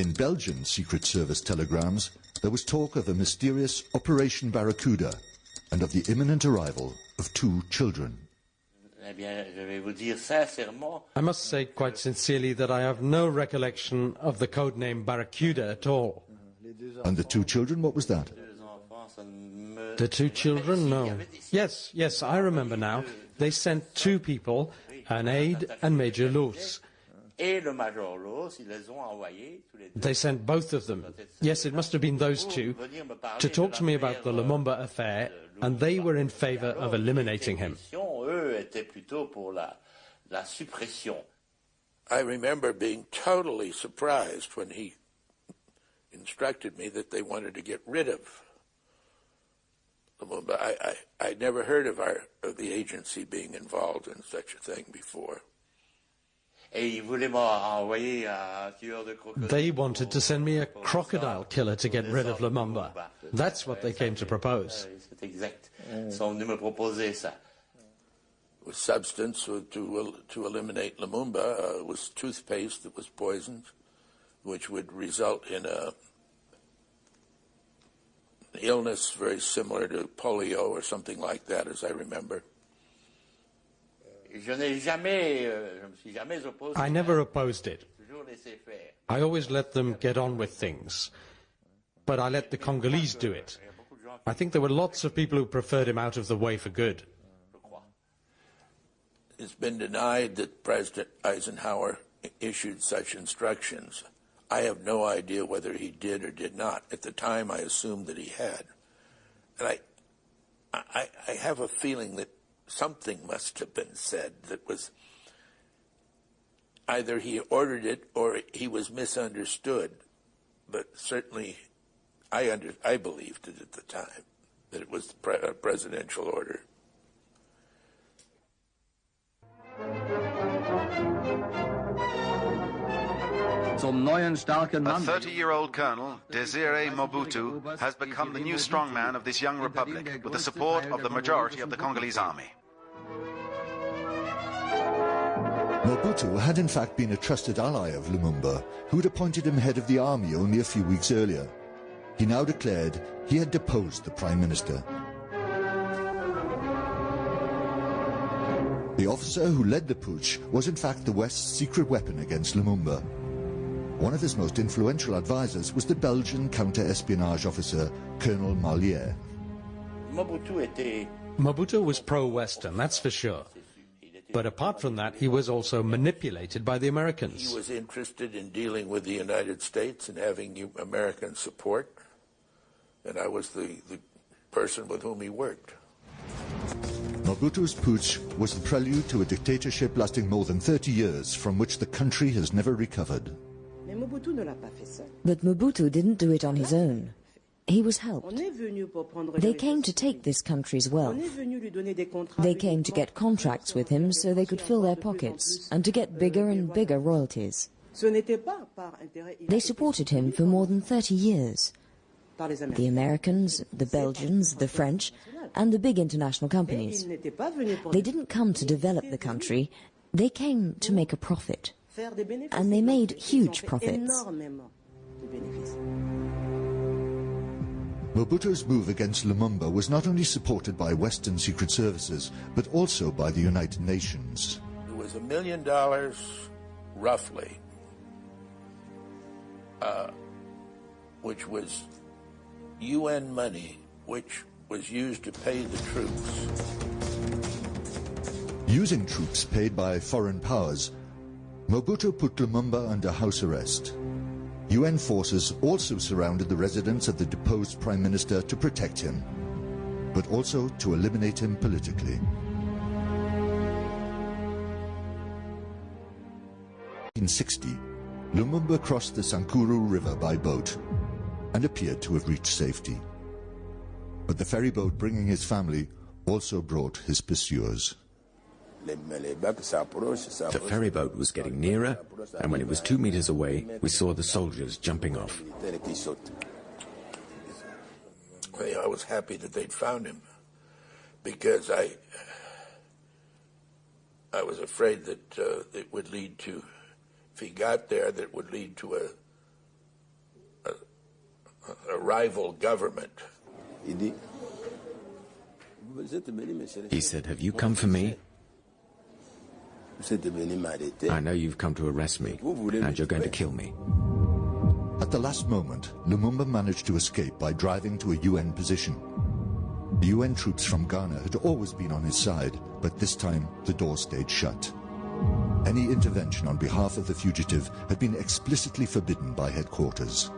In Belgian Secret Service telegrams, there was talk of a mysterious Operation Barracuda and of the imminent arrival of 2 children. I must say quite sincerely that I have no recollection of the codename Barracuda at all. And the 2 children, what was that? The 2 children? No. Yes, I remember now. They sent 2 people, an aide and Major Loos. They sent both of them. Yes, it must have been those 2, to talk to me about the Lumumba affair, and they were in favor of eliminating him. I remember being totally surprised when he instructed me that they wanted to get rid of Lumumba. I never heard of the agency being involved in such a thing before. They wanted to send me a crocodile killer to get rid of Lumumba. That's what they came to propose. The substance to eliminate Lumumba was toothpaste that was poisoned, which would result in an illness very similar to polio or something like that, as I remember. I never opposed it. I always let them get on with things. But I let the Congolese do it. I think there were lots of people who preferred him out of the way for good. It's been denied that President Eisenhower issued such instructions. I have no idea whether he did or did not. At the time, I assumed that he had. And I have a feeling that something must have been said that was either he ordered it or he was misunderstood. But certainly, I believed it at the time, that it was a presidential order. A 30-year-old colonel, Désiré Mobutu, has become the new strongman of this young republic with the support of the majority of the Congolese army. Mobutu had in fact been a trusted ally of Lumumba, who had appointed him head of the army only a few weeks earlier. He now declared he had deposed the Prime Minister. The officer who led the putsch was in fact the West's secret weapon against Lumumba. One of his most influential advisors was the Belgian counter-espionage officer, Colonel Mallier. Mobutu was pro-Western, that's for sure. But apart from that, he was also manipulated by the Americans. He was interested in dealing with the United States and having American support, and I was the person with whom he worked. Mobutu's putsch was the prelude to a dictatorship lasting more than 30 years, from which the country has never recovered. But Mobutu didn't do it on his own. He was helped. They came to take this country's wealth. They came to get contracts with him so they could fill their pockets and to get bigger and bigger royalties. They supported him for more than 30 years. The Americans, the Belgians, the French, and the big international companies. They didn't come to develop the country, they came to make a profit. And they made huge profits. Mobutu's move against Lumumba was not only supported by Western secret services, but also by the United Nations. It was $1 million, roughly, which was UN money, which was used to pay the troops. Using troops paid by foreign powers, Mobutu put Lumumba under house arrest. UN forces also surrounded the residence of the deposed Prime Minister to protect him, but also to eliminate him politically. In 1960, Lumumba crossed the Sankuru River by boat and appeared to have reached safety. But the ferry boat bringing his family also brought his pursuers. The ferry boat was getting nearer, and when it was 2 meters away, we saw the soldiers jumping off. I was happy that they'd found him, because I was afraid that it would lead to, if he got there, that would lead to a rival government. He said, "Have you come for me? I know you've come to arrest me, and you're going to kill me." At the last moment, Lumumba managed to escape by driving to a UN position. The UN troops from Ghana had always been on his side, but this time the door stayed shut. Any intervention on behalf of the fugitive had been explicitly forbidden by headquarters.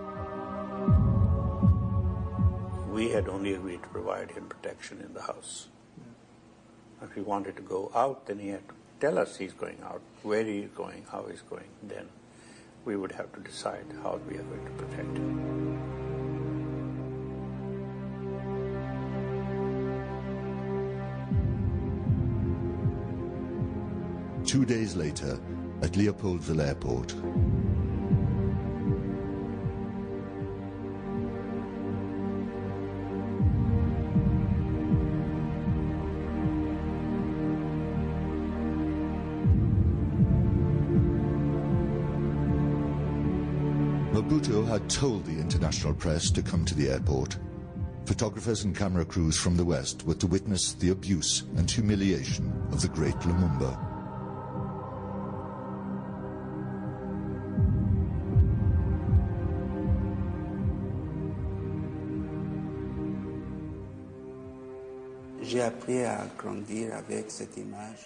We had only agreed to provide him protection in the house. If he wanted to go out, then he had to tell us he's going out, where he's going, how he's going. Then we would have to decide how we are going to protect him. 2 days later, at Leopoldville Airport. Mobutu had told the international press to come to the airport. Photographers and camera crews from the West were to witness the abuse and humiliation of the great Lumumba.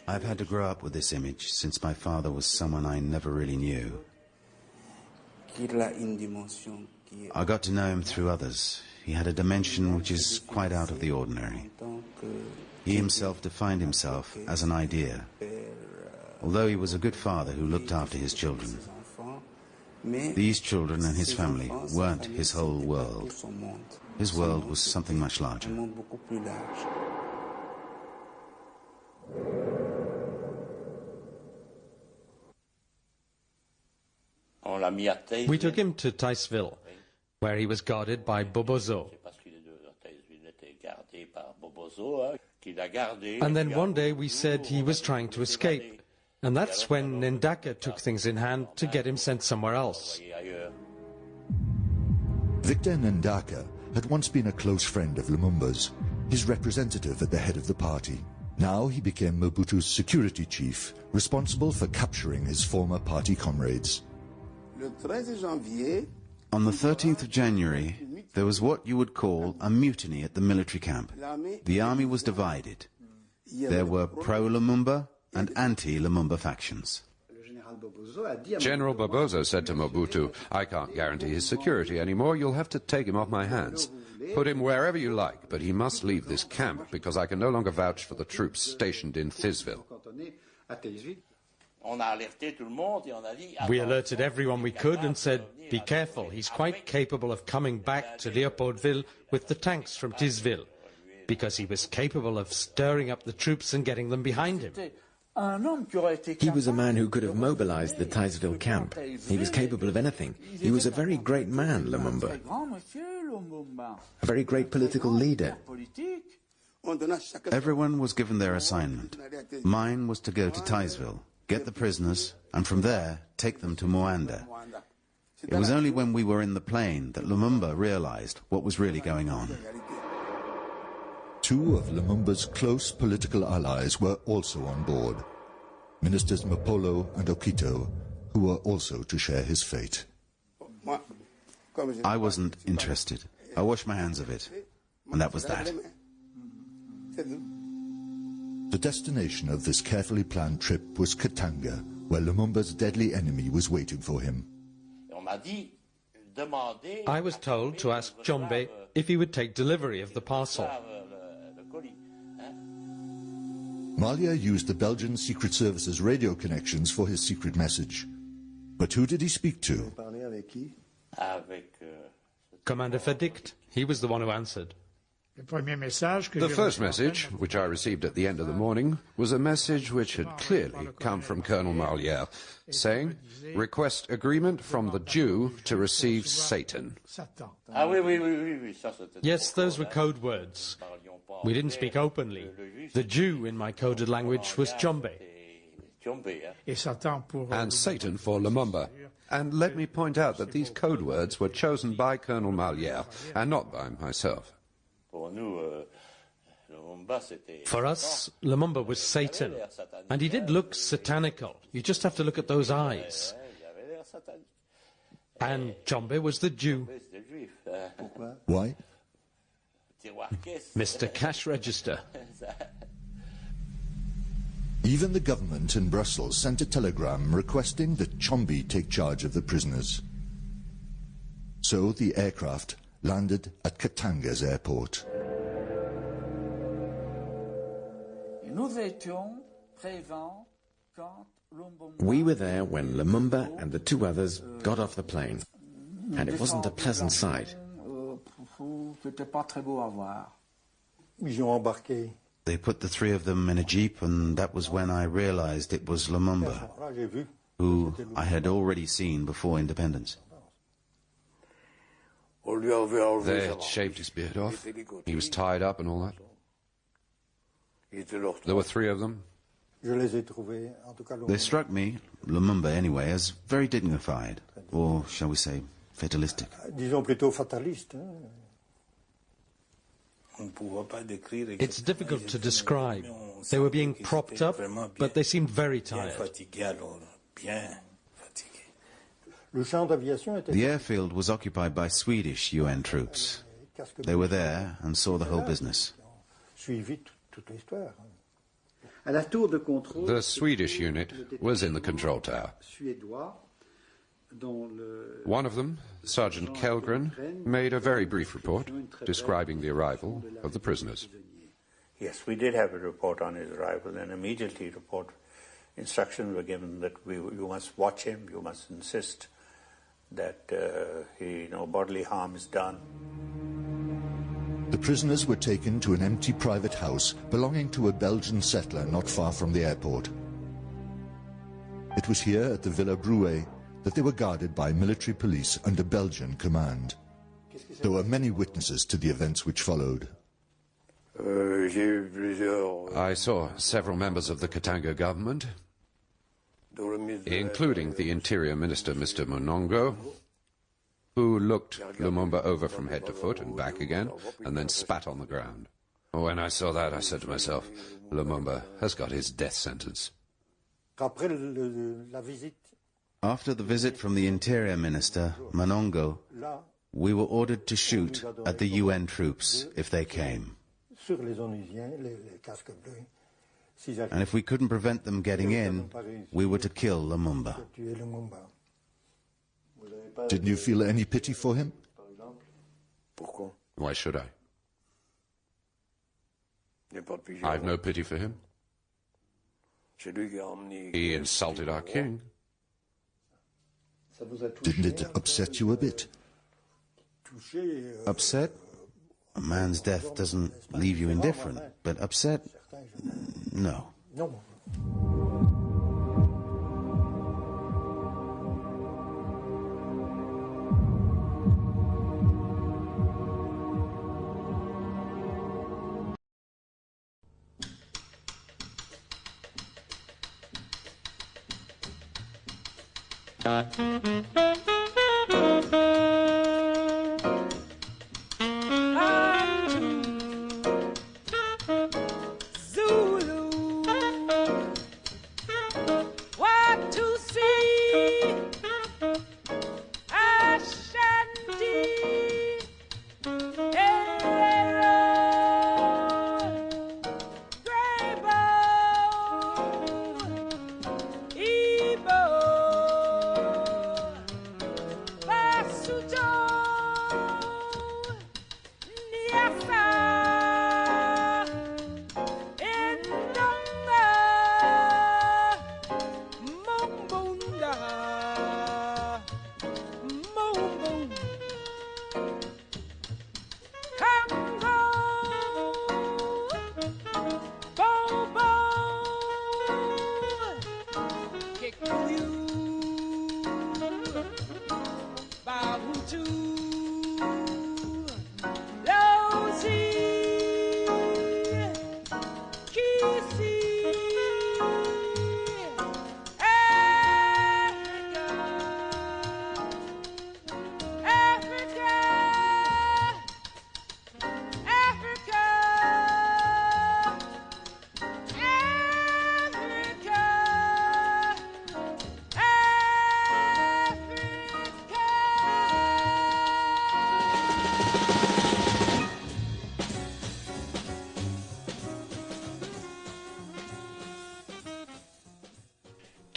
I've had to grow up with this image since my father was someone I never really knew. I got to know him through others. He had a dimension which is quite out of the ordinary. He himself defined himself as an idea. Although he was a good father who looked after his children, these children and his family weren't his whole world. His world was something much larger. We took him to Tysville, where he was guarded by Bobozo. And then one day we said he was trying to escape, and that's when Ndaka took things in hand to get him sent somewhere else. Victor Ndaka had once been a close friend of Lumumba's, his representative at the head of the party. Now he became Mobutu's security chief, responsible for capturing his former party comrades. On the 13th of January, there was what you would call a mutiny at the military camp. The army was divided. There were pro-Lumumba and anti-Lumumba factions. General Bobozo said to Mobutu, "I can't guarantee his security anymore. You'll have to take him off my hands. Put him wherever you like, but he must leave this camp because I can no longer vouch for the troops stationed in Thisville." We alerted everyone we could and said, "Be careful, he's quite capable of coming back to Leopoldville with the tanks from Thisville, because he was capable of stirring up the troops and getting them behind him." He was a man who could have mobilized the Tysville camp. He was capable of anything. He was a very great man, Lumumba. A very great political leader. Everyone was given their assignment. Mine was to go to Tysville, get the prisoners, and from there take them to Moanda. It was only when we were in the plane that Lumumba realized what was really going on. Two of Lumumba's close political allies were also on board, Ministers Mapolo and Okito, who were also to share his fate. I wasn't interested. I washed my hands of it, and that was that. The destination of this carefully planned trip was Katanga, where Lumumba's deadly enemy was waiting for him. I was told to ask Jombe if he would take delivery of the parcel. Malia used the Belgian Secret Service's radio connections for his secret message. But who did he speak to? Commander Verdict. He was the one who answered. The first message, which I received at the end of the morning, was a message which had clearly come from Colonel Malière, saying, "Request agreement from the Jew to receive Satan." Yes, those were code words. We didn't speak openly. The Jew in my coded language was Jombe. And Satan for Lumumba. And let me point out that these code words were chosen by Colonel Malière and not by myself. For us, Lumumba was Satan, and he did look satanical. You just have to look at those eyes. And Jombe was the Jew. Why? Mr. Cash Register. Even the government in Brussels sent a telegram requesting that Chombe take charge of the prisoners. So the aircraft landed at Katanga's airport. We were there when Lumumba and the two others got off the plane, and it wasn't a pleasant sight. They put the three of them in a jeep, and that was when I realized it was Lumumba, who I had already seen before independence. They had shaved his beard off. He was tied up and all that. There were three of them. They struck me, Lumumba anyway, as very dignified, or shall we say, fatalistic. It's difficult to describe. They were being propped up, but they seemed very tired. The airfield was occupied by Swedish UN troops. They were there and saw the whole business. The Swedish unit was in the control tower. One of them, Sergeant Kellgren, made a very brief report describing the arrival of the prisoners. Yes, we did have a report on his arrival, and immediately instructions were given that you must watch him, you must insist that no bodily harm is done. The prisoners were taken to an empty private house belonging to a Belgian settler not far from the airport. It was here at the Villa Brouet that they were guarded by military police under Belgian command. There were many witnesses to the events which followed. I saw several members of the Katanga government, including the Interior Minister, Mr. Monongo, who looked Lumumba over from head to foot and back again, and then spat on the ground. When I saw that, I said to myself, Lumumba has got his death sentence. After the visit from the Interior Minister, Monongo, we were ordered to shoot at the UN troops if they came. And if we couldn't prevent them getting in, we were to kill Lumumba. Didn't you feel any pity for him? Why should I? I've no pity for him. He insulted our king. Didn't it upset you a bit? Upset? A man's death doesn't leave you indifferent, but upset? No.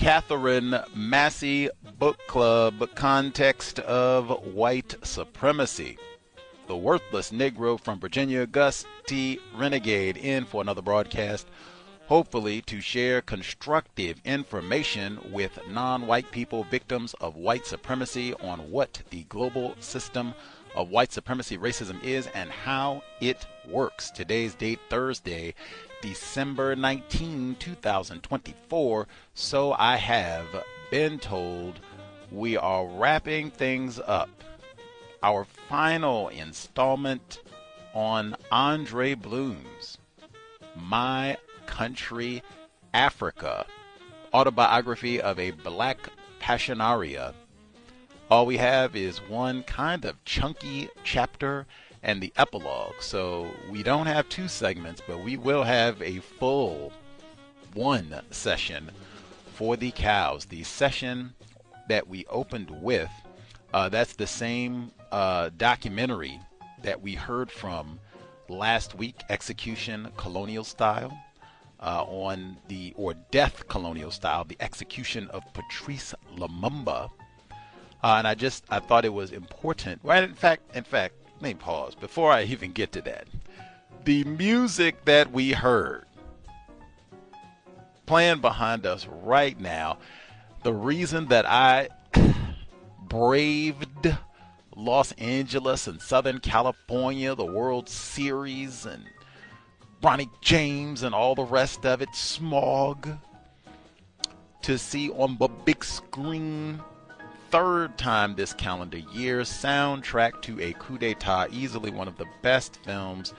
Katherine Massey Book Club, Context of White Supremacy. The worthless Negro from Virginia, Gus T. Renegade, in for another broadcast, hopefully to share constructive information with non-white people, victims of white supremacy, on what the global system of white supremacy racism is and how it works. Today's date, Thursday, December 19, 2024. So I have been told we are wrapping things up. Our final installment on Andrée Blouin's My Country, Africa, Autobiography of a Black Pasionaria. All we have is one kind of chunky chapter and the epilogue. So we don't have two segments, but we will have a full one session for the cows. The session that we opened with, that's the same documentary that we heard from last week, Execution Colonial Style, or Death Colonial Style, the execution of Patrice Lumumba. And I thought it was important. Well, in fact, let me pause before I even get to that. The music that we heard playing behind us right now, the reason that I braved Los Angeles and Southern California, the World Series, and Bronny James and all the rest of it, smog, to see on the big screen, third time this calendar year, soundtrack to a coup d'etat, easily one of the best films.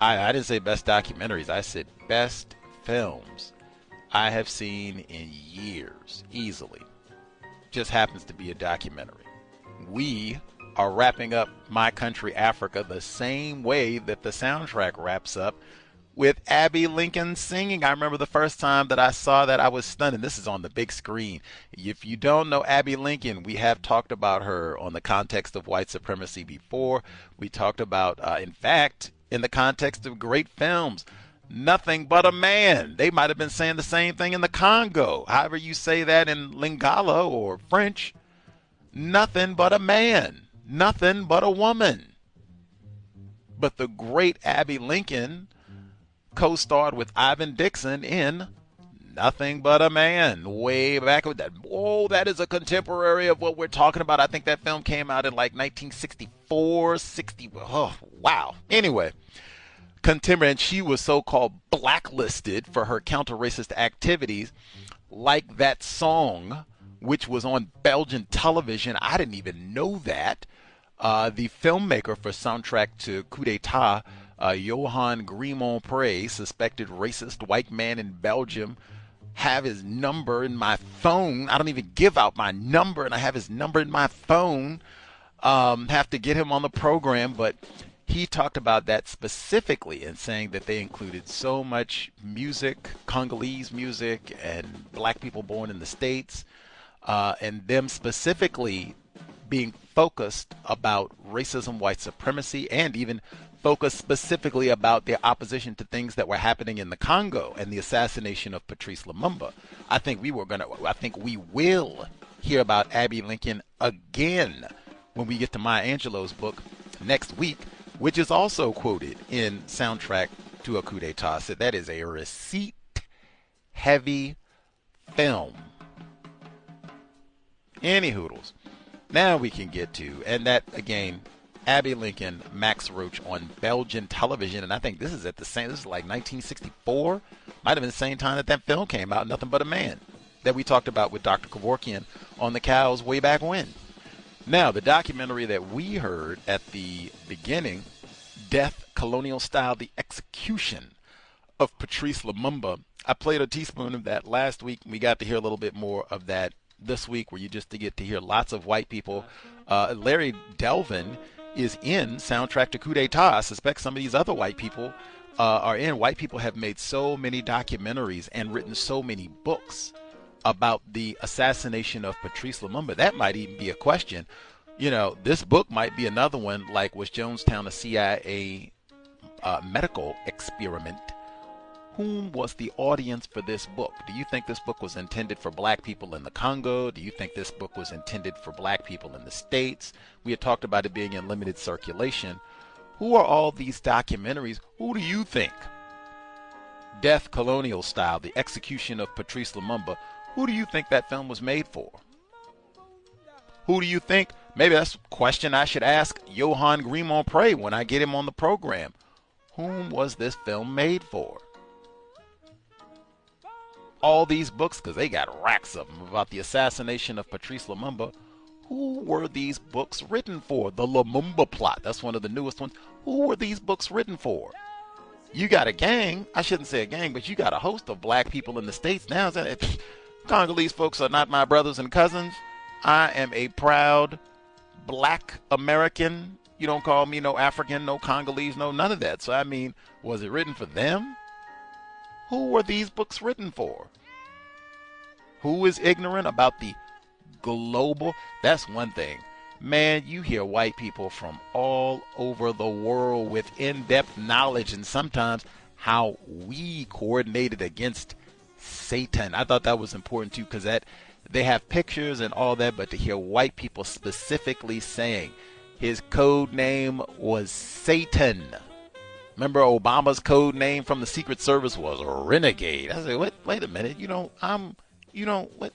I didn't say best documentaries, I said best films I have seen in years, easily. Just happens to be a documentary. We are wrapping up My Country, Africa, the same way that the soundtrack wraps up, with Abbey Lincoln singing. I remember the first time that I saw that, I was stunned, and this is on the big screen. If you don't know Abbey Lincoln, we have talked about her on the context of white supremacy before. We talked about, in fact, in the context of great films, Nothing But a Man. They might have been saying the same thing in the Congo, however you say that in Lingala or French. Nothing but a man, nothing but a woman. But the great Abbey Lincoln co-starred with Ivan Dixon in Nothing But a Man, way back with that. Oh, that is a contemporary of what we're talking about. I think that film came out in like 1964, 60. Oh, wow. Anyway, contemporary, and she was so-called blacklisted for her counter-racist activities, like that song, which was on Belgian television. I didn't even know that. The filmmaker for soundtrack to Coup d'etat, Johan Grimonpré, suspected racist white man in Belgium, have his number in my phone. I don't even give out my number, and I have his number in my phone. Have to get him on the program, but he talked about that specifically and saying that they included so much music, Congolese music, and black people born in the States, and them specifically being focused about racism, white supremacy, and even focused specifically about their opposition to things that were happening in the Congo and the assassination of Patrice Lumumba. I think we will hear about Abbey Lincoln again when we get to Maya Angelou's book next week, which is also quoted in Soundtrack to a Coup d'etat. So that is a receipt-heavy film. Any hoodles. Now we can get to, and that again, Abbey Lincoln, Max Roach on Belgian television, and I think this is like 1964, might have been the same time that that film came out, Nothing But a Man, that we talked about with Dr. Kevorkian on the cows way back when. Now, the documentary that we heard at the beginning, Death Colonial Style, the execution of Patrice Lumumba. I played a teaspoon of that last week. We got to hear a little bit more of that this week, where you just get to hear lots of white people. Larry Delvin is in Soundtrack to Coup d'etat. I suspect some of these other white people are in. White people have made so many documentaries and written so many books about the assassination of Patrice Lumumba. That might even be a question. You know, this book might be another one, like was Jonestown a CIA medical experiment? whom was the audience for this book? Do you think this book was intended for black people in the Congo? Do you think this book was intended for black people in the States? We had talked about it being in limited circulation. Who are all these documentaries? Who do you think? Death Colonial Style, The Execution of Patrice Lumumba. Who do you think that film was made for? Who do you think? Maybe that's a question I should ask Johan Grimonpré when I get him on the program. Whom was this film made for? All these books, because they got racks of them, about the assassination of Patrice Lumumba. Who were these books written for? The Lumumba Plot, that's one of the newest ones. Who were these books written for? You got a gang, I shouldn't say a gang, but you got a host of black people in the States now. Congolese folks are not my brothers and cousins. I am a proud black American. You don't call me no African, no Congolese, no none of that. So, I mean, was it written for them? Who were these books written for? Who is ignorant about the global? That's one thing. Man, you hear white people from all over the world with in-depth knowledge and sometimes how we coordinated against Satan. I thought that was important too, because that they have pictures and all that, but to hear white people specifically saying his code name was Satan. Remember Obama's code name from the Secret Service was Renegade. I said, what? Wait a minute. What?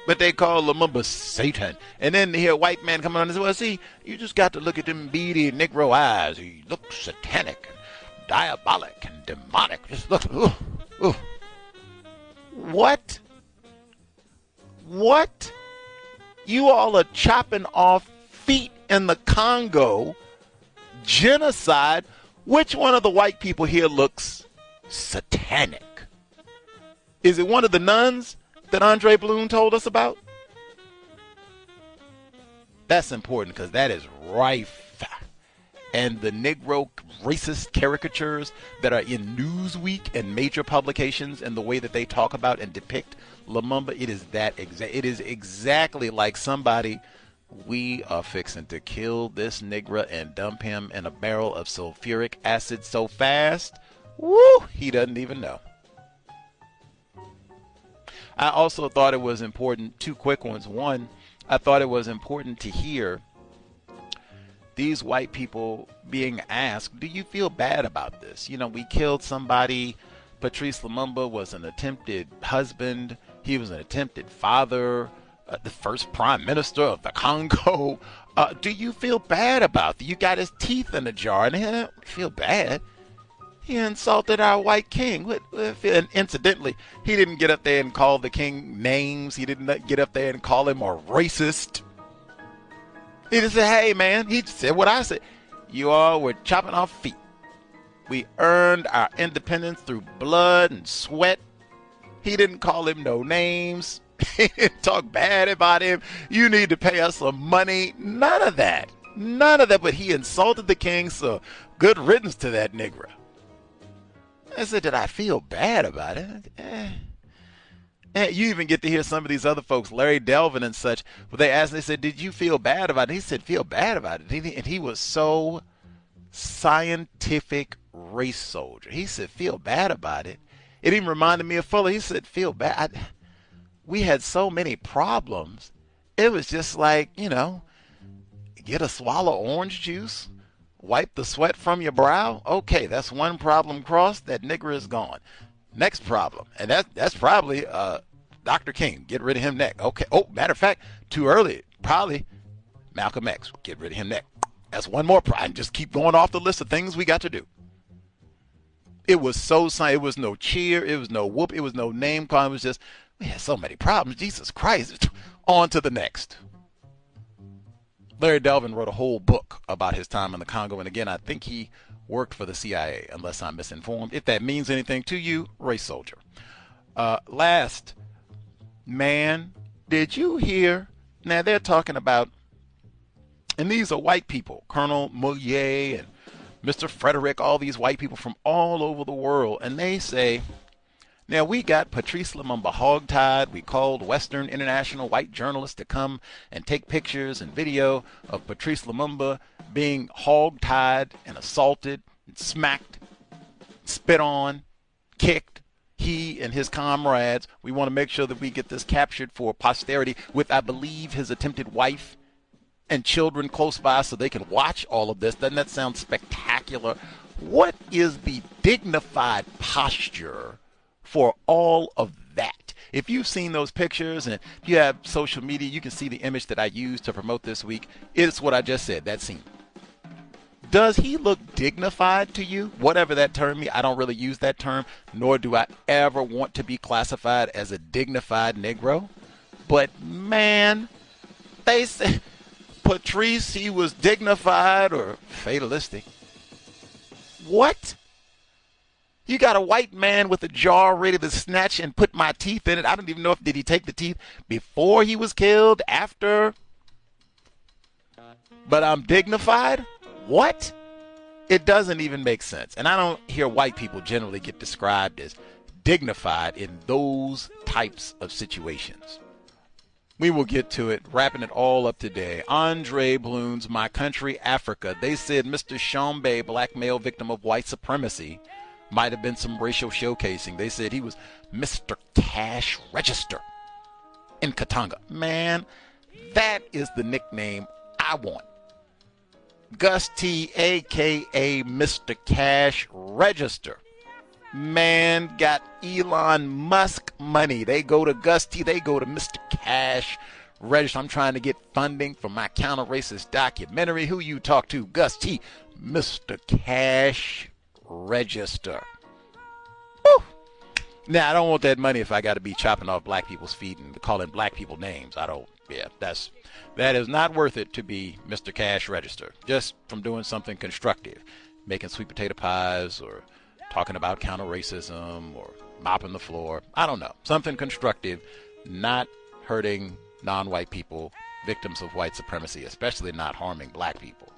But they call Lumumba Satan. And then to hear a white man come on and say, well, see, you just got to look at them beady Negro eyes. He looks satanic and diabolic and demonic. Just look. Ooh. What? What? You all are chopping off feet in the Congo. Genocide. Which one of the white people here looks satanic? Is it one of the nuns that Andrée Blouin told us about? That's important because that is rife. And the Negro racist caricatures that are in Newsweek and major publications and the way that they talk about and depict Lumumba, it is exactly like somebody, we are fixing to kill this Negro and dump him in a barrel of sulfuric acid so fast, woo, he doesn't even know. I also thought it was important, two quick ones. One, I thought it was important to hear these white people being asked, do you feel bad about this? You know, we killed somebody. Patrice Lumumba was an attempted husband. He was an attempted father, the first prime minister of the Congo. Do you feel bad about that? You got his teeth in a jar, and he didn't feel bad. He insulted our white king. And incidentally, he didn't get up there and call the king names. He didn't get up there and call him a racist. He just said, hey, man, he said what I said. You all were chopping off feet. We earned our independence through blood and sweat. He didn't call him no names. He didn't talk bad about him. You need to pay us some money. None of that. None of that. But he insulted the king, so good riddance to that Negro. I said, did I feel bad about it? You even get to hear some of these other folks, Larry Delvin and such, where they asked, they said, did you feel bad about it? He said, feel bad about it. And he was so scientific race soldier. He said, feel bad about it. It even reminded me of Fuller. He said, feel bad. We had so many problems. It was just like, get a swallow orange juice, wipe the sweat from your brow. Okay, that's one problem crossed. That nigger is gone. Next problem. And that's probably Dr. King. Get rid of him next. Okay. Oh, matter of fact, too early. Probably Malcolm X. Get rid of him next. That's one more problem. Just keep going off the list of things we got to do. It was it was no cheer. It was no whoop. It was no name calling. It was just, we had so many problems. Jesus Christ. On to the next. Larry Delvin wrote a whole book about his time in the Congo. And again, I think he worked for the CIA, unless I'm misinformed. If that means anything to you, race soldier. Last, man, did you hear? Now they're talking about, and these are white people, Colonel Mouillet and Mr. Frederick, all these white people from all over the world. And they say, now we got Patrice Lumumba hogtied. We called Western international white journalists to come and take pictures and video of Patrice Lumumba being hogtied and assaulted and smacked, spit on, kicked. He and his comrades. We want to make sure that we get this captured for posterity with, I believe, his attempted wife and children close by so they can watch all of this. Doesn't that sound spectacular? What is the dignified posture for all of that? If you've seen those pictures and if you have social media, you can see the image that I used to promote this week. It's what I just said, that scene. Does he look dignified to you? Whatever that term means, I don't really use that term, nor do I ever want to be classified as a dignified Negro. But man, they say Patrice, he was dignified or fatalistic. What? You got a white man with a jar ready to snatch and put my teeth in it. I don't even know if did he take the teeth before he was killed, after. But I'm dignified? What? It doesn't even make sense. And I don't hear white people generally get described as dignified in those types of situations. We will get to it, wrapping it all up today. Andrée Blouin's My Country, Africa. They said Mr. Shombe, black male victim of white supremacy, might have been some racial showcasing. They said he was Mr. Cash Register in Katanga. Man, that is the nickname I want. Gus T, a.k.a. Mr. Cash Register. Man, got Elon Musk money. They go to Gus T, they go to Mr. Cash Register. I'm trying to get funding for my counter-racist documentary. Who you talk to? Gus T, Mr. Cash Register. Woo! Now, I don't want that money if I got to be chopping off black people's feet and calling black people names. That is not worth it to be Mr. Cash Register, just from doing something constructive, making sweet potato pies or talking about counter-racism or mopping the floor. I don't know. Something constructive, not hurting non-white people, victims of white supremacy, especially not harming black people.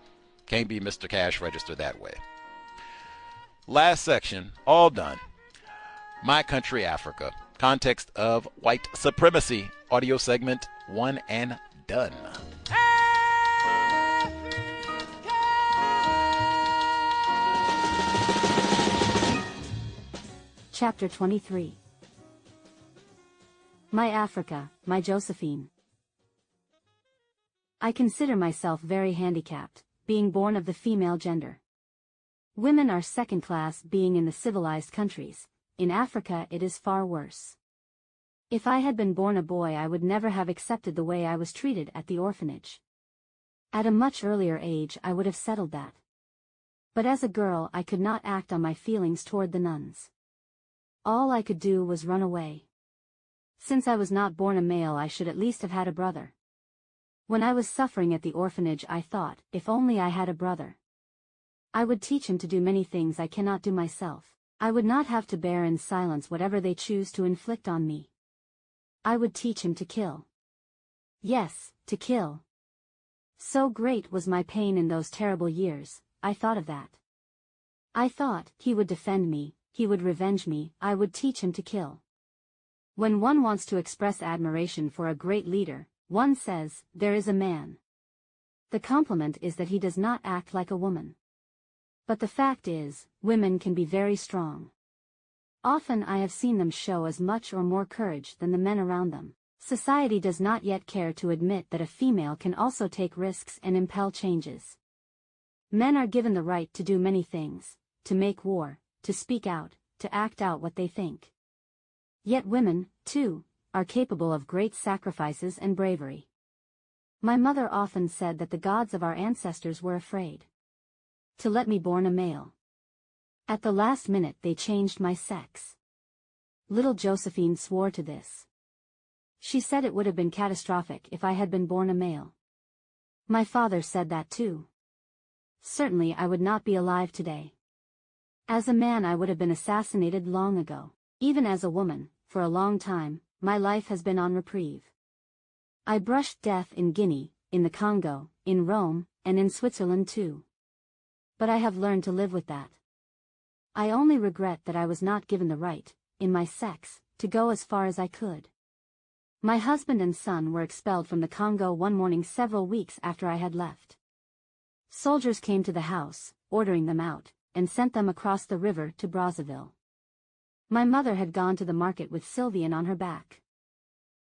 Can't be Mr. Cash Register that way. Last section, all done. My Country, Africa. Context of white supremacy. Audio segment 1 and done. Chapter 23. My Africa, my Josephine. I consider myself very handicapped, being born of the female gender. Women are second class being in the civilized countries. In Africa it is far worse. If I had been born a boy, I would never have accepted the way I was treated at the orphanage. At a much earlier age I would have settled that. But as a girl I could not act on my feelings toward the nuns. All I could do was run away. Since I was not born a male, I should at least have had a brother. When I was suffering at the orphanage, I thought, if only I had a brother. I would teach him to do many things I cannot do myself. I would not have to bear in silence whatever they choose to inflict on me. I would teach him to kill. Yes, to kill. So great was my pain in those terrible years, I thought of that. I thought, he would defend me, he would revenge me, I would teach him to kill. When one wants to express admiration for a great leader, one says, there is a man. The compliment is that he does not act like a woman. But the fact is, women can be very strong. Often I have seen them show as much or more courage than the men around them. Society does not yet care to admit that a female can also take risks and impel changes. Men are given the right to do many things, to make war, to speak out, to act out what they think. Yet women, too, are capable of great sacrifices and bravery. My mother often said that the gods of our ancestors were afraid to let me born a male. At the last minute they changed my sex. Little Josephine swore to this. She said it would have been catastrophic if I had been born a male. My father said that too. Certainly I would not be alive today. As a man I would have been assassinated long ago. Even as a woman, for a long time, my life has been on reprieve. I brushed death in Guinea, in the Congo, in Rome, and in Switzerland too. But I have learned to live with that. I only regret that I was not given the right, in my sex, to go as far as I could. My husband and son were expelled from the Congo one morning several weeks after I had left. Soldiers came to the house, ordering them out, and sent them across the river to Brazzaville. My mother had gone to the market with Sylvian on her back.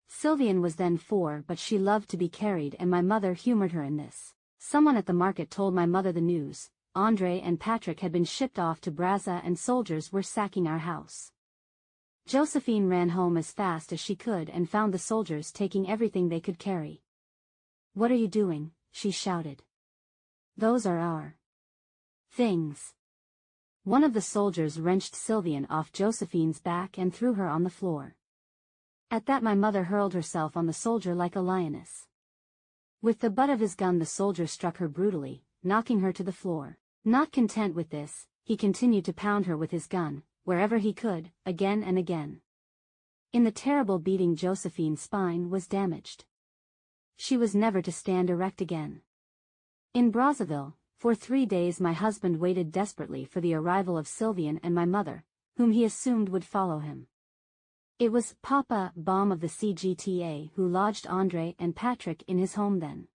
Sylvian was then 4, but she loved to be carried, and my mother humored her in this. Someone at the market told my mother the news. Andrée and Patrick had been shipped off to Brazza and soldiers were sacking our house. Josephine ran home as fast as she could and found the soldiers taking everything they could carry. "What are you doing?" she shouted. "Those are our things." One of the soldiers wrenched Sylvian off Josephine's back and threw her on the floor. At that my mother hurled herself on the soldier like a lioness. With the butt of his gun the soldier struck her brutally, knocking her to the floor. Not content with this, he continued to pound her with his gun, wherever he could, again and again. In the terrible beating Josephine's spine was damaged. She was never to stand erect again. In Brazzaville, for 3 days my husband waited desperately for the arrival of Sylvian and my mother, whom he assumed would follow him. It was Papa Bomb of the CGTA who lodged Andrée and Patrick in his home then.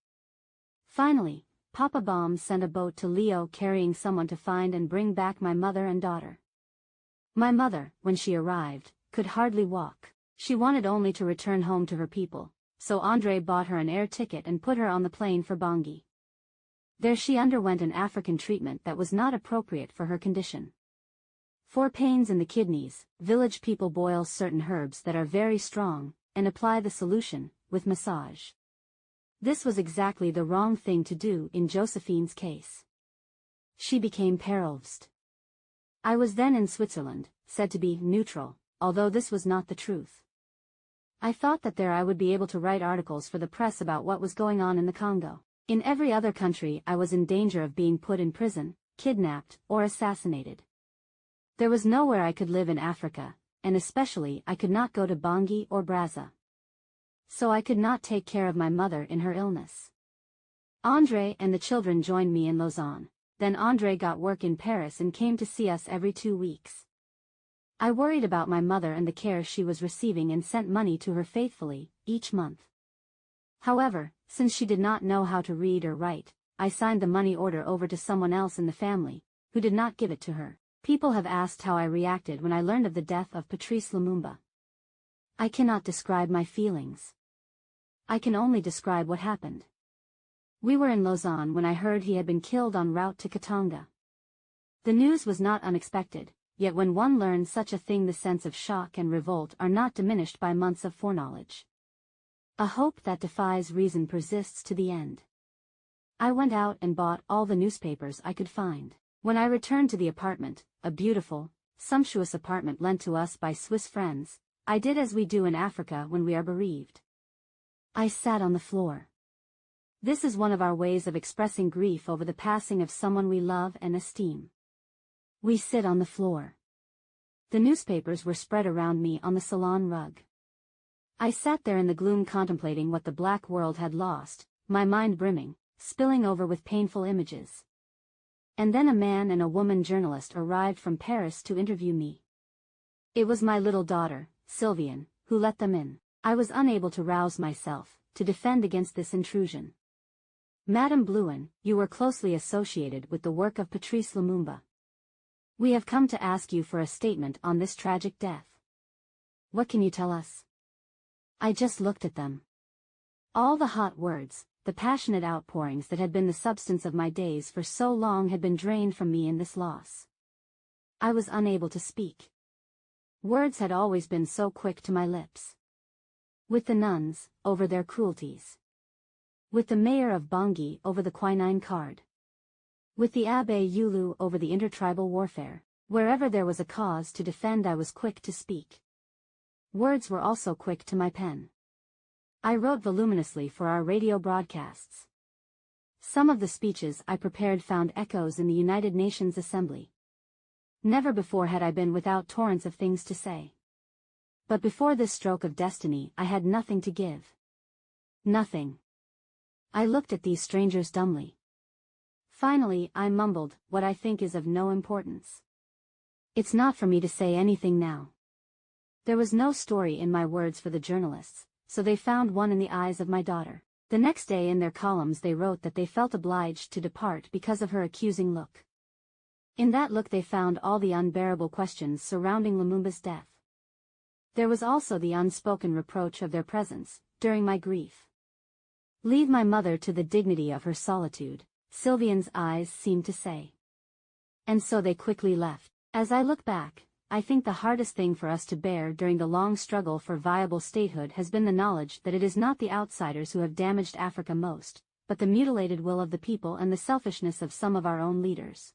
Finally, Papa Bomb sent a boat to Leo carrying someone to find and bring back my mother and daughter. My mother, when she arrived, could hardly walk. She wanted only to return home to her people, so Andrée bought her an air ticket and put her on the plane for Bangui. There she underwent an African treatment that was not appropriate for her condition. For pains in the kidneys, village people boil certain herbs that are very strong, and apply the solution, with massage. This was exactly the wrong thing to do in Josephine's case. She became paralyzed. I was then in Switzerland, said to be neutral, although this was not the truth. I thought that there I would be able to write articles for the press about what was going on in the Congo. In every other country I was in danger of being put in prison, kidnapped, or assassinated. There was nowhere I could live in Africa, and especially I could not go to Bangui or Brazza. So I could not take care of my mother in her illness. Andrée and the children joined me in Lausanne. Then Andrée got work in Paris and came to see us every 2 weeks. I worried about my mother and the care she was receiving and sent money to her faithfully, each month. However, since she did not know how to read or write, I signed the money order over to someone else in the family, who did not give it to her. People have asked how I reacted when I learned of the death of Patrice Lumumba. I cannot describe my feelings. I can only describe what happened. We were in Lausanne when I heard he had been killed en route to Katanga. The news was not unexpected, yet when one learns such a thing the sense of shock and revolt are not diminished by months of foreknowledge. A hope that defies reason persists to the end. I went out and bought all the newspapers I could find. When I returned to the apartment, a beautiful, sumptuous apartment lent to us by Swiss friends, I did as we do in Africa when we are bereaved. I sat on the floor. This is one of our ways of expressing grief over the passing of someone we love and esteem. We sit on the floor. The newspapers were spread around me on the salon rug. I sat there in the gloom contemplating what the black world had lost, my mind brimming, spilling over with painful images. And then a man and a woman journalist arrived from Paris to interview me. It was my little daughter, Sylvian, who let them in. I was unable to rouse myself, to defend against this intrusion. Madame Blouin, you were closely associated with the work of Patrice Lumumba. We have come to ask you for a statement on this tragic death. What can you tell us? I just looked at them. All the hot words, the passionate outpourings that had been the substance of my days for so long had been drained from me in this loss. I was unable to speak. Words had always been so quick to my lips. With the nuns, over their cruelties. With the mayor of Bangui over the quinine card. With the Abbé Yulu over the intertribal warfare. Wherever there was a cause to defend I was quick to speak. Words were also quick to my pen. I wrote voluminously for our radio broadcasts. Some of the speeches I prepared found echoes in the United Nations Assembly. Never before had I been without torrents of things to say. But before this stroke of destiny I had nothing to give. Nothing. I looked at these strangers dumbly. Finally I mumbled what I think is of no importance. It's not for me to say anything now. There was no story in my words for the journalists, so they found one in the eyes of my daughter. The next day in their columns they wrote that they felt obliged to depart because of her accusing look. In that look they found all the unbearable questions surrounding Lumumba's death. There was also the unspoken reproach of their presence, during my grief. Leave my mother to the dignity of her solitude, Sylvian's eyes seemed to say. And so they quickly left. As I look back, I think the hardest thing for us to bear during the long struggle for viable statehood has been the knowledge that it is not the outsiders who have damaged Africa most, but the mutilated will of the people and the selfishness of some of our own leaders.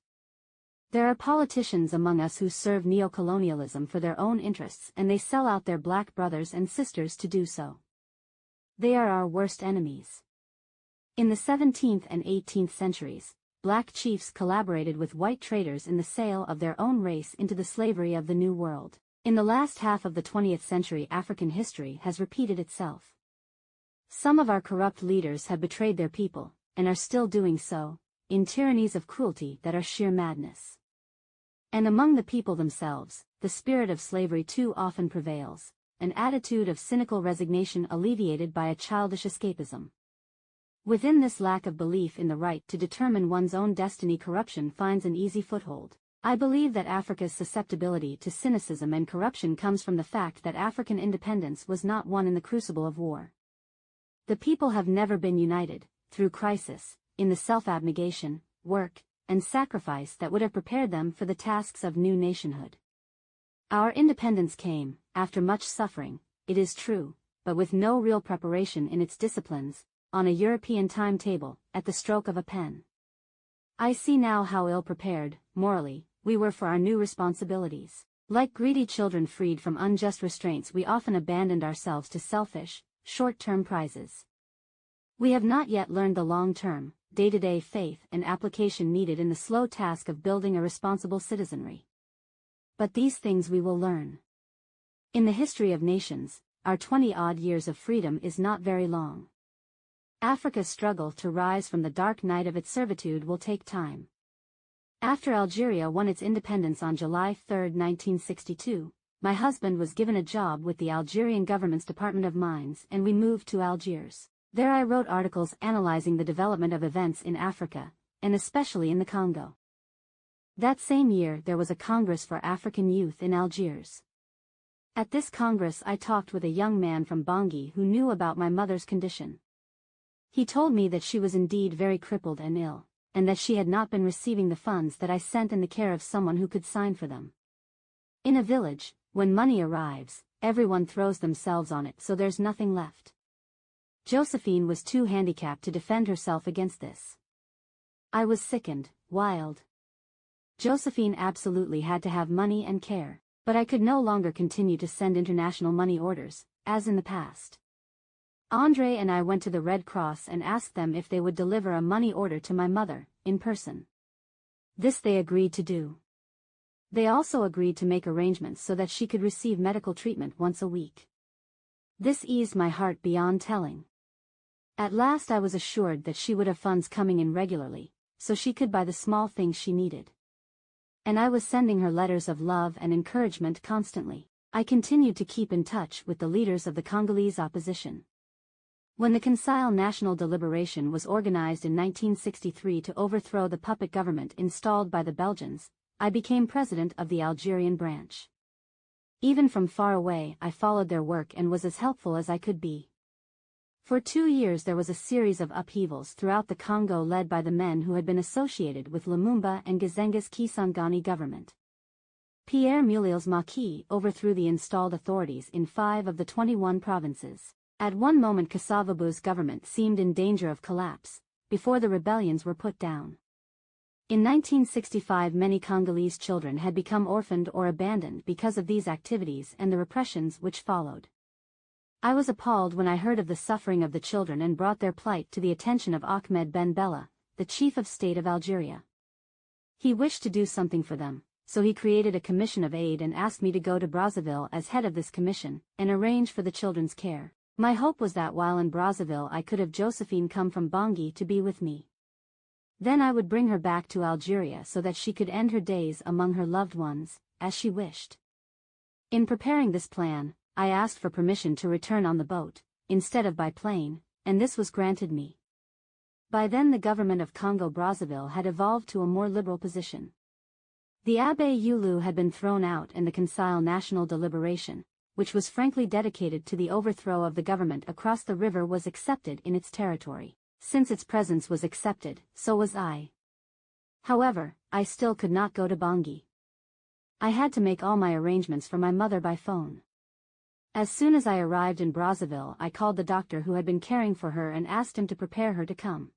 There are politicians among us who serve neocolonialism for their own interests, and they sell out their black brothers and sisters to do so. They are our worst enemies. In the 17th and 18th centuries, black chiefs collaborated with white traders in the sale of their own race into the slavery of the New World. In the last half of the 20th century, African history has repeated itself. Some of our corrupt leaders have betrayed their people, and are still doing so, in tyrannies of cruelty that are sheer madness. And among the people themselves, the spirit of slavery too often prevails, an attitude of cynical resignation alleviated by a childish escapism. Within this lack of belief in the right to determine one's own destiny, corruption finds an easy foothold. I believe that Africa's susceptibility to cynicism and corruption comes from the fact that African independence was not won in the crucible of war. The people have never been united, through crisis, in the self-abnegation, work, and sacrifice that would have prepared them for the tasks of new nationhood. Our independence came, after much suffering, it is true, but with no real preparation in its disciplines, on a European timetable, at the stroke of a pen. I see now how ill-prepared, morally, we were for our new responsibilities. Like greedy children freed from unjust restraints, we often abandoned ourselves to selfish, short-term prizes. We have not yet learned the long-term, day-to-day faith and application needed in the slow task of building a responsible citizenry. But these things we will learn. In the history of nations, our 20-odd years of freedom is not very long. Africa's struggle to rise from the dark night of its servitude will take time. After Algeria won its independence on July 3, 1962, my husband was given a job with the Algerian government's Department of Mines, and we moved to Algiers. There I wrote articles analyzing the development of events in Africa, and especially in the Congo. That same year there was a Congress for African Youth in Algiers. At this Congress I talked with a young man from Bangui who knew about my mother's condition. He told me that she was indeed very crippled and ill, and that she had not been receiving the funds that I sent in the care of someone who could sign for them. In a village, when money arrives, everyone throws themselves on it, so there's nothing left. Josephine was too handicapped to defend herself against this. I was sickened, wild. Josephine absolutely had to have money and care, but I could no longer continue to send international money orders, as in the past. Andrée and I went to the Red Cross and asked them if they would deliver a money order to my mother, in person. This they agreed to do. They also agreed to make arrangements so that she could receive medical treatment once a week. This eased my heart beyond telling. At last I was assured that she would have funds coming in regularly, so she could buy the small things she needed. And I was sending her letters of love and encouragement constantly. I continued to keep in touch with the leaders of the Congolese opposition. When the Conseil National Deliberation was organized in 1963 to overthrow the puppet government installed by the Belgians, I became president of the Algerian branch. Even from far away I followed their work and was as helpful as I could be. For 2 years there was a series of upheavals throughout the Congo led by the men who had been associated with Lumumba and Gazenga's Kisangani government. Pierre Mulil's Maquis overthrew the installed authorities in 5 of the 21 provinces. At one moment Kasavubu's government seemed in danger of collapse, before the rebellions were put down. In 1965 many Congolese children had become orphaned or abandoned because of these activities and the repressions which followed. I was appalled when I heard of the suffering of the children and brought their plight to the attention of Ahmed Ben Bella, the chief of state of Algeria. He wished to do something for them, so he created a commission of aid and asked me to go to Brazzaville as head of this commission, and arrange for the children's care. My hope was that while in Brazzaville I could have Josephine come from Bangui to be with me. Then I would bring her back to Algeria so that she could end her days among her loved ones, as she wished. In preparing this plan, I asked for permission to return on the boat, instead of by plane, and this was granted me. By then the government of Congo-Brazzaville had evolved to a more liberal position. The Abbé Yulu had been thrown out and the Conseil National Deliberation, which was frankly dedicated to the overthrow of the government across the river, was accepted in its territory. Since its presence was accepted, so was I. However, I still could not go to Bangui. I had to make all my arrangements for my mother by phone. As soon as I arrived in Brazzaville, I called the doctor who had been caring for her and asked him to prepare her to come.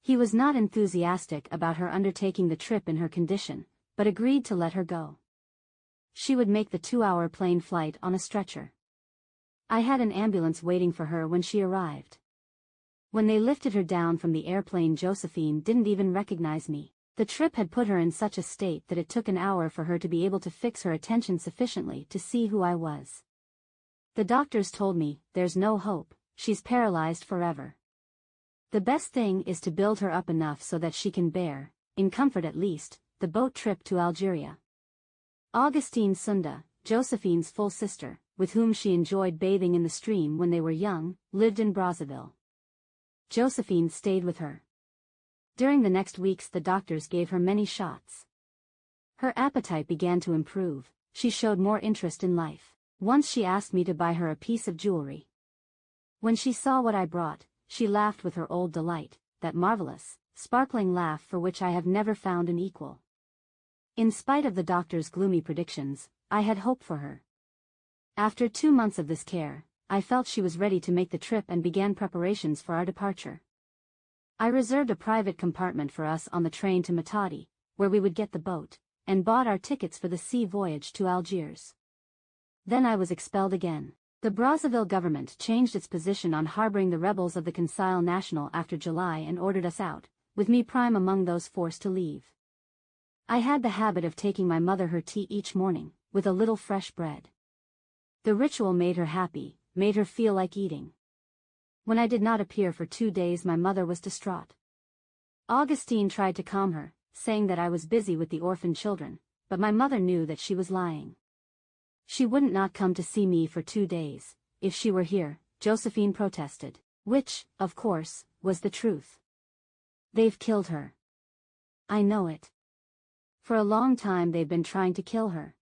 He was not enthusiastic about her undertaking the trip in her condition, but agreed to let her go. She would make the 2-hour plane flight on a stretcher. I had an ambulance waiting for her when she arrived. When they lifted her down from the airplane, Josephine didn't even recognize me. The trip had put her in such a state that it took an hour for her to be able to fix her attention sufficiently to see who I was. The doctors told me, "There's no hope, she's paralyzed forever. The best thing is to build her up enough so that she can bear, in comfort at least, the boat trip to Algeria." Augustine Sunda, Josephine's full sister, with whom she enjoyed bathing in the stream when they were young, lived in Brazzaville. Josephine stayed with her. During the next weeks the doctors gave her many shots. Her appetite began to improve, she showed more interest in life. Once she asked me to buy her a piece of jewelry. When she saw what I brought, she laughed with her old delight, that marvelous, sparkling laugh for which I have never found an equal. In spite of the doctor's gloomy predictions, I had hope for her. After 2 months of this care, I felt she was ready to make the trip and began preparations for our departure. I reserved a private compartment for us on the train to Matadi, where we would get the boat, and bought our tickets for the sea voyage to Algiers. Then I was expelled again. The Brazzaville government changed its position on harboring the rebels of the Conseil National after July and ordered us out, with me prime among those forced to leave. I had the habit of taking my mother her tea each morning, with a little fresh bread. The ritual made her happy, made her feel like eating. When I did not appear for 2 days, my mother was distraught. Augustine tried to calm her, saying that I was busy with the orphan children, but my mother knew that she was lying. She wouldn't not come to see me for 2 days, if she were here, Josephine protested, which, of course, was the truth. They've killed her. I know it. For a long time they've been trying to kill her.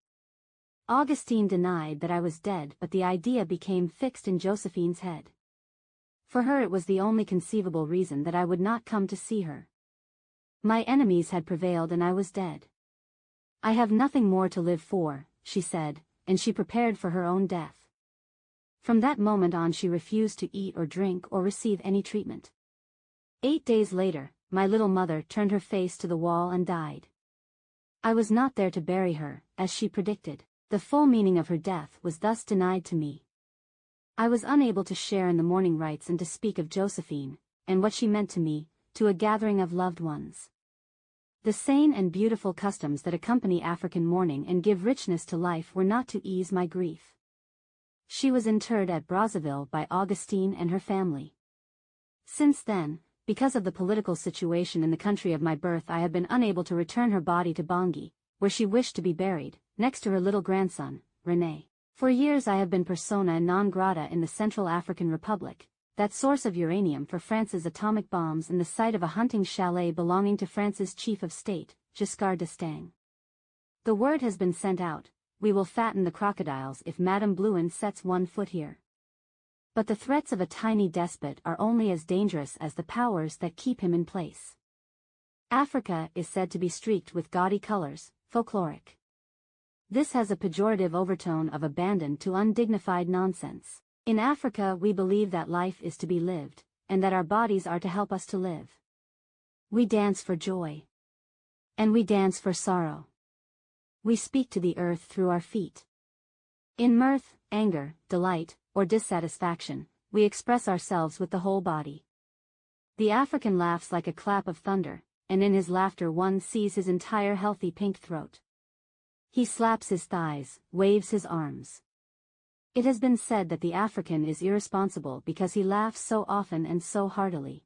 Augustine denied that I was dead, but the idea became fixed in Josephine's head. For her it was the only conceivable reason that I would not come to see her. My enemies had prevailed and I was dead. I have nothing more to live for, she said, and she prepared for her own death. From that moment on she refused to eat or drink or receive any treatment. 8 days later, my little mother turned her face to the wall and died. I was not there to bury her, as she predicted. The full meaning of her death was thus denied to me. I was unable to share in the mourning rites and to speak of Josephine, and what she meant to me, to a gathering of loved ones. The sane and beautiful customs that accompany African mourning and give richness to life were not to ease my grief. She was interred at Brazzaville by Augustine and her family. Since then, because of the political situation in the country of my birth, I have been unable to return her body to Bangui, where she wished to be buried, next to her little grandson, René. For years I have been persona non grata in the Central African Republic, that source of uranium for France's atomic bombs and the site of a hunting chalet belonging to France's chief of state, Giscard d'Estaing. The word has been sent out, we will fatten the crocodiles if Madame Blouin sets one foot here. But the threats of a tiny despot are only as dangerous as the powers that keep him in place. Africa is said to be streaked with gaudy colors, folkloric. This has a pejorative overtone of abandon to undignified nonsense. In Africa we believe that life is to be lived, and that our bodies are to help us to live. We dance for joy. And we dance for sorrow. We speak to the earth through our feet. In mirth, anger, delight, or dissatisfaction, we express ourselves with the whole body. The African laughs like a clap of thunder, and in his laughter one sees his entire healthy pink throat. He slaps his thighs, waves his arms. It has been said that the African is irresponsible because he laughs so often and so heartily.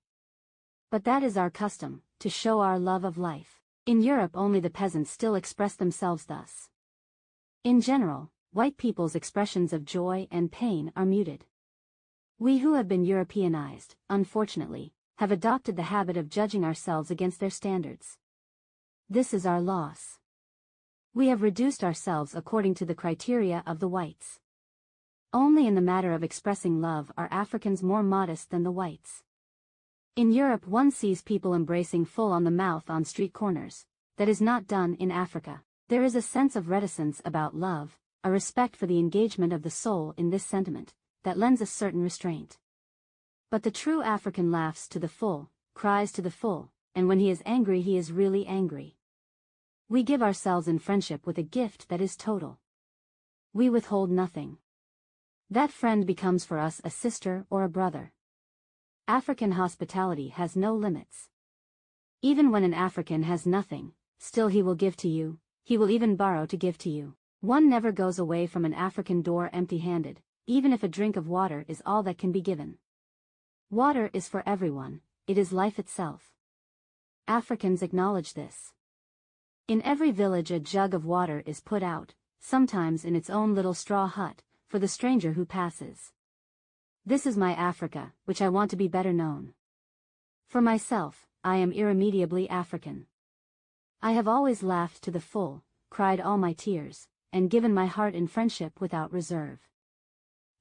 But that is our custom, to show our love of life. In Europe only the peasants still express themselves thus. In general, white people's expressions of joy and pain are muted. We who have been Europeanized, unfortunately, have adopted the habit of judging ourselves against their standards. This is our loss. We have reduced ourselves according to the criteria of the whites. Only in the matter of expressing love are Africans more modest than the whites. In Europe one sees people embracing full on the mouth on street corners. That is not done in Africa. There is a sense of reticence about love, a respect for the engagement of the soul in this sentiment, that lends a certain restraint. But the true African laughs to the full, cries to the full, and when he is angry he is really angry. We give ourselves in friendship with a gift that is total. We withhold nothing. That friend becomes for us a sister or a brother. African hospitality has no limits. Even when an African has nothing, still he will give to you, he will even borrow to give to you. One never goes away from an African door empty-handed, even if a drink of water is all that can be given. Water is for everyone, it is life itself. Africans acknowledge this. In every village a jug of water is put out, sometimes in its own little straw hut, for the stranger who passes. This is my Africa, which I want to be better known. For myself, I am irremediably African. I have always laughed to the full, cried all my tears, and given my heart in friendship without reserve.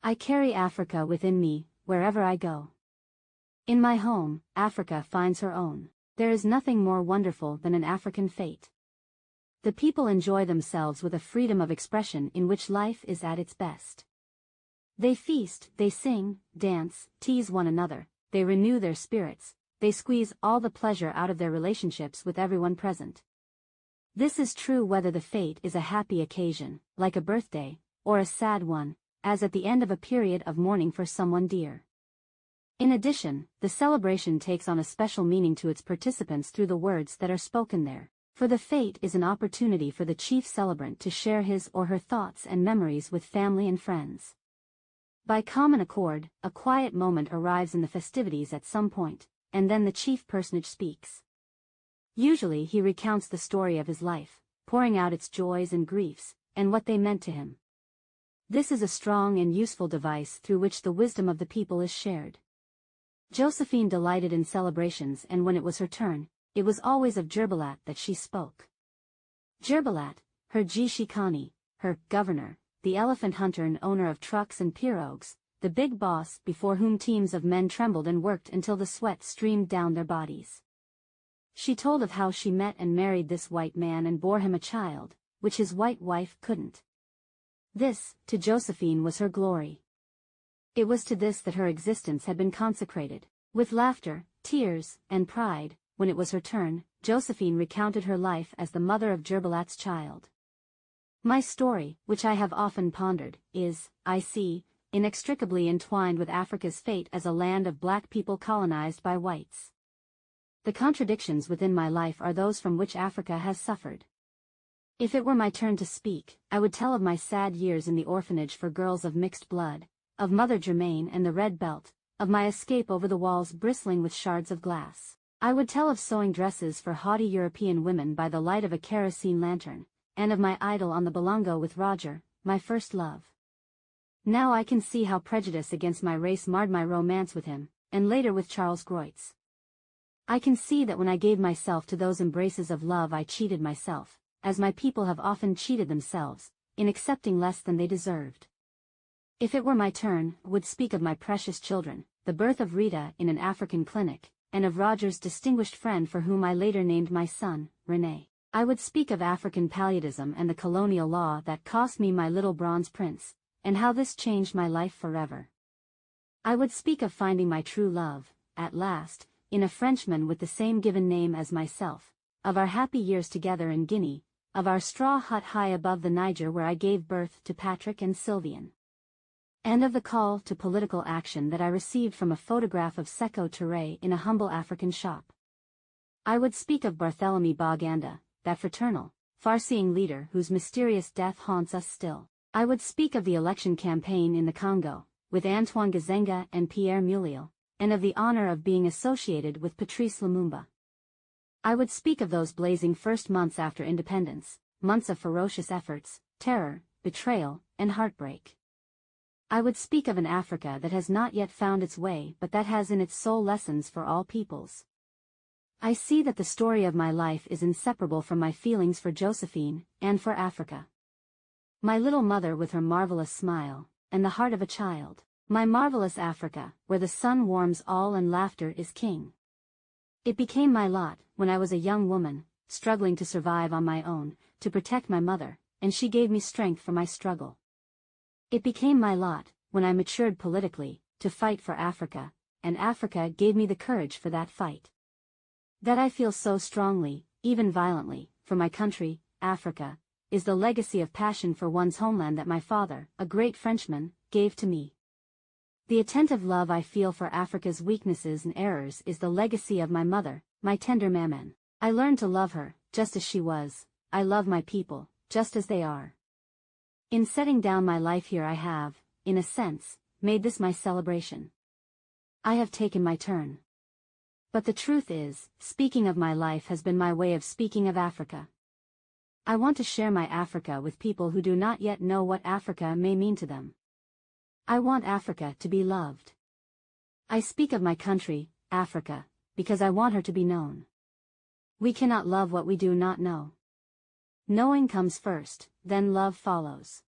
I carry Africa within me, wherever I go. In my home, Africa finds her own. There is nothing more wonderful than an African fate. The people enjoy themselves with a freedom of expression in which life is at its best. They feast, they sing, dance, tease one another, they renew their spirits, they squeeze all the pleasure out of their relationships with everyone present. This is true whether the fete is a happy occasion, like a birthday, or a sad one, as at the end of a period of mourning for someone dear. In addition, the celebration takes on a special meaning to its participants through the words that are spoken there. For the fete is an opportunity for the chief celebrant to share his or her thoughts and memories with family and friends. By common accord, a quiet moment arrives in the festivities at some point, and then the chief personage speaks. Usually he recounts the story of his life, pouring out its joys and griefs, and what they meant to him. This is a strong and useful device through which the wisdom of the people is shared. Josephine delighted in celebrations, and when it was her turn, it was always of Gerbalat that she spoke. Gerbalat, her Jishikani, her governor, the elephant hunter and owner of trucks and pirogues, the big boss before whom teams of men trembled and worked until the sweat streamed down their bodies. She told of how she met and married this white man and bore him a child, which his white wife couldn't. This, to Josephine, was her glory. It was to this that her existence had been consecrated. With laughter, tears, and pride, when it was her turn, Josephine recounted her life as the mother of Gerbalat's child. My story, which I have often pondered, is, I see, inextricably entwined with Africa's fate as a land of black people colonized by whites. The contradictions within my life are those from which Africa has suffered. If it were my turn to speak, I would tell of my sad years in the orphanage for girls of mixed blood, of Mother Germaine and the Red Belt, of my escape over the walls bristling with shards of glass. I would tell of sewing dresses for haughty European women by the light of a kerosene lantern, and of my idol on the Bolongo with Roger, my first love. Now I can see how prejudice against my race marred my romance with him, and later with Charles Groitz. I can see that when I gave myself to those embraces of love I cheated myself, as my people have often cheated themselves, in accepting less than they deserved. If it were my turn, I would speak of my precious children, the birth of Rita in an African clinic, and of Roger's distinguished friend for whom I later named my son, René. I would speak of African palliatism and the colonial law that cost me my little bronze prince, and how this changed my life forever. I would speak of finding my true love, at last, in a Frenchman with the same given name as myself, of our happy years together in Guinea, of our straw hut high above the Niger where I gave birth to Patrick and Sylvian, and of the call to political action that I received from a photograph of Sekou Touré in a humble African shop. I would speak of Barthélemy Baganda, that fraternal, far-seeing leader whose mysterious death haunts us still. I would speak of the election campaign in the Congo, with Antoine Gizenga and Pierre Mulio, and of the honor of being associated with Patrice Lumumba. I would speak of those blazing first months after independence, months of ferocious efforts, terror, betrayal, and heartbreak. I would speak of an Africa that has not yet found its way but that has in its soul lessons for all peoples. I see that the story of my life is inseparable from my feelings for Josephine, and for Africa. My little mother with her marvelous smile, and the heart of a child. My marvelous Africa, where the sun warms all and laughter is king. It became my lot, when I was a young woman, struggling to survive on my own, to protect my mother, and she gave me strength for my struggle. It became my lot, when I matured politically, to fight for Africa, and Africa gave me the courage for that fight. That I feel so strongly, even violently, for my country, Africa, is the legacy of passion for one's homeland that my father, a great Frenchman, gave to me. The attentive love I feel for Africa's weaknesses and errors is the legacy of my mother, my tender maman. I learned to love her, just as she was. I love my people, just as they are. In setting down my life here I have, in a sense, made this my celebration. I have taken my turn. But the truth is, speaking of my life has been my way of speaking of Africa. I want to share my Africa with people who do not yet know what Africa may mean to them. I want Africa to be loved. I speak of my country, Africa, because I want her to be known. We cannot love what we do not know. Knowing comes first, then love follows.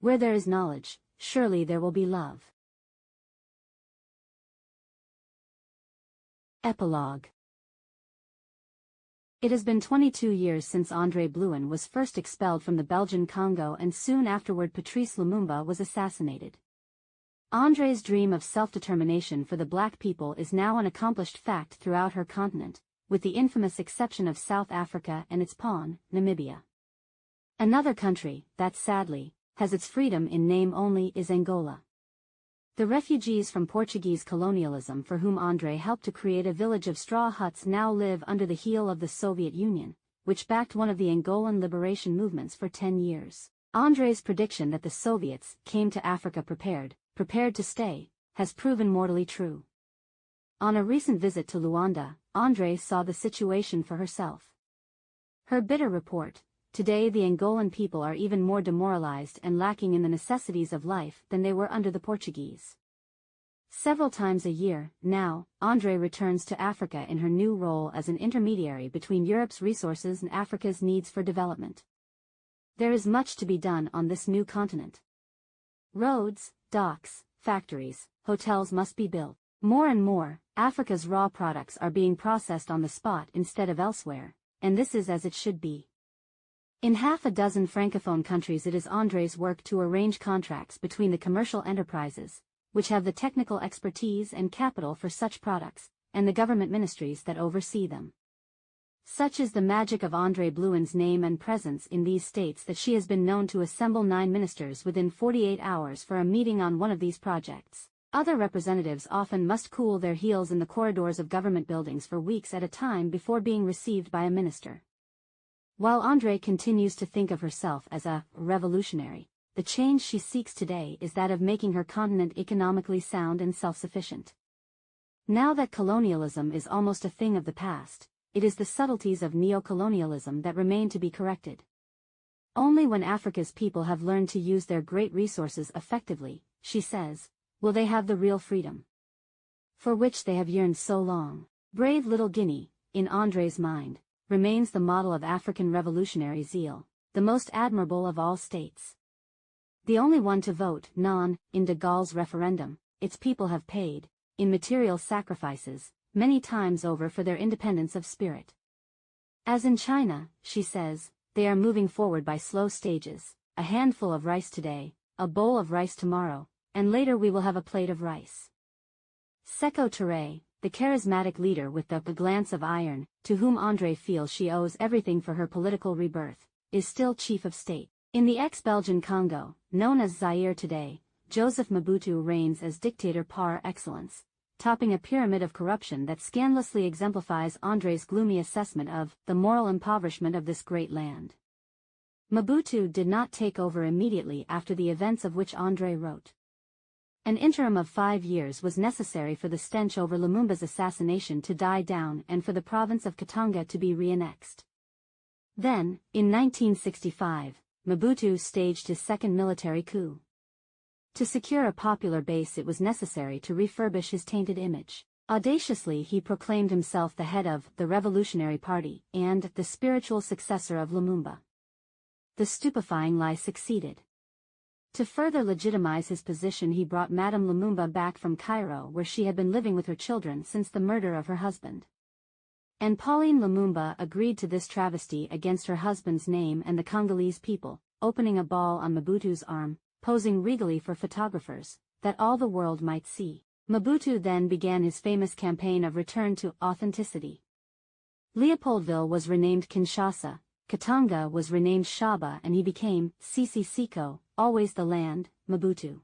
Where there is knowledge, surely there will be love. Epilogue. It has been 22 years since Andrée Blouin was first expelled from the Belgian Congo, and soon afterward Patrice Lumumba was assassinated. André's dream of self-determination for the black people is now an accomplished fact throughout her continent, with the infamous exception of South Africa and its pawn, Namibia. Another country that, sadly, has its freedom in name only is Angola. The refugees from Portuguese colonialism for whom André helped to create a village of straw huts now live under the heel of the Soviet Union, which backed one of the Angolan liberation movements for 10 years. André's prediction that the Soviets came to Africa prepared to stay, has proven mortally true. On a recent visit to Luanda, André saw the situation for herself. Her bitter report, "Today the Angolan people are even more demoralized and lacking in the necessities of life than they were under the Portuguese." Several times a year, now, André returns to Africa in her new role as an intermediary between Europe's resources and Africa's needs for development. There is much to be done on this new continent. Roads, docks, factories, hotels must be built. More and more, Africa's raw products are being processed on the spot instead of elsewhere, and this is as it should be. In half a dozen francophone countries it is André's work to arrange contracts between the commercial enterprises, which have the technical expertise and capital for such products, and the government ministries that oversee them. Such is the magic of Andrée Blouin's name and presence in these states that she has been known to assemble 9 ministers within 48 hours for a meeting on one of these projects. Other representatives often must cool their heels in the corridors of government buildings for weeks at a time before being received by a minister. While André continues to think of herself as a revolutionary, the change she seeks today is that of making her continent economically sound and self-sufficient. Now that colonialism is almost a thing of the past, it is the subtleties of neo-colonialism that remain to be corrected. Only when Africa's people have learned to use their great resources effectively, she says, will they have the real freedom for which they have yearned so long. Brave little Guinea, in André's mind, remains the model of African revolutionary zeal, the most admirable of all states. The only one to vote non in de Gaulle's referendum, its people have paid, in material sacrifices, many times over for their independence of spirit. As in China, she says, they are moving forward by slow stages, a handful of rice today, a bowl of rice tomorrow, and later we will have a plate of rice. C.O.W.S, the charismatic leader with the glance of iron, to whom André feels she owes everything for her political rebirth, is still chief of state. In the ex-Belgian Congo, known as Zaire today, Joseph Mobutu reigns as dictator par excellence, topping a pyramid of corruption that scandalously exemplifies André's gloomy assessment of the moral impoverishment of this great land. Mobutu did not take over immediately after the events of which André wrote. An interim of 5 years was necessary for the stench over Lumumba's assassination to die down and for the province of Katanga to be re-annexed. Then, in 1965, Mobutu staged his second military coup. To secure a popular base it was necessary to refurbish his tainted image. Audaciously he proclaimed himself the head of the Revolutionary Party and the spiritual successor of Lumumba. The stupefying lie succeeded. To further legitimize his position, he brought Madame Lumumba back from Cairo, where she had been living with her children since the murder of her husband. And Pauline Lumumba agreed to this travesty against her husband's name and the Congolese people, opening a ball on Mobutu's arm, posing regally for photographers, that all the world might see. Mobutu then began his famous campaign of return to authenticity. Leopoldville was renamed Kinshasa, Katanga was renamed Shaba, and he became Sissi-Siko, always the land, Mobutu.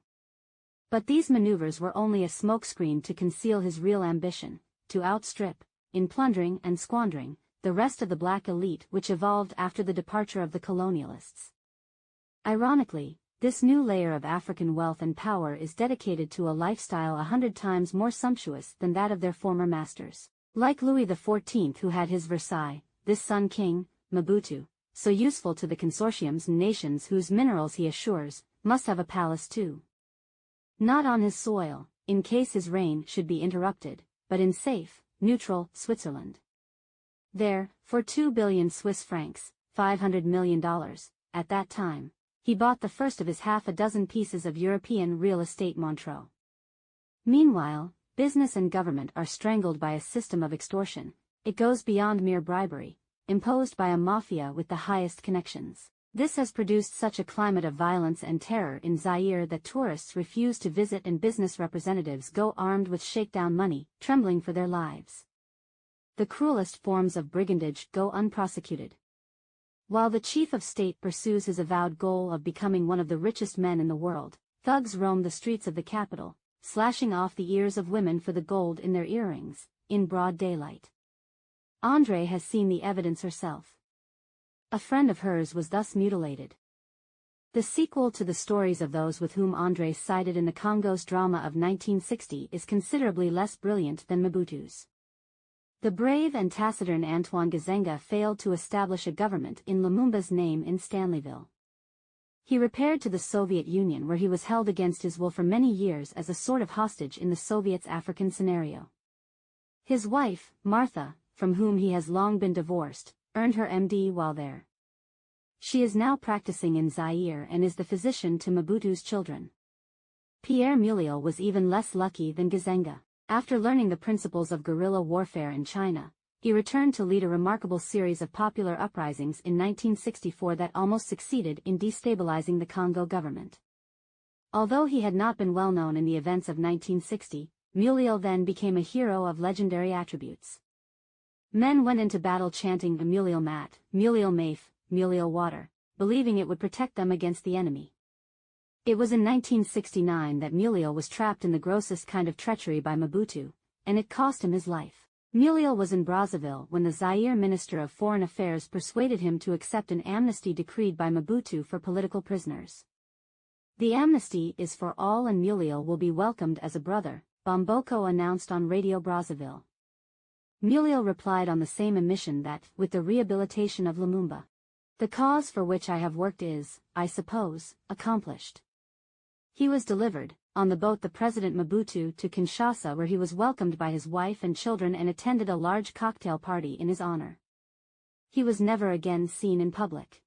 But these maneuvers were only a smokescreen to conceal his real ambition, to outstrip, in plundering and squandering, the rest of the black elite which evolved after the departure of the colonialists. Ironically, this new layer of African wealth and power is dedicated to a lifestyle 100 times more sumptuous than that of their former masters. Like Louis XIV, who had his Versailles, this Sun King, Mobutu, so useful to the consortiums and nations whose minerals he assures, must have a palace too. Not on his soil, in case his reign should be interrupted, but in safe, neutral Switzerland. There, for 2 billion Swiss francs, $500 million, at that time, he bought the first of his half a dozen pieces of European real estate Montreux. Meanwhile, business and government are strangled by a system of extortion. It goes beyond mere bribery, imposed by a mafia with the highest connections. This has produced such a climate of violence and terror in Zaire that tourists refuse to visit and business representatives go armed with shakedown money, trembling for their lives. The cruelest forms of brigandage go unprosecuted. While the chief of state pursues his avowed goal of becoming one of the richest men in the world, thugs roam the streets of the capital, slashing off the ears of women for the gold in their earrings, in broad daylight. Andrée has seen the evidence herself. A friend of hers was thus mutilated. The sequel to the stories of those with whom Andrée sided in the Congo's drama of 1960 is considerably less brilliant than Mobutu's. The brave and taciturn Antoine Gizenga failed to establish a government in Lumumba's name in Stanleyville. He repaired to the Soviet Union, where he was held against his will for many years as a sort of hostage in the Soviets' African scenario. His wife, Martha, from whom he has long been divorced, earned her MD while there. She is now practicing in Zaire and is the physician to Mobutu's children. Pierre Mulliel was even less lucky than Gizenga. After learning the principles of guerrilla warfare in China, he returned to lead a remarkable series of popular uprisings in 1964 that almost succeeded in destabilizing the Congo government. Although he had not been well known in the events of 1960, Mulliel then became a hero of legendary attributes. Men went into battle chanting Mulliel Mat, Mulliel Mafe, Mulliel Water, believing it would protect them against the enemy. It was in 1969 that Mulliel was trapped in the grossest kind of treachery by Mobutu, and it cost him his life. Mulliel was in Brazzaville when the Zaire Minister of Foreign Affairs persuaded him to accept an amnesty decreed by Mobutu for political prisoners. The amnesty is for all and Mulliel will be welcomed as a brother, Bamboko announced on Radio Brazzaville. Mulliel replied on the same emission that, with the rehabilitation of Lumumba, the cause for which I have worked is, I suppose, accomplished. He was delivered, on the boat the President Mobutu, to Kinshasa, where he was welcomed by his wife and children and attended a large cocktail party in his honor. He was never again seen in public.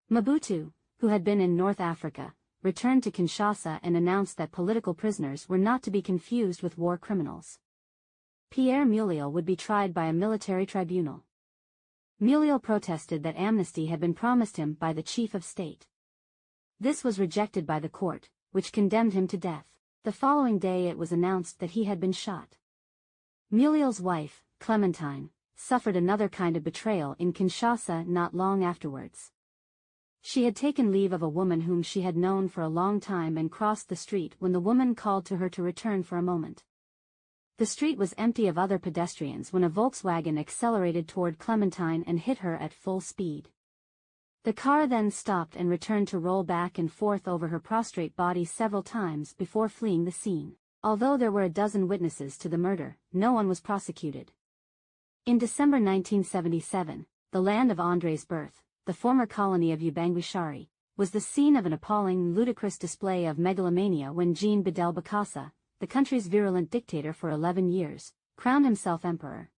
Mobutu, who had been in North Africa, returned to Kinshasa and announced that political prisoners were not to be confused with war criminals. Pierre Mulliel would be tried by a military tribunal. Mulliel protested that amnesty had been promised him by the chief of state. This was rejected by the court, which condemned him to death. The following day it was announced that he had been shot. Mulliel's wife, Clementine, suffered another kind of betrayal in Kinshasa not long afterwards. She had taken leave of a woman whom she had known for a long time and crossed the street when the woman called to her to return for a moment. The street was empty of other pedestrians when a Volkswagen accelerated toward Clementine and hit her at full speed. The car then stopped and returned to roll back and forth over her prostrate body several times before fleeing the scene. Although there were a dozen witnesses to the murder, no one was prosecuted. In December 1977, the land of André's birth, the former colony of Ubangui-Chari, was the scene of an appalling, ludicrous display of megalomania when Jean Bedel Bokassa, the country's virulent dictator for 11 years, crowned himself emperor.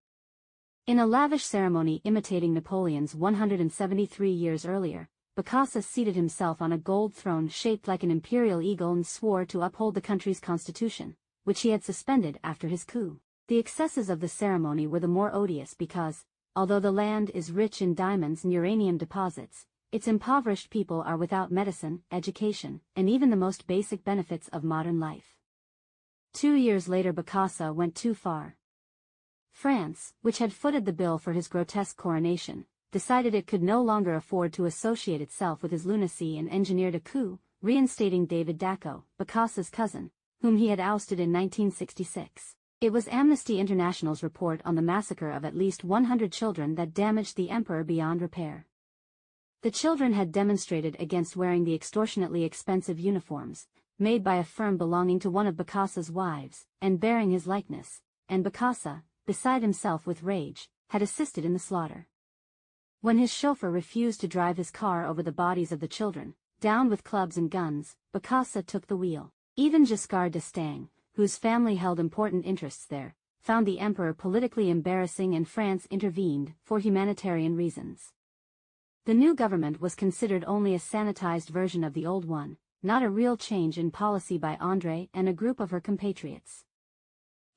In a lavish ceremony imitating Napoleon's 173 years earlier, Bokassa seated himself on a gold throne shaped like an imperial eagle and swore to uphold the country's constitution, which he had suspended after his coup. The excesses of the ceremony were the more odious because, although the land is rich in diamonds and uranium deposits, its impoverished people are without medicine, education, and even the most basic benefits of modern life. 2 years later Bokassa went too far. France, which had footed the bill for his grotesque coronation, decided it could no longer afford to associate itself with his lunacy and engineered a coup, reinstating David Dacko, Bokassa's cousin, whom he had ousted in 1966. It was Amnesty International's report on the massacre of at least 100 children that damaged the emperor beyond repair. The children had demonstrated against wearing the extortionately expensive uniforms, made by a firm belonging to one of Bokassa's wives, and bearing his likeness, and Bokassa, beside himself with rage, had assisted in the slaughter. When his chauffeur refused to drive his car over the bodies of the children, downed with clubs and guns, Bokassa took the wheel. Even Giscard d'Estaing, whose family held important interests there, found the emperor politically embarrassing and France intervened for humanitarian reasons. The new government was considered only a sanitized version of the old one, not a real change in policy by Andrée and a group of her compatriots.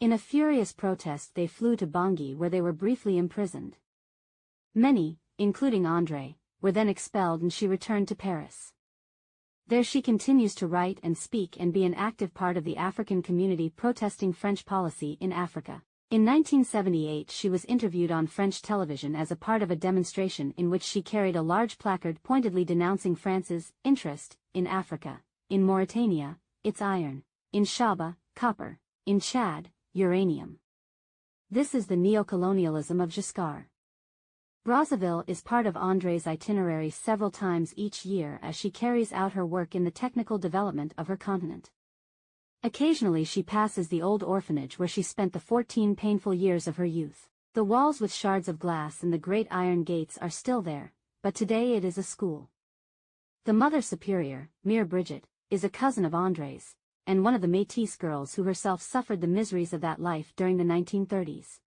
In a furious protest they flew to Bangui where they were briefly imprisoned. Many, including Andrée, were then expelled and she returned to Paris. There she continues to write and speak and be an active part of the African community protesting French policy in Africa. In 1978 she was interviewed on French television as a part of a demonstration in which she carried a large placard pointedly denouncing France's interest in Africa, in Mauritania, its iron, in Shaba, copper, in Chad, uranium. This is the neo-colonialism of Giscard. Brazzaville is part of Andrée's itinerary several times each year as she carries out her work in the technical development of her continent. Occasionally she passes the old orphanage where she spent the 14 painful years of her youth. The walls with shards of glass and the great iron gates are still there, but today it is a school. The Mother Superior, Mère Brigitte, is a cousin of Andrée's, and one of the Métis girls who herself suffered the miseries of that life during the 1930s.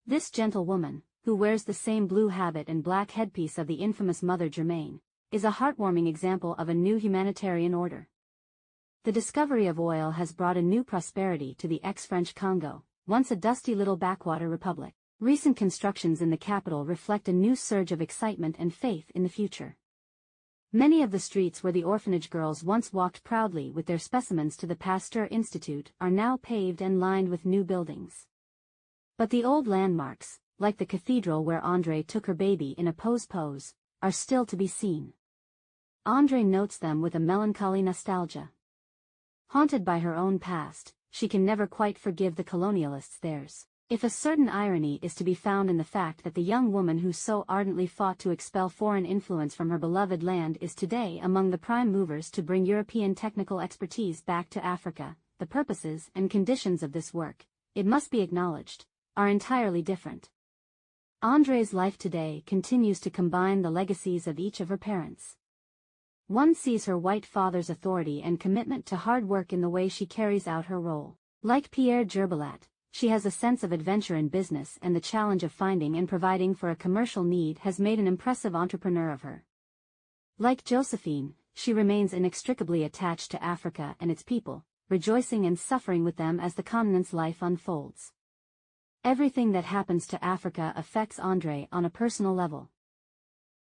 This gentle woman, who wears the same blue habit and black headpiece of the infamous Mother Germaine, is a heartwarming example of a new humanitarian order. The discovery of oil has brought a new prosperity to the ex-French Congo, once a dusty little backwater republic. Recent constructions in the capital reflect a new surge of excitement and faith in the future. Many of the streets where the orphanage girls once walked proudly with their specimens to the Pasteur Institute are now paved and lined with new buildings. But the old landmarks, like the cathedral where Andrée took her baby in a pose, are still to be seen. Andrée notes them with a melancholy nostalgia. Haunted by her own past, she can never quite forgive the colonialists theirs. If a certain irony is to be found in the fact that the young woman who so ardently fought to expel foreign influence from her beloved land is today among the prime movers to bring European technical expertise back to Africa, the purposes and conditions of this work, it must be acknowledged, are entirely different. Andrée's life today continues to combine the legacies of each of her parents. One sees her white father's authority and commitment to hard work in the way she carries out her role. Like Pierre Gerbalat, she has a sense of adventure in business, and the challenge of finding and providing for a commercial need has made an impressive entrepreneur of her. Like Josephine, she remains inextricably attached to Africa and its people, rejoicing and suffering with them as the continent's life unfolds. Everything that happens to Africa affects Andrée on a personal level.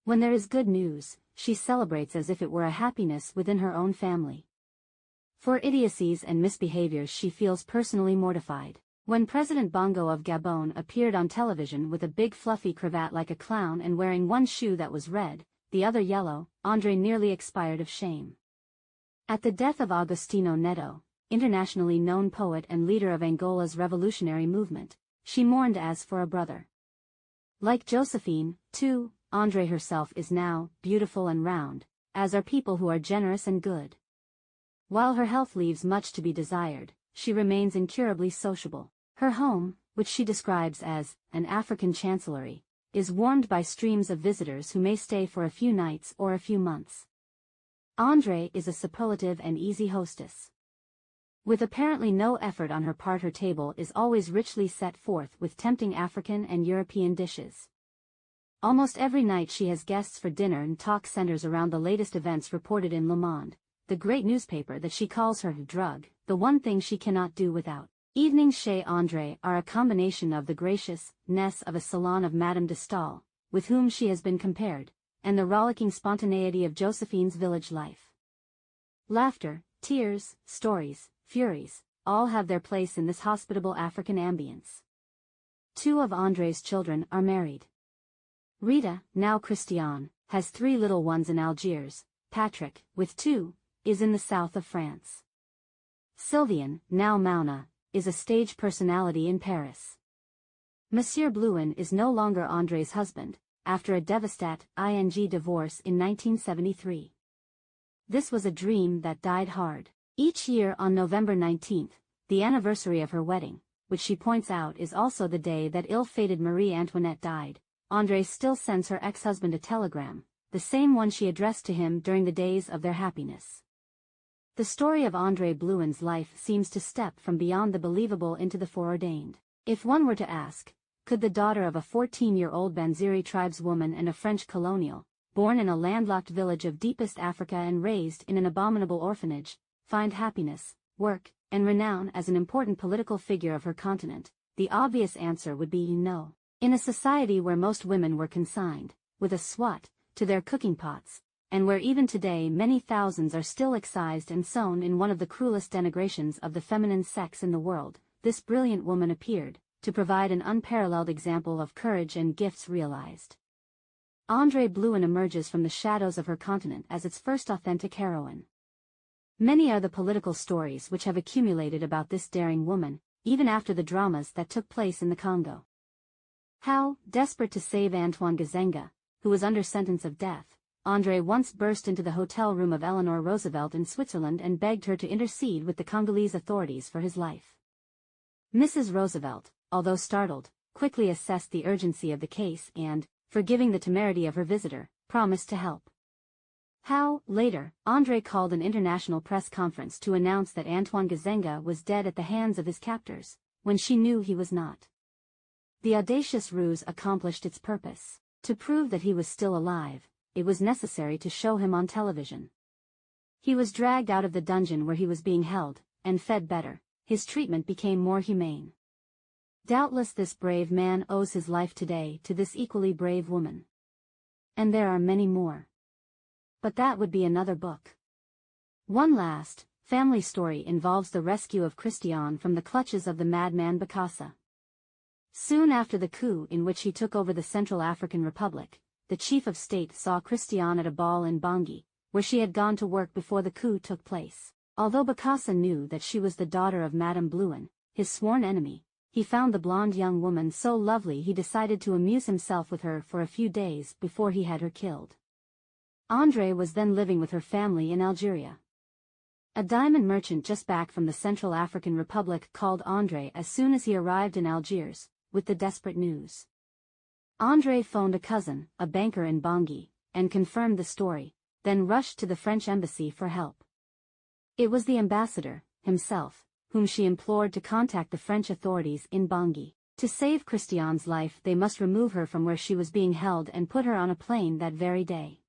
When there is good news, she celebrates as if it were a happiness within her own family. For idiocies and misbehaviors she feels personally mortified. When President Bongo of Gabon appeared on television with a big fluffy cravat like a clown and wearing one shoe that was red, the other yellow, Andrée nearly expired of shame. At the death of Agostinho Neto, internationally known poet and leader of Angola's revolutionary movement, she mourned as for a brother. Like Josephine, too, Andrée herself is now beautiful and round, as are people who are generous and good. While her health leaves much to be desired, she remains incurably sociable. Her home, which she describes as an African chancellery, is warmed by streams of visitors who may stay for a few nights or a few months. Andrée is a superlative and easy hostess. With apparently no effort on her part, her table is always richly set forth with tempting African and European dishes. Almost every night she has guests for dinner, and talk centers around the latest events reported in Le Monde, the great newspaper that she calls her drug, the one thing she cannot do without. Evenings chez Andrée are a combination of the graciousness of a salon of Madame de Staël, with whom she has been compared, and the rollicking spontaneity of Josephine's village life. Laughter, tears, stories, furies, all have their place in this hospitable African ambience. 2 of André's children are married. Rita, now Christiane, has 3 little ones in Algiers. Patrick, with 2, is in the south of France. Sylvian, now Mauna, is a stage personality in Paris. Monsieur Blouin is no longer André's husband, after a devastating divorce in 1973. This was a dream that died hard. Each year on November 19th, the anniversary of her wedding, which she points out is also the day that ill-fated Marie Antoinette died, Andrée still sends her ex-husband a telegram, the same one she addressed to him during the days of their happiness. The story of Andrée Blouin's life seems to step from beyond the believable into the foreordained. If one were to ask, could the daughter of a 14-year-old Banziri tribeswoman and a French colonial, born in a landlocked village of deepest Africa and raised in an abominable orphanage, find happiness, work, and renown as an important political figure of her continent, the obvious answer would be no. In a society where most women were consigned, with a swat, to their cooking pots, and where even today many thousands are still excised and sown in one of the cruelest denigrations of the feminine sex in the world, this brilliant woman appeared, to provide an unparalleled example of courage and gifts realized. Andrée Blouin emerges from the shadows of her continent as its first authentic heroine. Many are the political stories which have accumulated about this daring woman, even after the dramas that took place in the Congo. How, desperate to save Antoine Gizenga, who was under sentence of death, Andrée once burst into the hotel room of Eleanor Roosevelt in Switzerland and begged her to intercede with the Congolese authorities for his life. Mrs. Roosevelt, although startled, quickly assessed the urgency of the case and, forgiving the temerity of her visitor, promised to help. How, later, Andrée called an international press conference to announce that Antoine Gizenga was dead at the hands of his captors, when she knew he was not. The audacious ruse accomplished its purpose. To prove that he was still alive, it was necessary to show him on television. He was dragged out of the dungeon where he was being held, and fed better. His treatment became more humane. Doubtless this brave man owes his life today to this equally brave woman. And there are many more. But that would be another book. One last, family story involves the rescue of Christiane from the clutches of the madman Bokassa. Soon after the coup in which he took over the Central African Republic, the chief of state saw Christiane at a ball in Bangui, where she had gone to work before the coup took place. Although Bokassa knew that she was the daughter of Madame Blouin, his sworn enemy, he found the blonde young woman so lovely he decided to amuse himself with her for a few days before he had her killed. Andrée was then living with her family in Algeria. A diamond merchant just back from the Central African Republic called Andrée as soon as he arrived in Algiers, with the desperate news. Andrée phoned a cousin, a banker in Bangui, and confirmed the story, then rushed to the French embassy for help. It was the ambassador, himself, whom she implored to contact the French authorities in Bangui. To save Christiane's life they must remove her from where she was being held and put her on a plane that very day.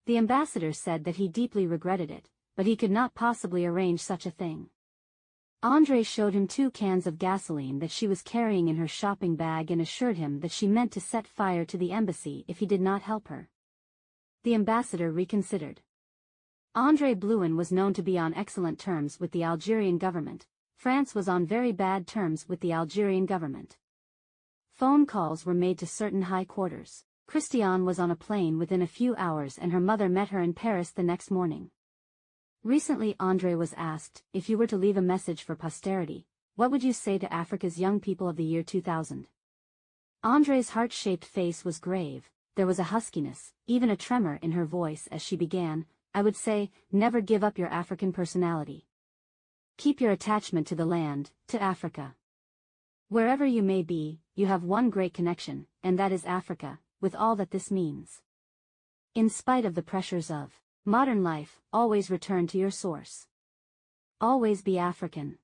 The ambassador said that he deeply regretted it, but he could not possibly arrange such a thing. Andrée showed him 2 cans of gasoline that she was carrying in her shopping bag and assured him that she meant to set fire to the embassy if he did not help her. The ambassador reconsidered. Andrée Blouin was known to be on excellent terms with the Algerian government. France was on very bad terms with the Algerian government. Phone calls were made to certain high quarters. Christiane was on a plane within a few hours and her mother met her in Paris the next morning. Recently Andrée was asked, if you were to leave a message for posterity, what would you say to Africa's young people of the year 2000? Andrée's heart-shaped face was grave, there was a huskiness, even a tremor in her voice as she began, I would say, never give up your African personality. Keep your attachment to the land, to Africa. Wherever you may be, you have one great connection, and that is Africa, with all that this means. In spite of the pressures of modern life, always return to your source. Always be African.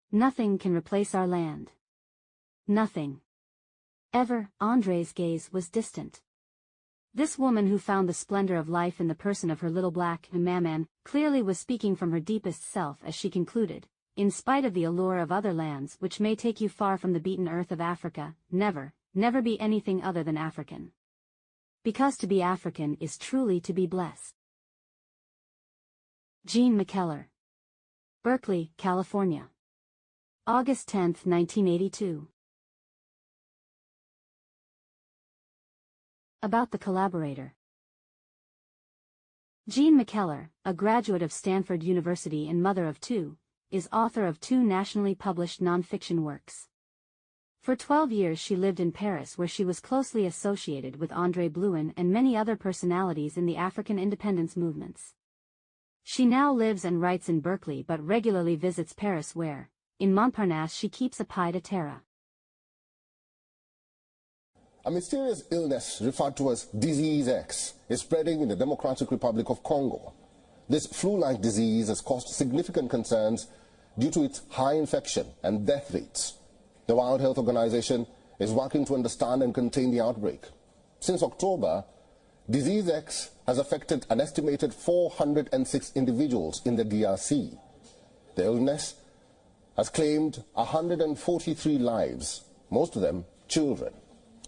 Nothing can replace our land. Nothing. Ever, Andrée's gaze was distant. This woman who found the splendor of life in the person of her little black maman clearly was speaking from her deepest self as she concluded, in spite of the allure of other lands which may take you far from the beaten earth of Africa, never, never be anything other than African. Because to be African is truly to be blessed. Jean McKellar. Berkeley, California. August 10, 1982. About the collaborator. Jean McKellar, a graduate of Stanford University and mother of two, is author of 2 nationally published nonfiction works. For 12 years she lived in Paris, where she was closely associated with Andrée Blouin and many other personalities in the African independence movements. She now lives and writes in Berkeley but regularly visits Paris, where, in Montparnasse, she keeps a pied-à-terre. A mysterious illness referred to as Disease X is spreading in the Democratic Republic of Congo. This flu-like disease has caused significant concerns due to its high infection and death rates. The World Health Organization is working to understand and contain the outbreak. Since October, Disease X has affected an estimated 406 individuals in the DRC. The illness has claimed 143 lives, most of them children.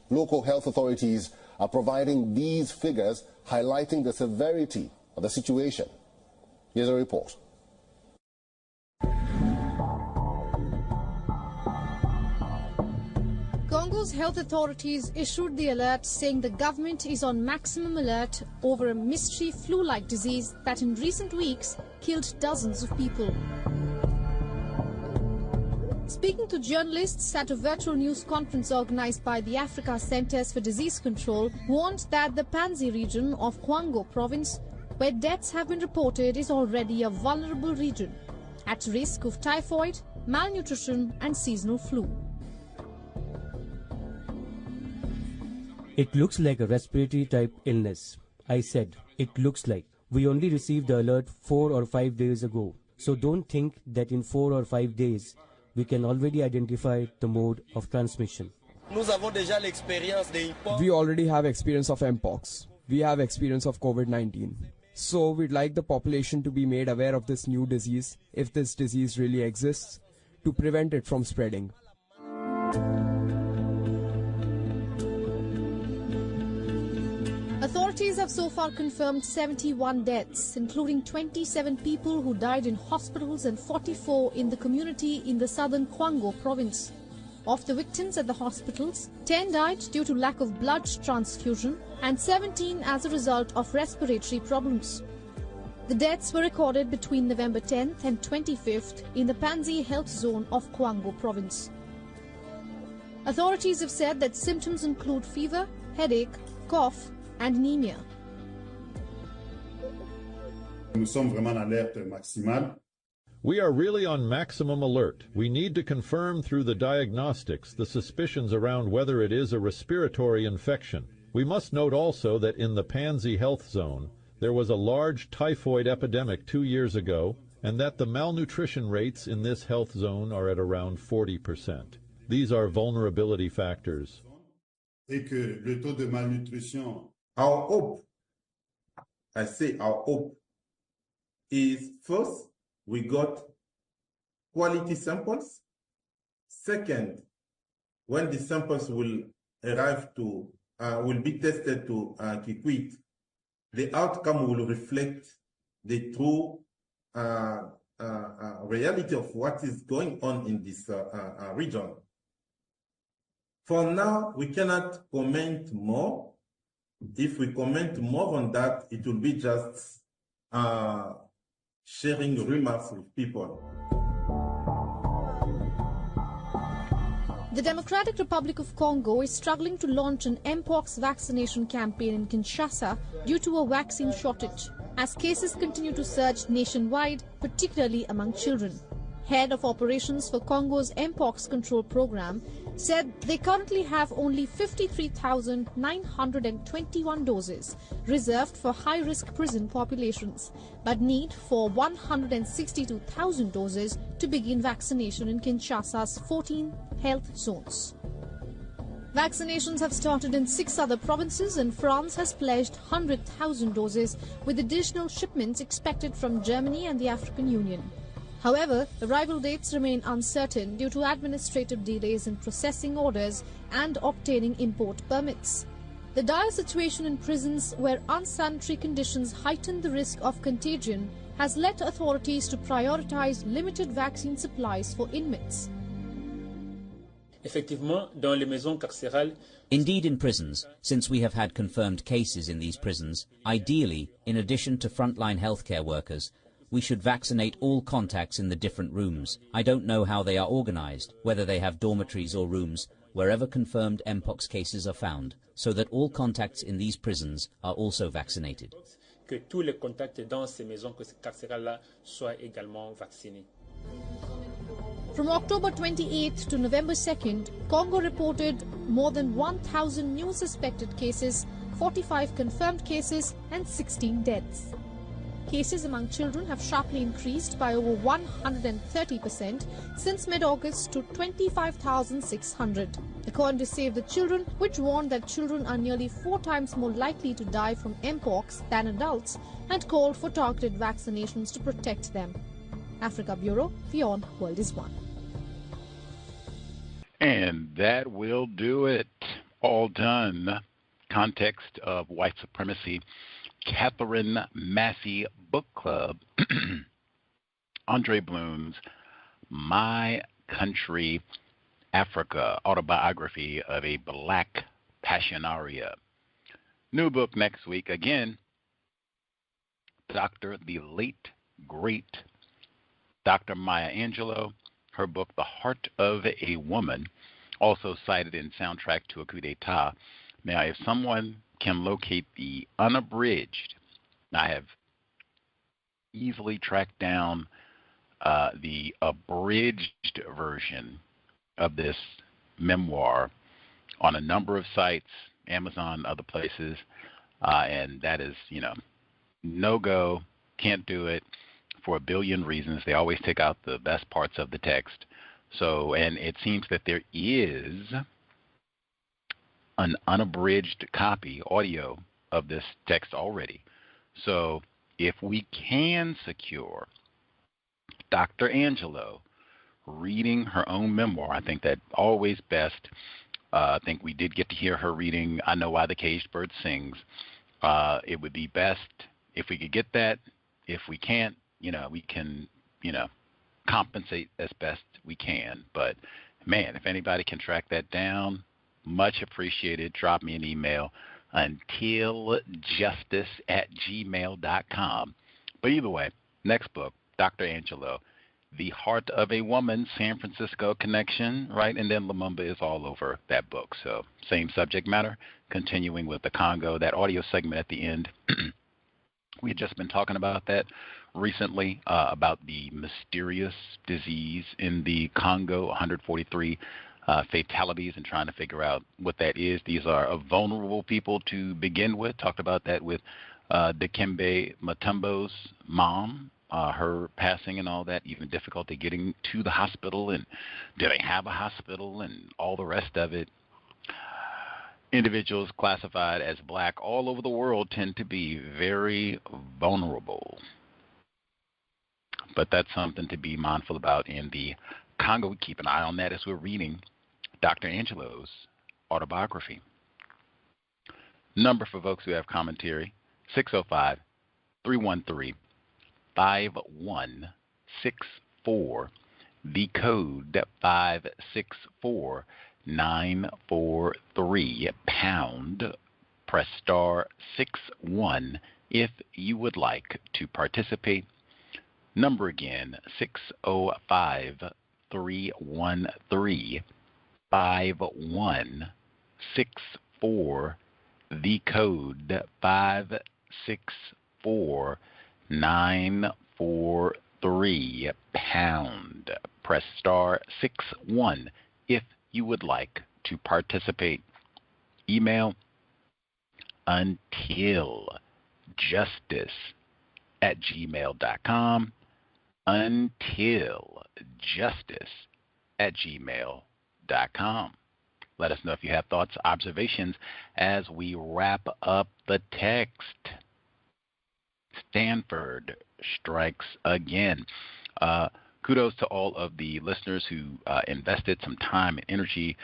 Local health authorities are providing these figures, highlighting the severity of the situation. Here's a report. Congo's health authorities issued the alert saying the government is on maximum alert over a mystery flu-like disease that in recent weeks killed dozens of people. Speaking to journalists at a virtual news conference organized by the Africa Centers for Disease Control, warned that the Panzi region of Congo province, where deaths have been reported, is already a vulnerable region, at risk of typhoid, malnutrition and seasonal flu. It looks like a respiratory type illness. I said, it looks like. We only received the alert 4 or 5 days ago. So don't think that in 4 or 5 days, we can already identify the mode of transmission. We already have experience of Mpox. We have experience of COVID-19. So we'd like the population to be made aware of this new disease, if this disease really exists, to prevent it from spreading. Authorities have so far confirmed 71 deaths, including 27 people who died in hospitals and 44 in the community in the southern Congo province. Of the victims at the hospitals, 10 died due to lack of blood transfusion and 17 as a result of respiratory problems. The deaths were recorded between November 10th and 25th in the Panzi health zone of Congo province. Authorities have said that symptoms include fever, headache, cough, and anemia. We are really on maximum alert. We need to confirm through the diagnostics the suspicions around whether it is a respiratory infection. We must note also that in the Panzi health zone, there was a large typhoid epidemic 2 years ago, and that the malnutrition rates in this health zone are at around 40%. These are vulnerability factors. Our hope, I say our hope, is first, we got quality samples. Second, when the samples will arrive to, will be tested to Kikwit, the outcome will reflect the true reality of what is going on in this region. For now, we cannot comment more. If we comment more on that, it will be just sharing remarks with people. The Democratic Republic of Congo is struggling to launch an Mpox vaccination campaign in Kinshasa due to a vaccine shortage, as cases continue to surge nationwide, particularly among children. head of operations for Congo's Mpox control program, said they currently have only 53,921 doses reserved for high-risk prison populations, but need for 162,000 doses to begin vaccination in Kinshasa's 14 health zones. Vaccinations have started in 6 other provinces, and France has pledged 100,000 doses, with additional shipments expected from Germany and the African Union. However, arrival dates remain uncertain due to administrative delays in processing orders and obtaining import permits. The dire situation in prisons, where unsanitary conditions heighten the risk of contagion, has led authorities to prioritize limited vaccine supplies for inmates. Indeed, in prisons, since we have had confirmed cases in these prisons, ideally, in addition to frontline healthcare workers, we should vaccinate all contacts in the different rooms. I don't know how they are organized, whether they have dormitories or rooms, wherever confirmed Mpox cases are found, so that all contacts in these prisons are also vaccinated. From October 28th to November 2nd, Congo reported more than 1,000 new suspected cases, 45 confirmed cases, and 16 deaths. Cases among children have sharply increased by over 130% since mid-August to 25,600, according to Save the Children, which warned that children are nearly 4 times more likely to die from Mpox than adults and called for targeted vaccinations to protect them. Africa Bureau, Beyond World is One. And that will do it. All done. Context of white supremacy. Katherine Massey Book Club. Andrée Blouin's My Country, Africa, Autobiography of a Black Pasionaria. New book next week. Again, the late, great Dr. Maya Angelou. Her book, The Heart of a Woman, also cited in Soundtrack to a Coup d'etat. Now, if someone can locate the unabridged, I have easily tracked down the abridged version of this memoir on a number of sites, Amazon, other places, and that is, no-go, can't do it. For a billion reasons. They always take out the best parts of the text. So, and it seems that there is an unabridged copy, audio, of this text already. So if we can secure Dr. Angelou reading her own memoir, I think that always best. I think we did get to hear her reading I Know Why the Caged Bird Sings. It would be best if we could get that. If we can't, we can, compensate as best we can. But, man, if anybody can track that down, much appreciated. Drop me an email, untiljustice@gmail.com. But either way, next book, Dr. Angelou, The Heart of a Woman, San Francisco Connection, right? And then Lumumba is all over that book. So same subject matter, continuing with the Congo, that audio segment at the end. We had just been talking about that recently, about the mysterious disease in the Congo, 143 fatalities, and trying to figure out what that is. These are vulnerable people to begin with. Talked about that with Dikembe Mutombo's mom, her passing and all that, even difficulty getting to the hospital, and do they have a hospital, and all the rest of it. Individuals classified as black all over the world tend to be very vulnerable. But that's something to be mindful about in the Congo. We keep an eye on that as we're reading Dr. Angelou's autobiography. Number for folks who have commentary, 605-313-5164. The code 564-943 pound. Press star 61 if you would like to participate. Number again, 605-313-5164. The code 564-943 £3. Press *61 if you would like to participate. Email untiljustice@gmail.com. untiljustice@gmail.com. Let us know if you have thoughts, observations as we wrap up the text. Stanford strikes again. Kudos to all of the listeners who invested some time and energy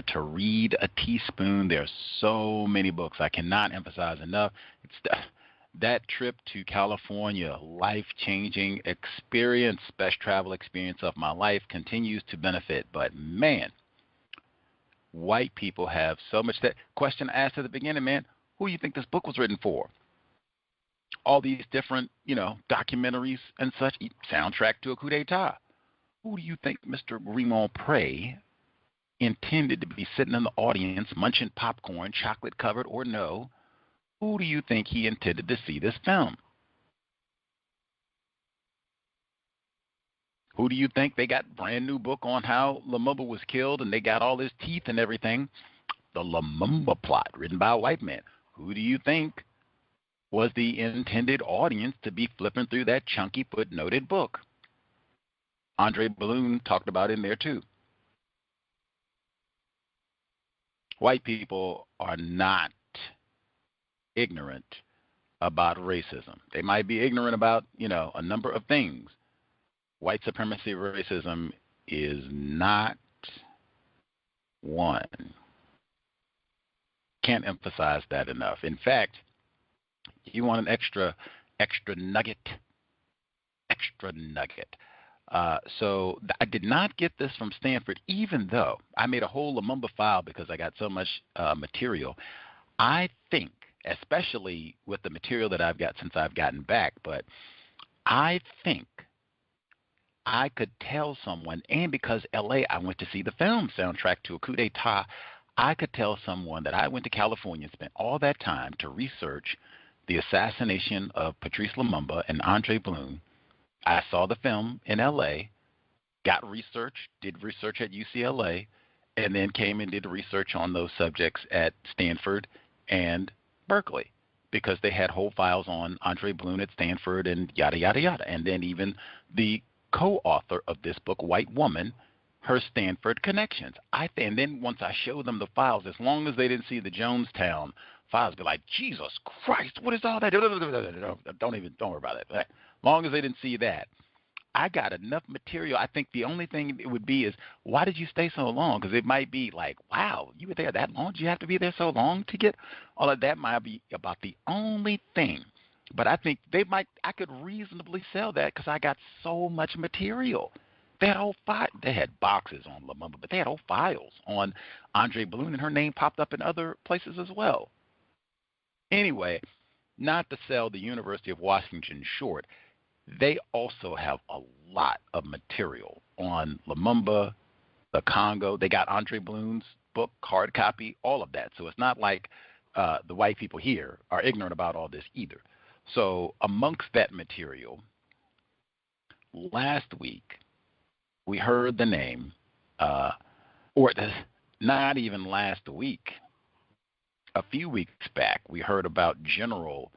to read A Teaspoon. There are so many books. I cannot emphasize enough. That trip to California, life-changing experience, best travel experience of my life, continues to benefit. But, man, white people have so much. That question I asked at the beginning, man, who do you think this book was written for? All these different, documentaries and such, soundtrack to a coup d'etat. Who do you think Mr. Grimaud-Pré intended to be sitting in the audience munching popcorn, chocolate covered or no? Who do you think he intended to see this film? Who do you think they got brand new book on how Lumumba was killed and they got all his teeth and everything? The Lumumba Plot, written by a white man. Who do you think was the intended audience to be flipping through that chunky footnoted book? Andrée Blouin talked about it in there too. White people are not ignorant about racism. They might be ignorant about, a number of things. White supremacy racism is not one. Can't emphasize that enough. In fact, you want an extra nugget. So I did not get this from Stanford, even though I made a whole Lumumba file because I got so much material. I think, especially with the material that I've got since I've gotten back, but I think I could tell someone, and because L.A., I went to see the film soundtrack to a coup d'etat, I could tell someone that I went to California and spent all that time to research the assassination of Patrice Lumumba and Andrée Blouin. I saw the film in L.A., got research, did research at UCLA, and then came and did research on those subjects at Stanford and Berkeley because they had whole files on Andrée Blouin at Stanford and yada, yada, yada. And then even the co-author of this book, White Woman, her Stanford connections. And then once I showed them the files, as long as they didn't see the Jonestown files, be like, Jesus Christ, what is all that? Don't worry about it. As long as they didn't see that, I got enough material. I think the only thing it would be is, why did you stay so long? Because it might be like, wow, you were there that long? Did you have to be there so long to get all of that? Might be about the only thing. But I think I could reasonably sell that because I got so much material. They had they had boxes on Lumumba, but they had whole files on Andrée Blouin, and her name popped up in other places as well. Anyway, not to sell the University of Washington short, they also have a lot of material on Lumumba, the Congo. They got Andrée Blouin's book, hard copy, all of that. So it's not like the white people here are ignorant about all this either. So amongst that material, last week we heard the name, not even last week, a few weeks back, we heard about General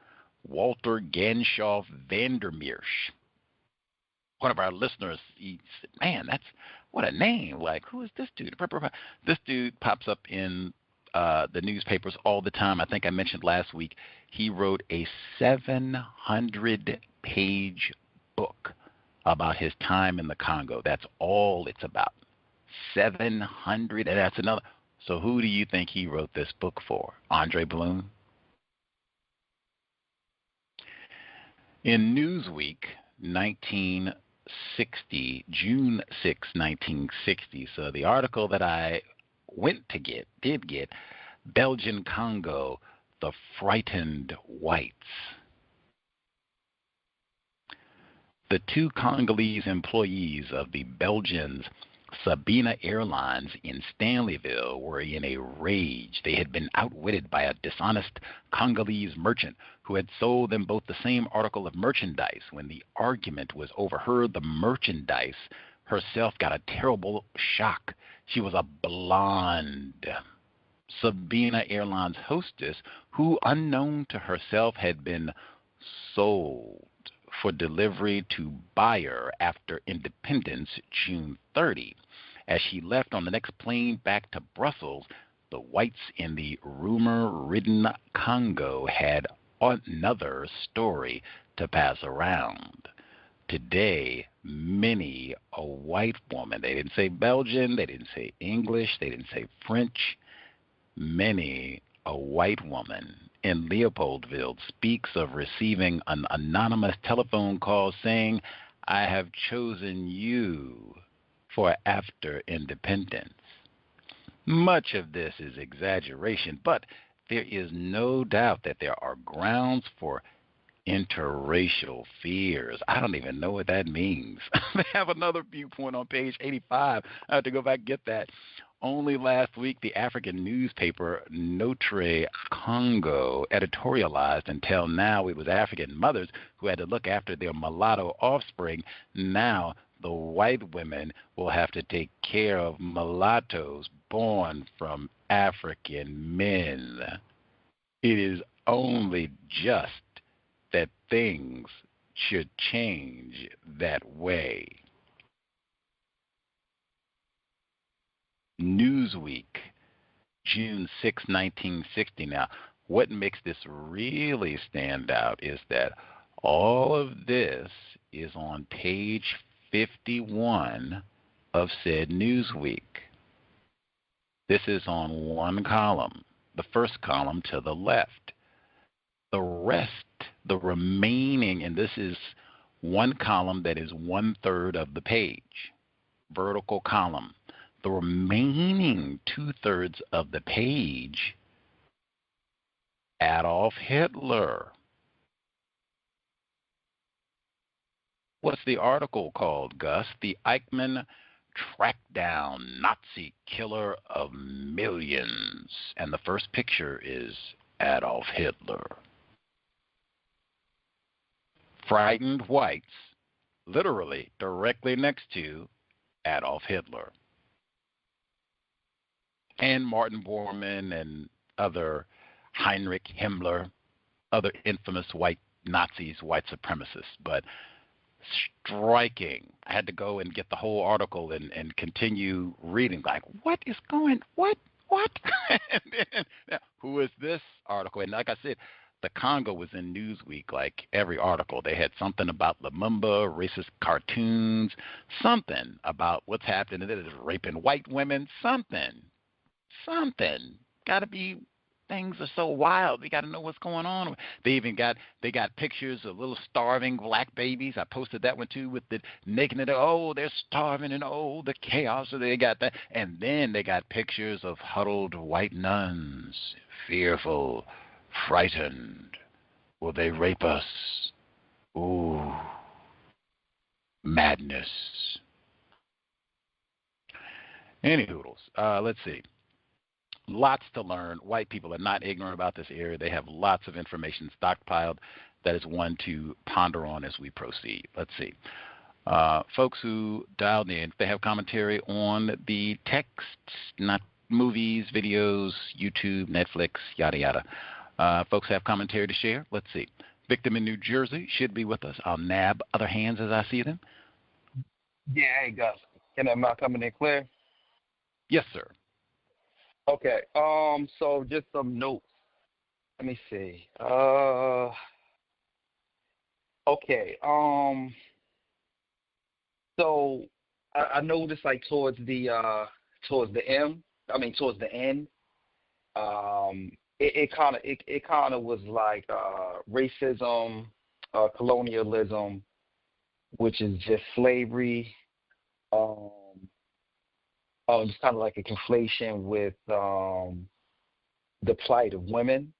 Walter Genshoff Vandermeersch. One of our listeners, he said, man, what a name. Like, who is this dude? This dude pops up in the newspapers all the time. I think I mentioned last week, he wrote a 700-page book about his time in the Congo. That's all it's about. 700, and that's another. So who do you think he wrote this book for? Andrée Blouin? In Newsweek, 1960, June 6, 1960, so the article that I did get, Belgian Congo, the frightened whites. The two Congolese employees of the Belgians Sabina Airlines in Stanleyville were in a rage. They had been outwitted by a dishonest Congolese merchant who had sold them both the same article of merchandise. When the argument was overheard, the merchandise herself got a terrible shock. She was a blonde Sabina Airlines hostess who, unknown to herself, had been sold for delivery to buyer after independence, June 30. As she left on the next plane back to Brussels, the whites in the rumor-ridden Congo had another story to pass around. Today, many a white woman, they didn't say Belgian, they didn't say English, they didn't say French, many a white woman in Leopoldville speaks of receiving an anonymous telephone call saying, "I have chosen you for after independence." Much of this is exaggeration, but there is no doubt that there are grounds for interracial fears. I don't even know what that means. They have another viewpoint on page 85. I have to go back and get that. Only last week, the African newspaper Notre Congo editorialized until now it was African mothers who had to look after their mulatto offspring. Now the white women will have to take care of mulattoes born from African men. It is only just that things should change that way. Newsweek, June 6, 1960. Now, what makes this really stand out is that all of this is on page 51 of said Newsweek. This is on one column, the first column to the left. The rest, the remaining, and this is one column that is 1/3 of the page, vertical column. The remaining 2/3 of the page, Adolf Hitler. What's the article called, Gus? The Eichmann tracked down Nazi killer of millions. And the first picture is Adolf Hitler. Frightened whites, literally directly next to Adolf Hitler. And Martin Bormann and other Heinrich Himmler, other infamous white Nazis, white supremacists. But striking. I had to go and get the whole article and continue reading. Like, what is going, what? And then, who is this article? And like I said, the Congo was in Newsweek, like every article. They had something about Lumumba, racist cartoons, something about what's happening. It is raping white women, something. Got to be, things are so wild. We got to know what's going on. They got pictures of little starving black babies. I posted that one too with the naked. Oh, they're starving and oh, the chaos. So they got that. And then they got pictures of huddled white nuns, fearful, frightened. Will they rape us? Ooh, madness. Any hoodles. Let's see. Lots to learn. White people are not ignorant about this area. They have lots of information stockpiled. That is one to ponder on as we proceed. Let's see. Folks who dialed in, they have commentary on the texts, not movies, videos, YouTube, Netflix, yada, yada. Folks have commentary to share. Let's see. Victim in New Jersey should be with us. I'll nab other hands as I see them. Yeah, hey, Gus. Am I coming in clear? Yes, sir. Okay, so just some notes. Let me see. Okay, so I noticed like towards the end, it kind of was like racism, colonialism, which is just slavery. It's kind of like a conflation with the plight of women.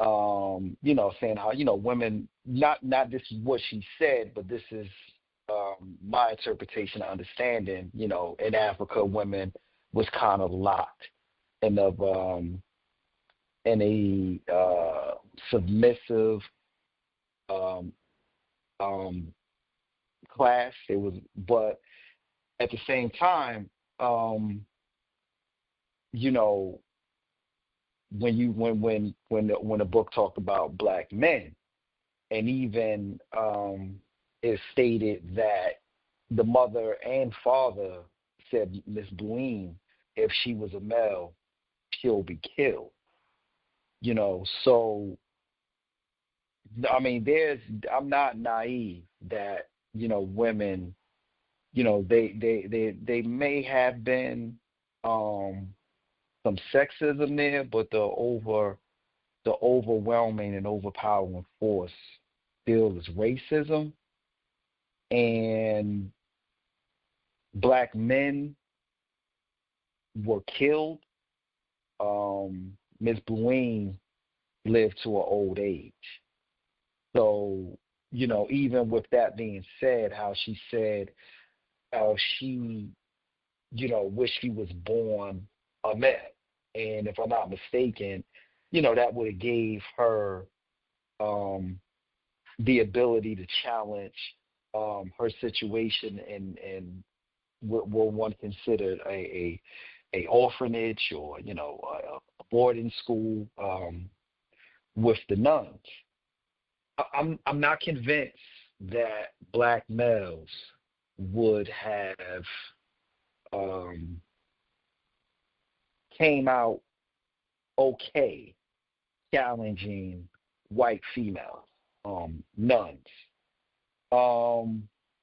Saying how women, not this is what she said, but this is my interpretation of understanding, in Africa, women was kind of locked in a submissive class. It was, but at the same time, when the book talked about black men, and even it stated that the mother and father said, Miss Blouin, if she was a male, she'll be killed. So I mean, I'm not naive that women, they may have been some sexism there, but the overwhelming and overpowering force still is racism. And black men were killed. Ms. Blouin lived to an old age. So, even with that being said, how she said how she, wished she was born a man. And if I'm not mistaken, that would have gave her the ability to challenge her situation and what one considered a orphanage or a boarding school with the nuns. I'm not convinced that black males would have came out okay challenging white females, nuns.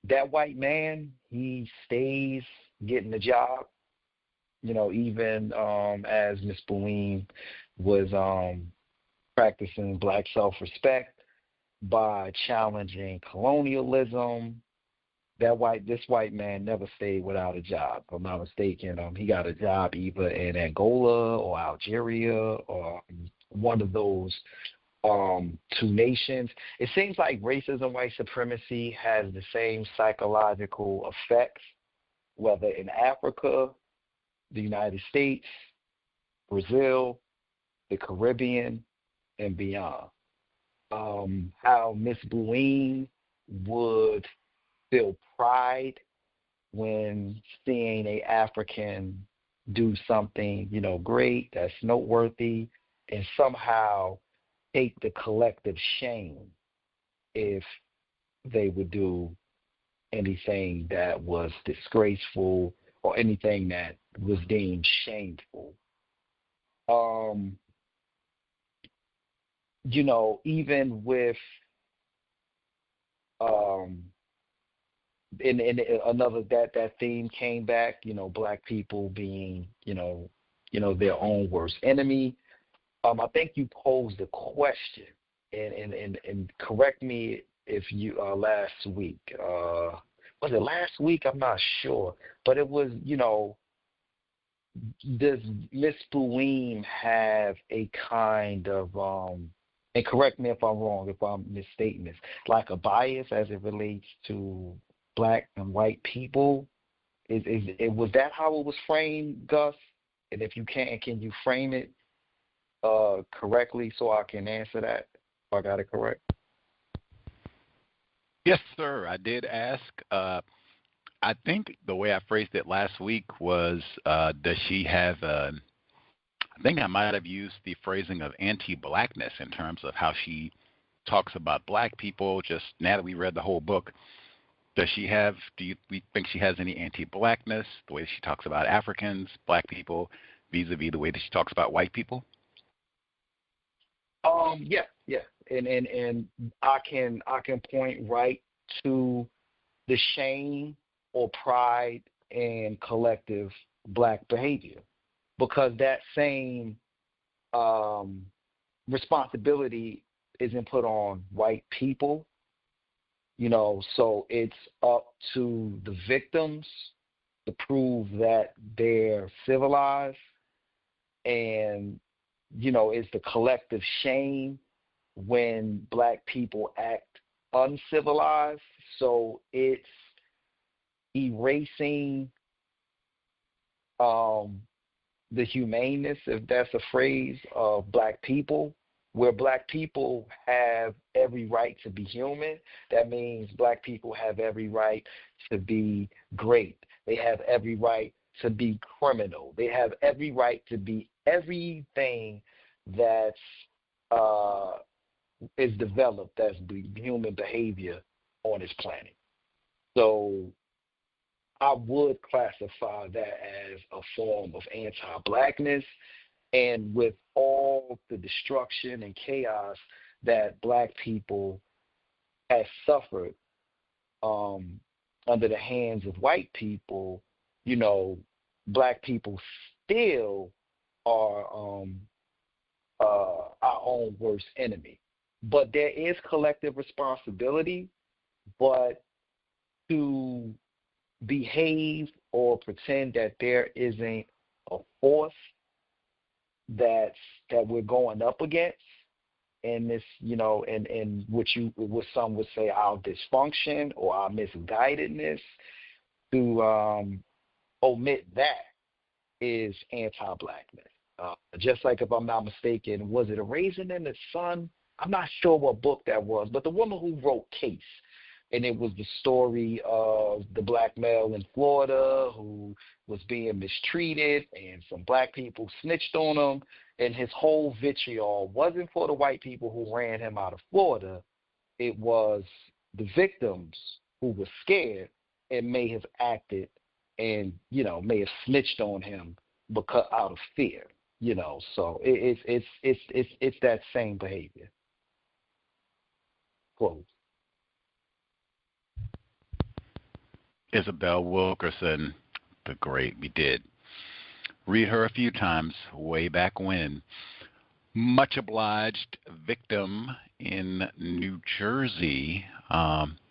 That white man, he stays getting the job, even as Miss Blouin was practicing black self-respect by challenging colonialism. This white man never stayed without a job. If I'm not mistaken, he got a job either in Angola or Algeria or one of those two nations. It seems like racism, white supremacy has the same psychological effects, whether in Africa, the United States, Brazil, the Caribbean, and beyond. How Miss Blouin would feel pride when seeing a African do something, great, that's noteworthy, and somehow take the collective shame if they would do anything that was disgraceful or anything that was deemed shameful. Even with in another that theme came back, black people being, their own worst enemy. I think you posed a question, and correct me if you last week. Was it last week? I'm not sure, but it was. Does Miss Blouin have a kind of and correct me if I'm wrong, if I'm misstating this, like a bias as it relates to black and white people? Was that how it was framed, Gus? And if you can you frame it correctly so I can answer that? If I got it correct. Yes, sir. I did ask. I think the way I phrased it last week was, does she have I think I might have used the phrasing of anti-blackness in terms of how she talks about black people. Just now that we read the whole book, do you think she has any anti-blackness, the way she talks about Africans, black people, vis-a-vis the way that she talks about white people? Yeah. And I can point right to the shame or pride in collective black behavior, because that same responsibility isn't put on white people, so it's up to the victims to prove that they're civilized, and it's the collective shame when black people act uncivilized. So it's erasing the humaneness, if that's a phrase, of Black people, where Black people have every right to be human. That means Black people have every right to be great. They have every right to be criminal. They have every right to be everything that's is developed as human behavior on this planet. So I would classify that as a form of anti-Blackness, and with all the destruction and chaos that Black people have suffered under the hands of white people, you know, Black people still are our own worst enemy. But there is collective responsibility, but to behave or pretend that there isn't a force that we're going up against in this, you know, and what some would say our dysfunction or our misguidedness, to omit that is anti-Blackness. Just like, if I'm not mistaken, was it A Raisin in the Sun? I'm not sure what book that was, but the woman who wrote Case, and it was the story of the Black male in Florida who was being mistreated, and some Black people snitched on him, and his whole vitriol wasn't for the white people who ran him out of Florida. It was the victims who were scared and may have acted and, you know, may have snitched on him because out of fear, you know. So it's that same behavior. Close. Isabel Wilkerson, the great. We did read her a few times way back when. Much obliged victim in New Jersey.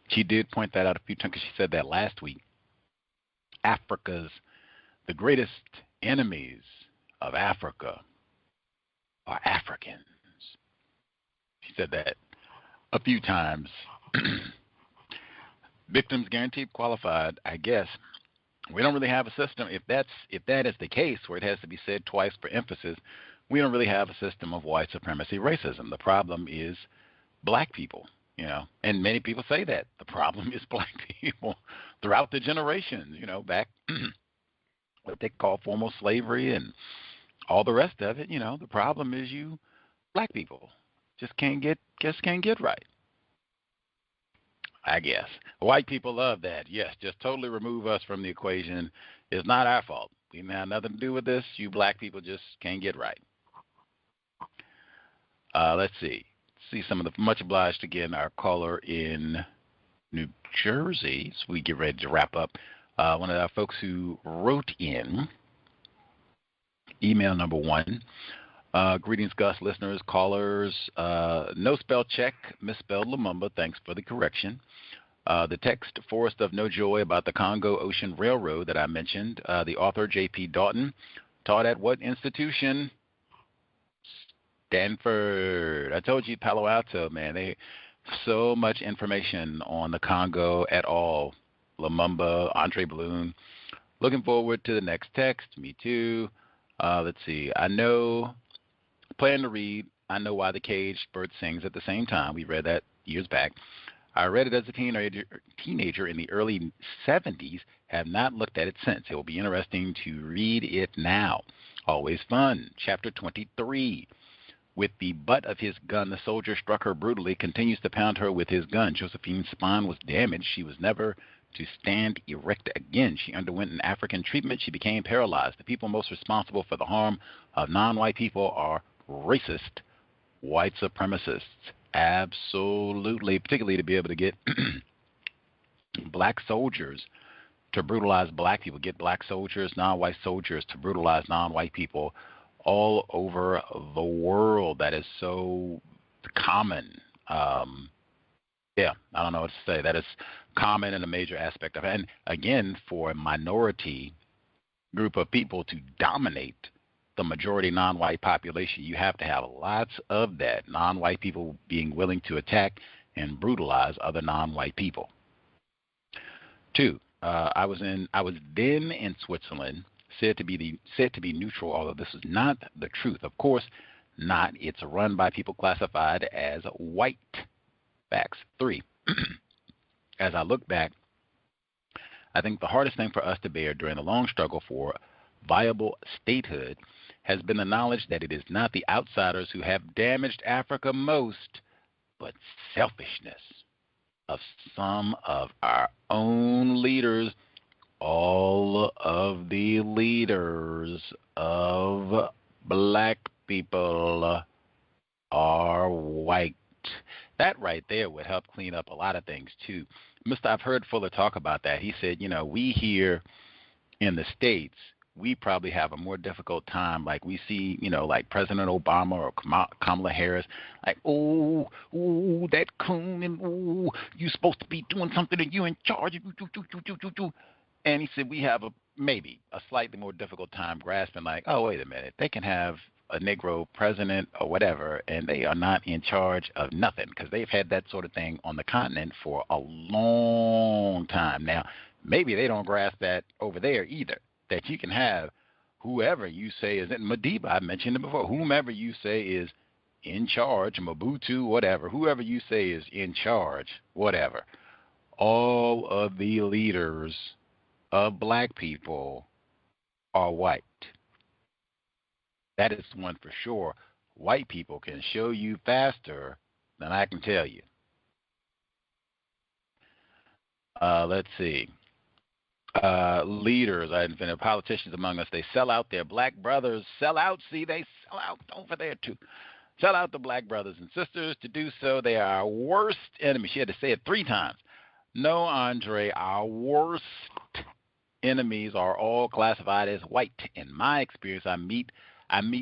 She did point that out a few times because she said that last week. The greatest enemies of Africa are Africans. She said that a few times. Victims guaranteed qualified, I guess. We don't really have a system. If that is the case, where it has to be said twice for emphasis, we don't really have a system of white supremacy racism. The problem is Black people, you know, and many people say that. The problem is Black people throughout the generations, you know, back what they call formal slavery and all the rest of it. You know, the problem is you Black people just can't get right. I guess. White people love that. Yes, just totally remove us from the equation. It's not our fault. We have nothing to do with this. You Black people just can't get right. Let's see some of the much obliged again, our caller in New Jersey. So we get ready to wrap up. One of our folks who wrote in, email number 1. Greetings, Gus, listeners, callers. No spell check, misspelled Lumumba. Thanks for the correction. The text, Forest of No Joy, about the Congo Ocean Railroad that I mentioned. The author, J.P. Doughton, taught at what institution? Stanford. I told you, Palo Alto, man. They so much information on the Congo at all. Lumumba, Andrée Blouin. Looking forward to the next text. Me too. Let's see. Plan to read. I Know Why the Caged Bird Sings at the Same Time. We read that years back. I read it as a teenager in the early 70s. Have not looked at it since. It will be interesting to read it now. Always fun. Chapter 23. With the butt of his gun, the soldier struck her brutally, continues to pound her with his gun. Josephine's spine was damaged. She was never to stand erect again. She underwent an African treatment. She became paralyzed. The people most responsible for the harm of non-white people are racist white supremacists. Absolutely, particularly to be able to get Black soldiers to brutalize Black people, get Black soldiers, non-white soldiers to brutalize non-white people all over the world. That is so common. Yeah, I don't know what to say. That is common and a major aspect of it. And again, for a minority group of people to dominate the majority non-white population, you have to have lots of that, non-white people being willing to attack and brutalize other non-white people. 2, I was then in Switzerland, said to be neutral, although this is not the truth. Of course not. It's run by people classified as white. Facts. 3. As I look back, I think the hardest thing for us to bear during the long struggle for viable statehood has been the knowledge that it is not the outsiders who have damaged Africa most, but selfishness of some of our own leaders. All of the leaders of black people are white. That right there would help clean up a lot of things, too. I've heard Fuller talk about that. He said, we here in the States, we probably have a more difficult time. Like we see, like President Obama or Kamala Harris, like, that coon, and you're supposed to be doing something and you're in charge. And he said we have maybe a slightly more difficult time grasping, like, oh, wait a minute, they can have a Negro president or whatever, and they are not in charge of nothing, because they've had that sort of thing on the continent for a long time. Now, maybe they don't grasp that over there either, that you can have whoever you say is in Madiba, I mentioned it before, whomever you say is in charge, Mobutu, whatever, whoever you say is in charge, whatever. All of the leaders of black people are white. That is one for sure. White people can show you faster than I can tell you. Let's see. Leaders, politicians among us, they sell out their black brothers. Sell out, see, they sell out over there too. Sell out the black brothers and sisters. To do so, they are our worst enemy. She had to say it 3 times. No, Andrée, our worst enemies are all classified as white. In my experience, I meet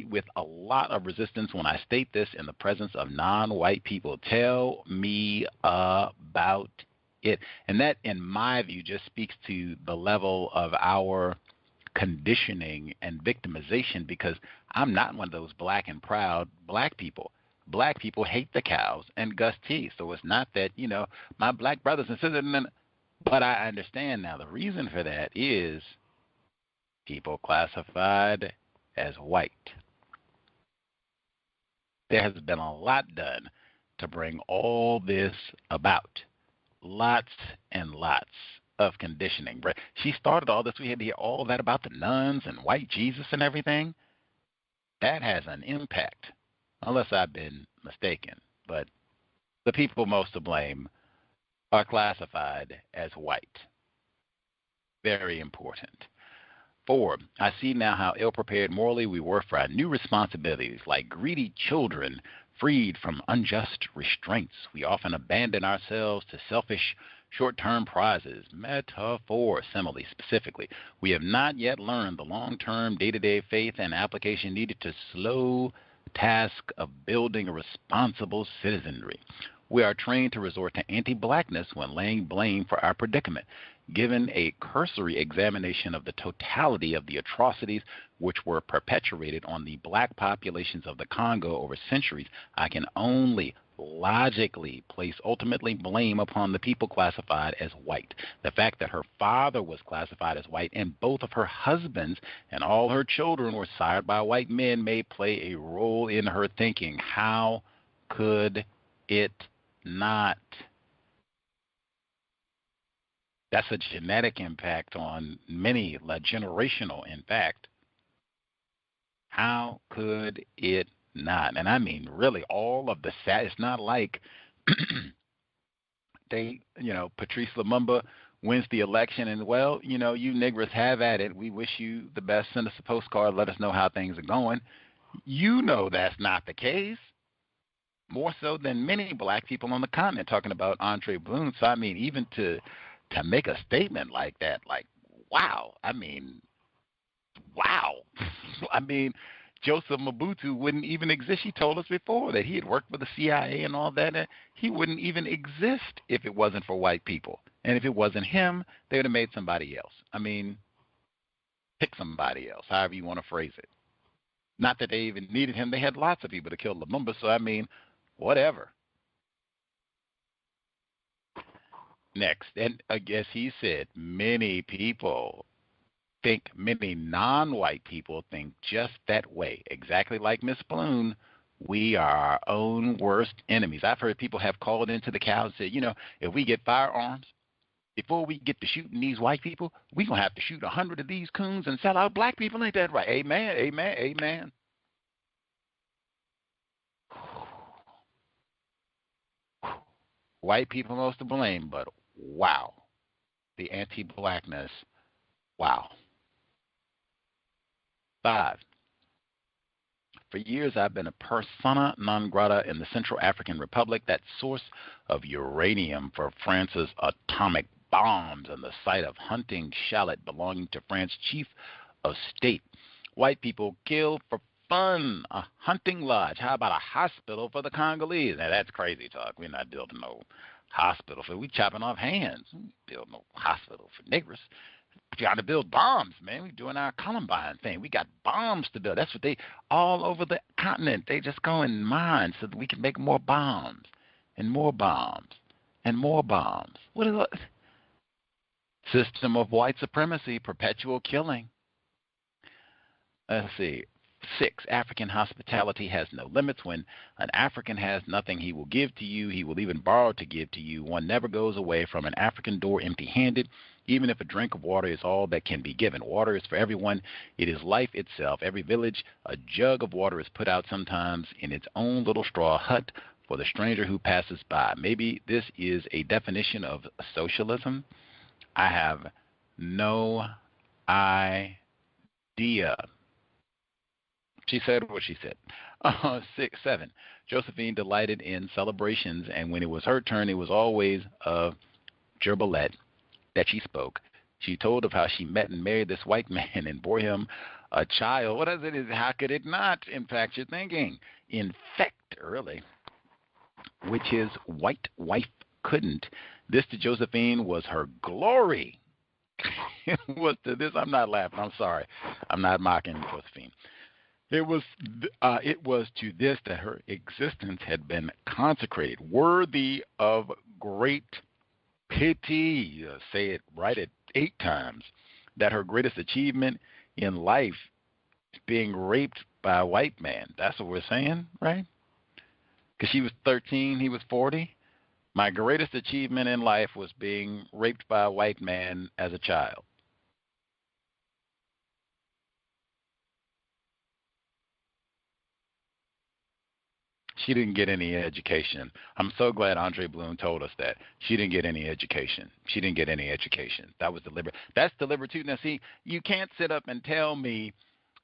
with a lot of resistance when I state this in the presence of non-white people. Tell me about it. And that, in my view, just speaks to the level of our conditioning and victimization, because I'm not one of those black and proud black people. Black people hate the cows and Gus T. So it's not that, my black brothers and sisters, but I understand now the reason for that is people classified as white. There has been a lot done to bring all this about. Lots and lots of conditioning. She started all this. We had to hear all that about the nuns and white Jesus and everything. That has an impact, unless I've been mistaken. But the people most to blame are classified as white. Very important. 4, I see now how ill-prepared morally we were for our new responsibilities. Like greedy children freed from unjust restraints, we often abandon ourselves to selfish short-term prizes, metaphor, simile specifically. We have not yet learned the long-term day-to-day faith and application needed to slow task of building a responsible citizenry. We are trained to resort to anti-blackness when laying blame for our predicament. Given a cursory examination of the totality of the atrocities which were perpetrated on the black populations of the Congo over centuries, I can only logically place ultimately blame upon the people classified as white. The fact that her father was classified as white and both of her husbands and all her children were sired by white men may play a role in her thinking. How could it not? That's a genetic impact on many, generational, in fact. How could it not? And I mean, really, all of the it's not like Patrice Lumumba wins the election and, well, you niggers have at it. We wish you the best. Send us a postcard. Let us know how things are going. That's not the case. More so than many black people on the continent, talking about Andrée Blouin. So, I mean, even to make a statement like that, like, wow. I mean, wow. I mean, Joseph Mobutu wouldn't even exist. She told us before that he had worked for the CIA and all that. And he wouldn't even exist if it wasn't for white people. And if it wasn't him, they would have made somebody else. I mean, pick somebody else, however you want to phrase it. Not that they even needed him. They had lots of people to kill Lumumba. So, I mean, whatever. Next, and I guess he said many people think, many non-white people think just that way. Exactly like Miss Blouin, we are our own worst enemies. I've heard people have called into the cow and said, you know, if we get firearms, before we get to shooting these white people, we're going to have to shoot 100 of these coons and sell out black people. Ain't that right? Amen, amen, amen. White people most to blame, but wow. The anti-blackness, wow. 5. For years, I've been a persona non grata in the Central African Republic, that source of uranium for France's atomic bombs and the site of hunting shallot belonging to France's chief of state. White people kill for fun, a hunting lodge. How about a hospital for the Congolese? Now, that's crazy talk. We're not building no hospital for, we chopping off hands. We build no hospital for niggers. We got to build bombs, man. We're doing our Columbine thing. We got bombs to build. That's what they, all over the continent, they just go and mine so that we can make more bombs and more bombs and more bombs. What is it? System of white supremacy, perpetual killing. Let's see. 6, African hospitality has no limits. When an African has nothing he will give to you, he will even borrow to give to you. One never goes away from an African door empty-handed, even if a drink of water is all that can be given. Water is for everyone. It is life itself. Every village, a jug of water is put out sometimes in its own little straw hut for the stranger who passes by. Maybe this is a definition of socialism. I have no idea. She said what she said. 7, Josephine delighted in celebrations, and when it was her turn, it was always of gerbilette that she spoke. She told of how she met and married this white man and bore him a child. What is it? How could it not infect your thinking? Infect early, which his white wife couldn't. This to Josephine was her glory. It was to this. I'm not laughing. I'm sorry. I'm not mocking Josephine. It was to this that her existence had been consecrated, worthy of great pity. Say it right at 8 times. That her greatest achievement in life is being raped by a white man. That's what we're saying, right? Because she was 13, he was 40. My greatest achievement in life was being raped by a white man as a child. She didn't get any education. I'm so glad Andrée Blouin told us that. She didn't get any education. She didn't get any education. That was deliberate. That's deliberate too. Now, see, you can't sit up and tell me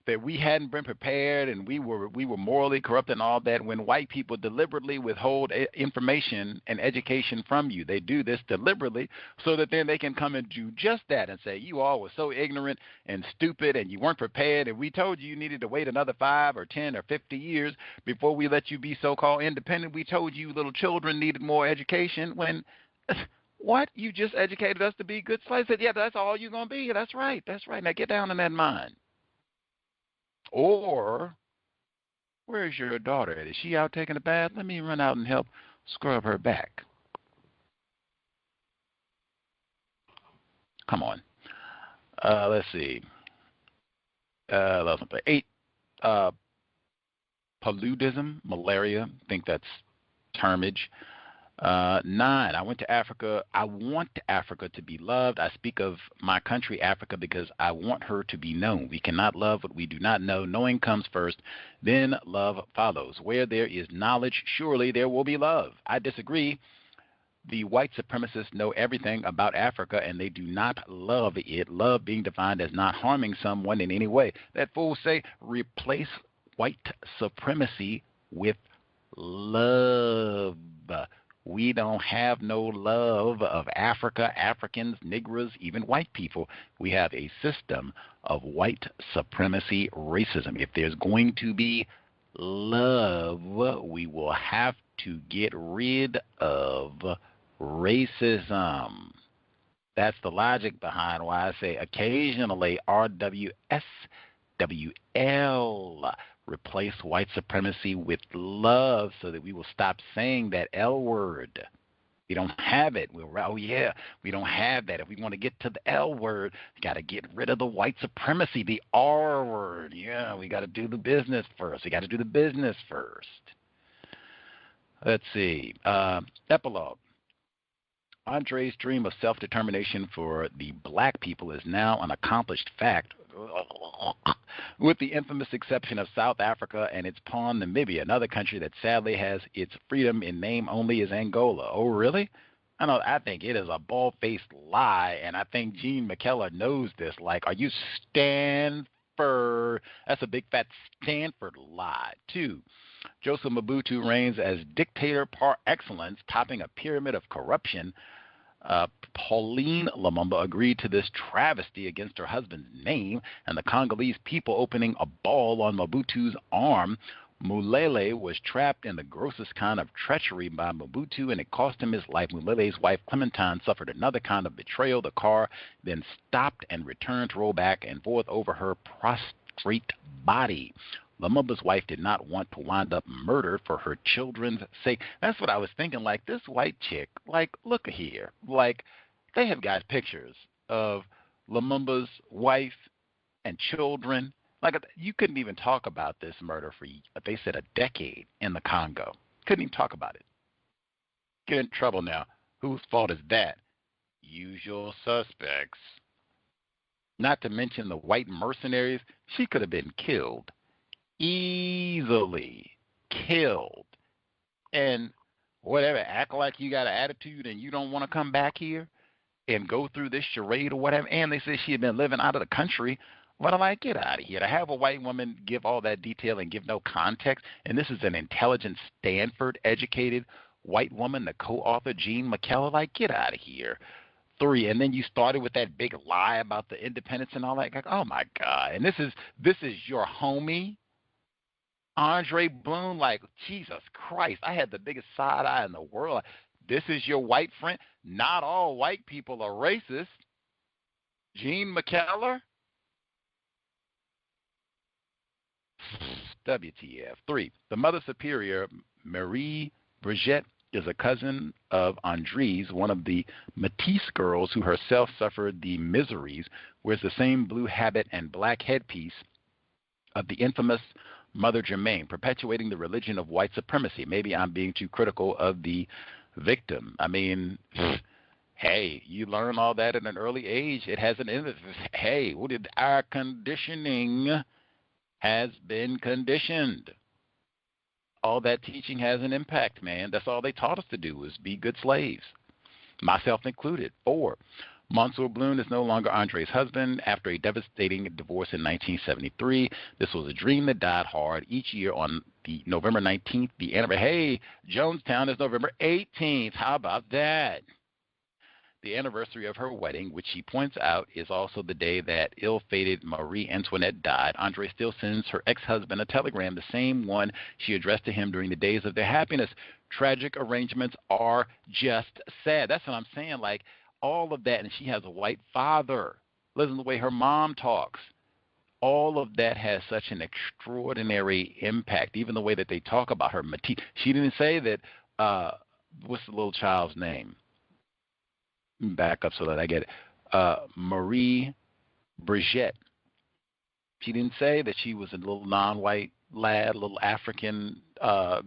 that we hadn't been prepared and we were morally corrupt and all that when white people deliberately withhold information and education from you. They do this deliberately so that then they can come and do just that and say, you all were so ignorant and stupid and you weren't prepared and we told you needed to wait another 5 or 10 or 50 years before we let you be so-called independent. We told you little children needed more education when what? You just educated us to be good slaves? Said, yeah, that's all you're going to be. That's right. That's right. Now get down in that mind. Or, where's your daughter at? Is she out taking a bath? Let me run out and help scrub her back. Come on. Let's see. 8, paludism, malaria. I think that's termage. 9, I went to Africa. I want Africa to be loved. I speak of my country, Africa, because I want her to be known. We cannot love what we do not know. Knowing comes first, then love follows. Where there is knowledge, surely there will be love. I disagree. The white supremacists know everything about Africa, and they do not love it. Love being defined as not harming someone in any way. That fool say, replace white supremacy with love. We don't have no love of Africa, Africans, Negroes, even white people. We have a system of white supremacy racism. If there's going to be love, we will have to get rid of racism. That's the logic behind why I say occasionally RWSWL. Replace white supremacy with love so that we will stop saying that L word. We don't have it. Oh, yeah, we don't have that. If we want to get to the L word, we got to get rid of the white supremacy, the R word. Yeah, we got to do the business first. We got to do the business first. Let's see. Epilogue. André's dream of self-determination for the black people is now an accomplished fact, with the infamous exception of South Africa and its pawn Namibia. Another country that sadly has its freedom in name only is Angola. Oh, really? I think it is a bald-faced lie, and I think Jean McKellar knows this. Like, are you Stanford? That's a big fat Stanford lie. 2, Joseph Mobutu reigns as dictator par excellence, topping a pyramid of corruption. Pauline Lumumba agreed to this travesty against her husband's name, and the Congolese people opening a ball on Mobutu's arm. Mulele was trapped in the grossest kind of treachery by Mobutu, and it cost him his life. Mulele's wife, Clementine, suffered another kind of betrayal. The car then stopped and returned to roll back and forth over her prostrate body. Lumumba's wife did not want to wind up murdered for her children's sake. That's what I was thinking. Like, this white chick, like, look here. Like, they have got pictures of Lumumba's wife and children. Like, you couldn't even talk about this murder for, they said, a decade in the Congo. Couldn't even talk about it. Get in trouble now. Whose fault is that? Usual suspects. Not to mention the white mercenaries. She could have been killed. Easily killed. And whatever, act like you got an attitude and you don't want to come back here and go through this charade or whatever. And they said she had been living out of the country. What am I? Get out of here. To have a white woman give all that detail and give no context, and this is an intelligent, Stanford-educated white woman, the co-author, Jean McKellar, like, get out of here. 3, and then you started with that big lie about the independence and all that. Like, oh, my God. And this is your homie, Andrée Blouin. Like, Jesus Christ, I had the biggest side eye in the world. This is your white friend? Not all white people are racist. Jean McKellar? WTF. 3, the Mother Superior, Marie Brigitte, is a cousin of André's, one of the Matisse girls who herself suffered the miseries, wears the same blue habit and black headpiece of the infamous Mother Germaine, perpetuating the religion of white supremacy. Maybe I'm being too critical of the victim. I mean, hey, you learn all that at an early age. It has an hey, what did our conditioning has been conditioned. All that teaching has an impact, man. That's all they taught us to do, was be good slaves, myself included. 4, Monsieur Blouin is no longer André's husband after a devastating divorce in 1973. This was a dream that died hard. Each year on the November 19th, the anniversary. Hey, Jonestown is November 18th. How about that? The anniversary of her wedding, which she points out is also the day that ill-fated Marie Antoinette died. Andrée still sends her ex-husband a telegram, the same one she addressed to him during the days of their happiness. Tragic arrangements are just sad. That's what I'm saying. Like, all of that, and she has a white father. Listen to the way her mom talks. All of that has such an extraordinary impact, even the way that they talk about her. She didn't say that, what's the little child's name? Back up so that I get it. Marie Brigitte. She didn't say that she was a little non-white lad, a little African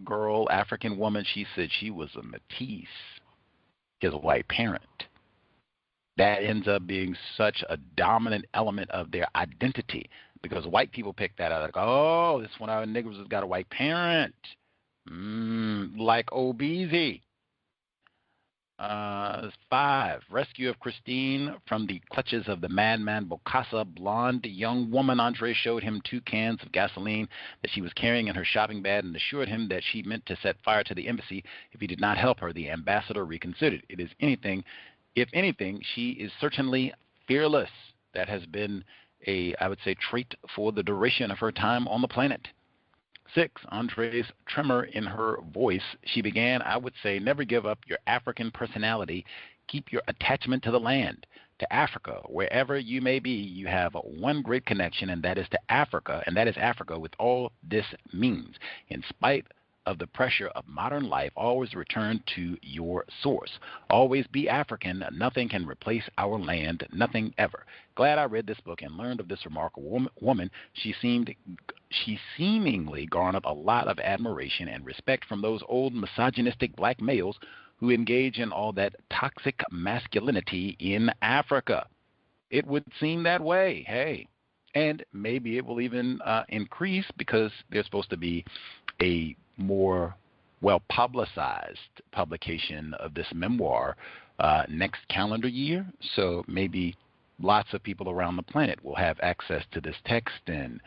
girl, African woman. She said she was a Matisse, his white parent. That ends up being such a dominant element of their identity, because white people pick that up. Like, oh, this one of our niggas has got a white parent. Like Obeezy. 5, rescue of Christine from the clutches of the madman Bokassa. Blonde young woman. Andrée showed him 2 cans of gasoline that she was carrying in her shopping bag and assured him that she meant to set fire to the embassy if he did not help her. The ambassador reconsidered. If anything, she is certainly fearless. That has been I would say, trait for the duration of her time on the planet. 6, André's tremor in her voice. She began, I would say, never give up your African personality. Keep your attachment to the land, to Africa. Wherever you may be, you have one great connection, and that is to Africa, and that is Africa with all this means. In spite of the pressure of modern life, always return to your source. Always be African. Nothing can replace our land. Nothing ever. Glad I read this book and learned of this remarkable woman. She seemingly garnered a lot of admiration and respect from those old misogynistic black males who engage in all that toxic masculinity in Africa. It would seem that way, hey. And maybe it will even increase because there's supposed to be a more well-publicized publication of this memoir next calendar year. So maybe lots of people around the planet will have access to this text and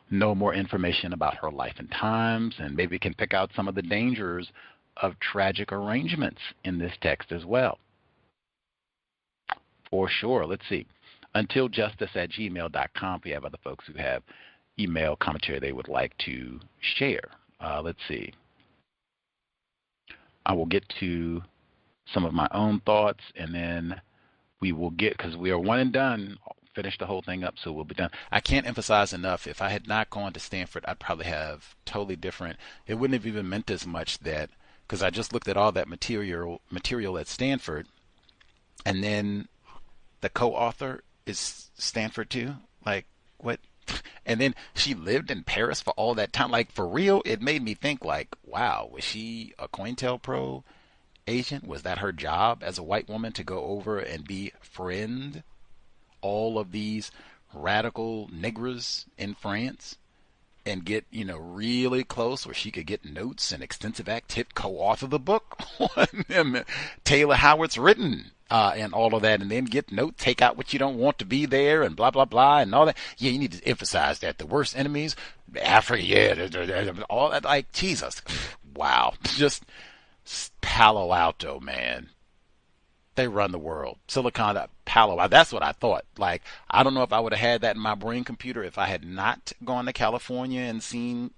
know more information about her life and times, and maybe can pick out some of the dangers of tragic arrangements in this text as well. For sure. Let's see. untiljustice@gmail.com if you have other folks who have email commentary they would like to share. Let's see. I will get to some of my own thoughts, and then we will get, because we are one and done, finish the whole thing up, so we'll be done. I can't emphasize enough, if I had not gone to Stanford, I'd probably have totally different, it wouldn't have even meant as much that, because I just looked at all that material at Stanford, and then the co-author is Stanford too? Like, what? And then she lived in Paris for all that time. Like, for real, it made me think, like, wow, was she a COINTELPRO agent? Was that her job as a white woman, to go over and befriend all of these radical niggers in France and get, really close where she could get notes and extensive co-author the book on them, Taylor Howard's written, and all of that, and then get note, take out what you don't want to be there, and blah, blah, blah, and all that. Yeah, you need to emphasize that. The worst enemies, Africa, yeah, all that, like, Jesus. Wow. Just Palo Alto, man. They run the world. Silicon Palo Alto. That's what I thought. Like, I don't know if I would have had that in my brain computer if I had not gone to California and seen,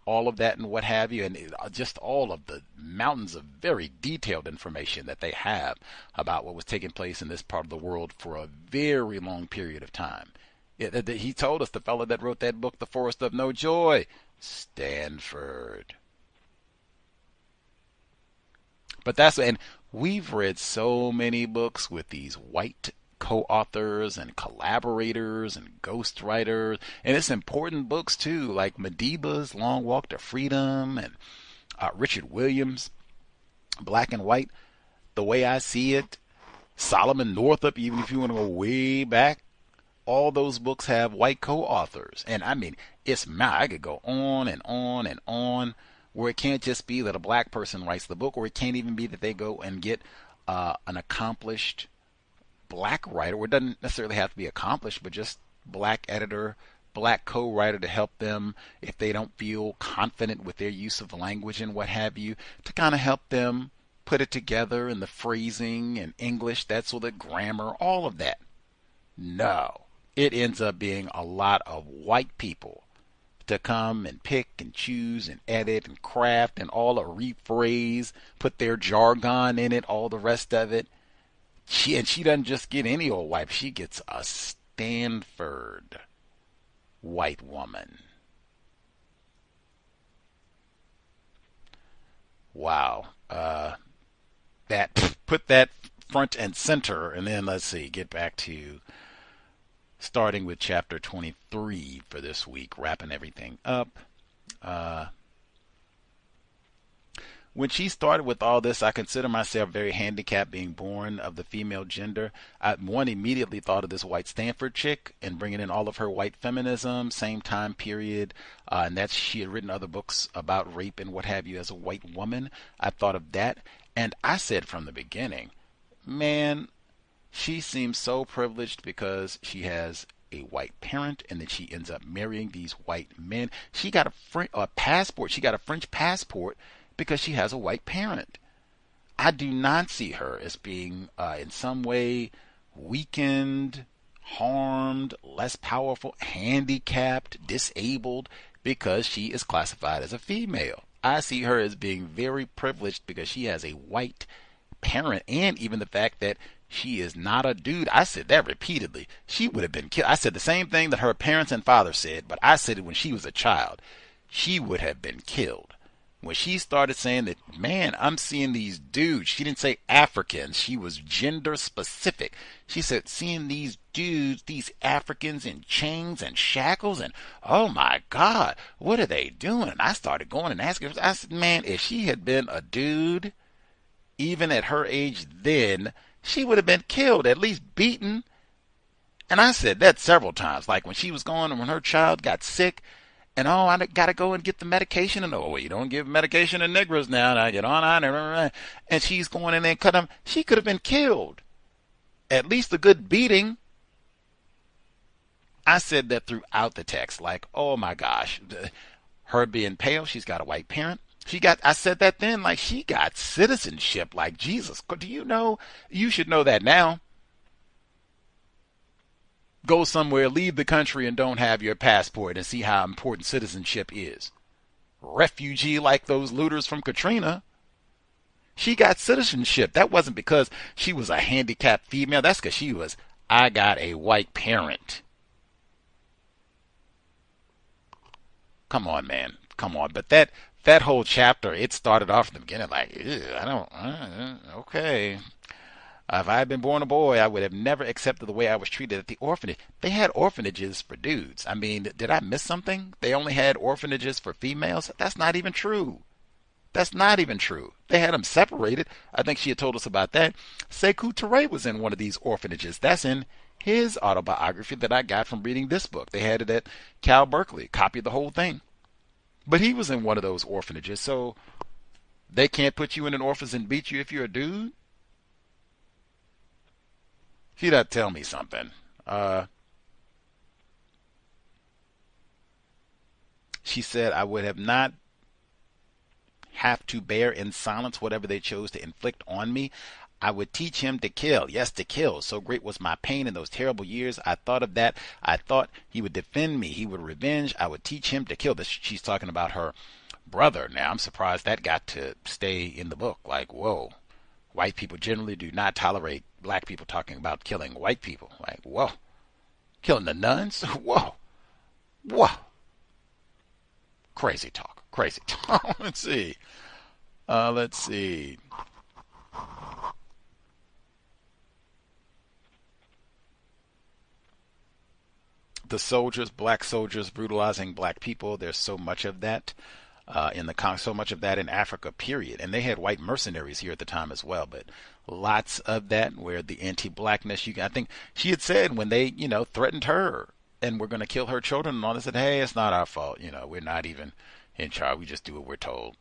all of that and what have you, and just all of the mountains of very detailed information that they have about what was taking place in this part of the world for a very long period of time. He told us, the fellow that wrote that book, The Forest of No Joy, Stanford. But and we've read so many books with these white co-authors and collaborators and ghostwriters, and it's important books too, like Madiba's Long Walk to Freedom, and Richard Williams' Black and White, The Way I See It, Solomon Northup, even if you want to go way back, all those books have white co-authors. And I mean, I could go on and on and on, where it can't just be that a black person writes the book, or it can't even be that they go and get an accomplished black writer, or it doesn't necessarily have to be accomplished, but just black editor, black co-writer to help them if they don't feel confident with their use of language and what have you, to kind of help them put it together in the phrasing and English, that sort of grammar, all of that. No, it ends up being a lot of white people to come and pick and choose and edit and craft and all the rephrase, put their jargon in it, all the rest of it. She doesn't just get any old white. She gets a Stanford white woman. Wow. Put that front and center, and then let's see, get back to starting with chapter 23 for this week, wrapping everything up. When she started with all this, I consider myself very handicapped being born of the female gender. One immediately thought of this white Stanford chick and bringing in all of her white feminism, same time period, and that she had written other books about rape and what have you as a white woman. I thought of that, and I said from the beginning, man, she seems so privileged because she has a white parent, and then she ends up marrying these white men. She got a passport. She got a French passport because she has a white parent. I do not see her as being in some way weakened, harmed, less powerful, handicapped, disabled because she is classified as a female. I see her as being very privileged because she has a white parent, and even the fact that she is not a dude. I said that repeatedly. She would have been killed. I said the same thing that her parents and father said, but I said it when she was a child. She would have been killed when she started saying that, man, I'm seeing these dudes. She didn't say Africans. She was gender specific. She said, seeing these dudes, these Africans in chains and shackles, and oh my God, what are they doing? And I started going and asking. I said, man, if she had been a dude, even at her age then, she would have been killed, at least beaten. And I said that several times, like when she was going and when her child got sick, and oh, I got to go and get the medication, and oh, you don't give medication to Negroes now, and I get on, and she's going in there and cut them. She could have been killed. At least a good beating. I said that throughout the text, like, oh my gosh, her being pale, she's got a white parent. I said that then, like, she got citizenship, like, Jesus. Do you know? You should know that now. Go somewhere, leave the country, and don't have your passport, and see how important citizenship is. Refugee like those looters from Katrina. She got citizenship. That wasn't because she was a handicapped female. That's because I got a white parent. Come on, man. Come on. But that whole chapter, it started off in the beginning like, okay. If I had been born a boy, I would have never accepted the way I was treated at the orphanage. They had orphanages for dudes. I mean, did I miss something? They only had orphanages for females? That's not even true. That's not even true. They had them separated. I think she had told us about that. C.O.W.S was in one of these orphanages. That's in his autobiography that I got from reading this book. They had it at Cal Berkeley. Copied the whole thing. But he was in one of those orphanages, so they can't put you in an orphanage and beat you if you're a dude? She doesn't tell me something. She said, I would have not have to bear in silence whatever they chose to inflict on me. I would teach him to kill. Yes, to kill. So great was my pain in those terrible years. I thought of that. I thought he would defend me. He would revenge. I would teach him to kill. She's talking about her brother. Now, I'm surprised that got to stay in the book. Like, whoa. White people generally do not tolerate black people talking about killing white people. Like, whoa. Killing the nuns? Whoa. Whoa. Crazy talk. Crazy talk. Let's see. The soldiers, black soldiers brutalizing black people. There's so much of that so much of that in Africa, period. And they had white mercenaries here at the time as well, but lots of that where the anti-blackness, I think she had said when they, threatened her and were going to kill her children and all this, said, hey, it's not our fault. We're not even in charge. We just do what we're told.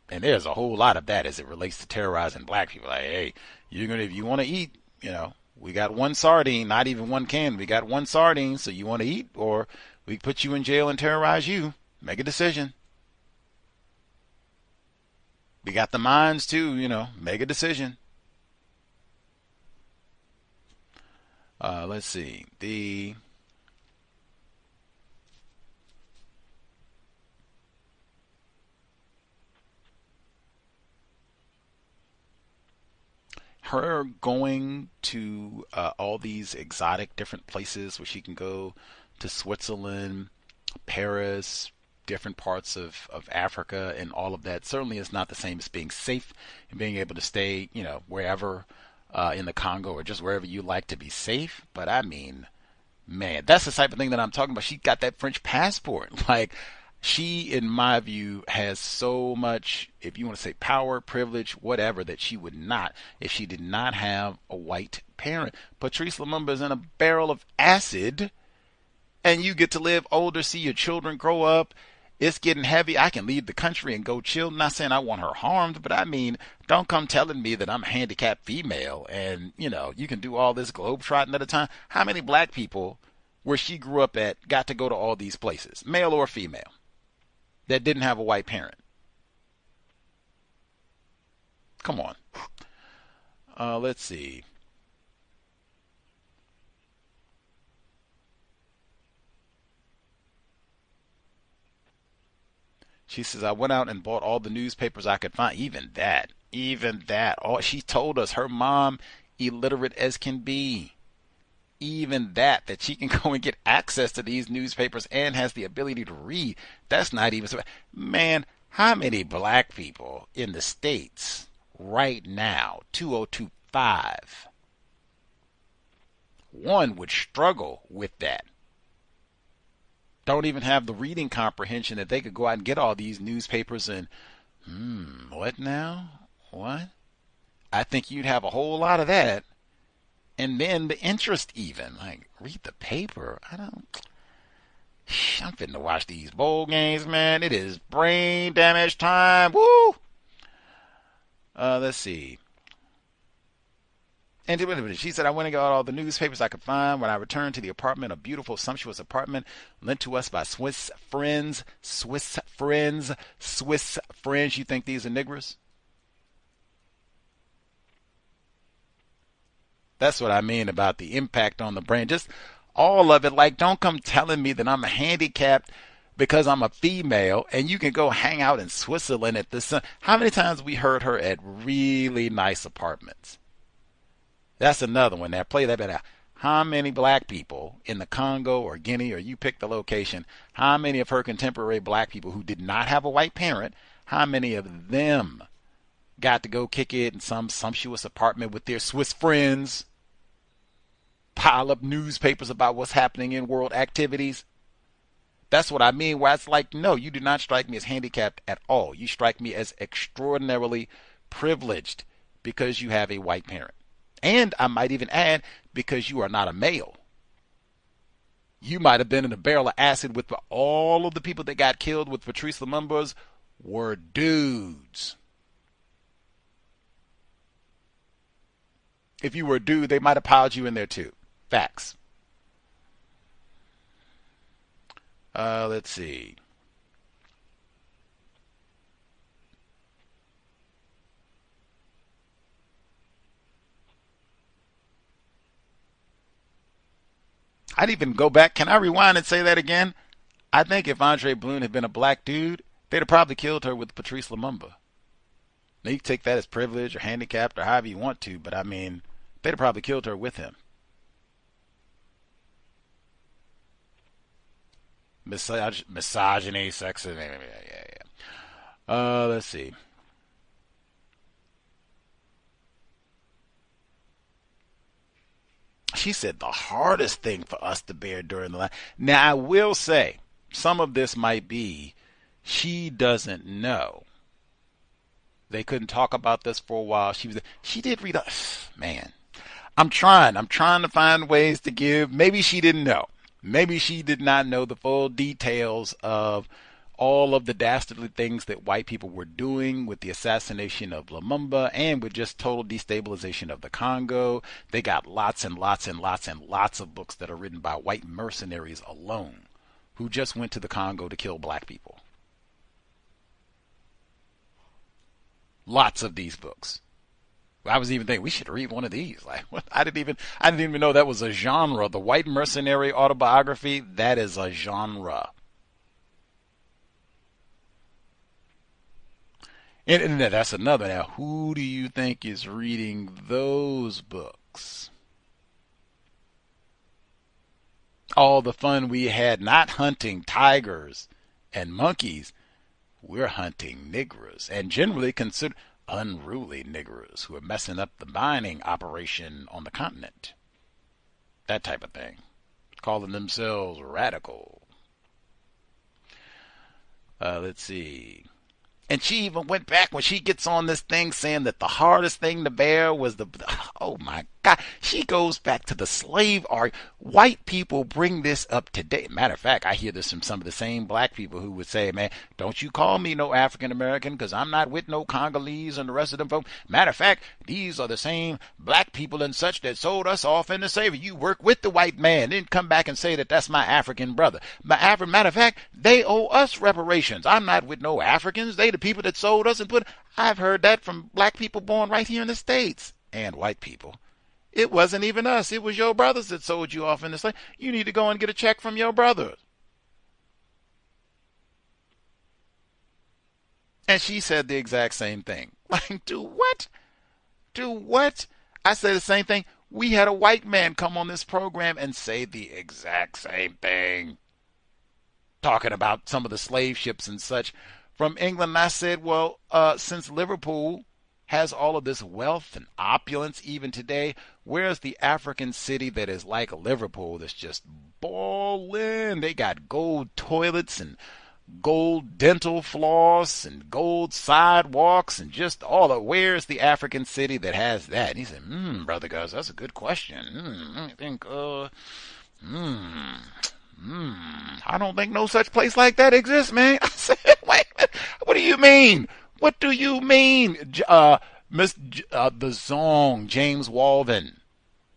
And there's a whole lot of that as it relates to terrorizing black people. Like, hey, if you want to eat, we got one sardine, not even one can. We got one sardine, so you want to eat, or we put you in jail and terrorize you. Make a decision. We got the mines too, make a decision. Let's see. Her going to all these exotic different places where she can go to Switzerland, Paris, different parts of Africa, and all of that certainly is not the same as being safe and being able to stay, wherever in the Congo or just wherever you like to be safe. But I mean, man, that's the type of thing that I'm talking about. She got that French passport. Like, she, in my view, has so much, if you want to say power, privilege, whatever, that she would not if she did not have a white parent. Patrice Lumumba is in a barrel of acid, and you get to live older, see your children grow up. It's getting heavy. I can leave the country and go chill. I'm not saying I want her harmed, but I mean, don't come telling me that I'm a handicapped female and, you can do all this globetrotting at a time. How many black people where she grew up at got to go to all these places, male or female, that didn't have a white parent? Come on. Let's see. She says, I went out and bought all the newspapers I could find. Even that. Oh, she told us her mom, illiterate as can be. Even that she can go and get access to these newspapers and has the ability to read. That's not even so. Man, How many black people in the States right now, 2025, one would struggle with that? Don't even have the reading comprehension that they could go out and get all these newspapers and, what now? What? I think you'd have a whole lot of that. And then the interest even. Like, read the paper. I'm finna watch these bowl games, man. It is brain damage time. Woo! Let's see. And she said, I went and got all the newspapers I could find. When I returned to the apartment, a beautiful, sumptuous apartment lent to us by Swiss friends. Swiss friends. You think these are niggers? That's what I mean about the impact on the brain. Just all of it. Like, don't come telling me that I'm handicapped because I'm a female and you can go hang out in Switzerland at the sun. How many times we heard her at really nice apartments? That's another one. Now, play that bit out. How many black people in the Congo or Guinea, or you pick the location, how many of her contemporary black people who did not have a white parent, how many of them got to go kick it in some sumptuous apartment with their Swiss friends, pile up newspapers about what's happening in world activities? That's what I mean, where it's like, no, you do not strike me as handicapped at all. You strike me as extraordinarily privileged because you have a white parent. And I might even add, because you are not a male. You might have been in a barrel of acid with all of the people that got killed with Patrice Lumumba's were dudes. If you were a dude, they might have piled you in there too. Facts. Let's see. I'd even go back. Can I rewind and say that again? I think if Andrée Blouin had been a black dude, they'd have probably killed her with Patrice Lumumba. Now, you can take that as privilege or handicapped or however you want to, but I mean, they'd have probably killed her with him. Misogyny, sexism, yeah. Let's see. She said the hardest thing for us to bear during the life. Now, I will say, some of this might be she doesn't know. They couldn't talk about this for a while. She did read man. I'm trying to find ways to give. Maybe she didn't know. Maybe she did not know the full details of all of the dastardly things that white people were doing with the assassination of Lumumba and with just total destabilization of the Congo. They got lots and lots and lots and lots of books that are written by white mercenaries alone who just went to the Congo to kill black people. Lots of these books. I was even thinking we should read one of these. Like, what? I didn't even know that was a genre. The White Mercenary Autobiography, that is a genre. And that's another. Now, who do you think is reading those books? All the fun we had not hunting tigers and monkeys. We're hunting niggers, and generally considered unruly niggers who are messing up the mining operation on the continent. That type of thing. Calling themselves radical. Let's see. And she even went back when she gets on this thing saying that the hardest thing to bear was oh my God. She goes back to the slave art. White people bring this up today. Matter of fact, I hear this from some of the same black people who would say, man, don't you call me no African American because I'm not with no Congolese and the rest of them folks. Matter of fact, these are the same black people and such that sold us off into slavery. You work with the white man, then come back and say that that's my African brother. Matter of fact, they owe us reparations. I'm not with no Africans. They the people that sold us and put. I've heard that from black people born right here in the States and white people. It wasn't even us. It was your brothers that sold you off in the slave. You need to go and get a check from your brothers. And she said the exact same thing. Like, do what? Do what? I said the same thing. We had a white man come on this program and say the exact same thing. Talking about some of the slave ships and such. from England. I said, well, since Liverpool has all of this wealth and opulence even today, where's the African city that is like Liverpool that's just ballin'? They got gold toilets and gold dental floss and gold sidewalks and just all of, where's the African city that has that? And he said, Brother Gus, that's a good question. I think, I don't think no such place like that exists, man. I said, wait a minute, what do you mean? What do you mean? The Zong, James Walvin.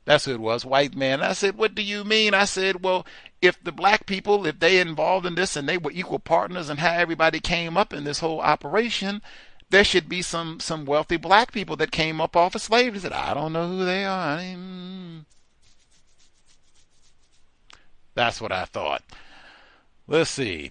That's who it was, white man. I said, what do you mean? I said, well, if the black people, if they involved in this and they were equal partners and how everybody came up in this whole operation, there should be some wealthy black people that came up off of slavery. He said, I don't know who they are. That's what I thought. Let's see.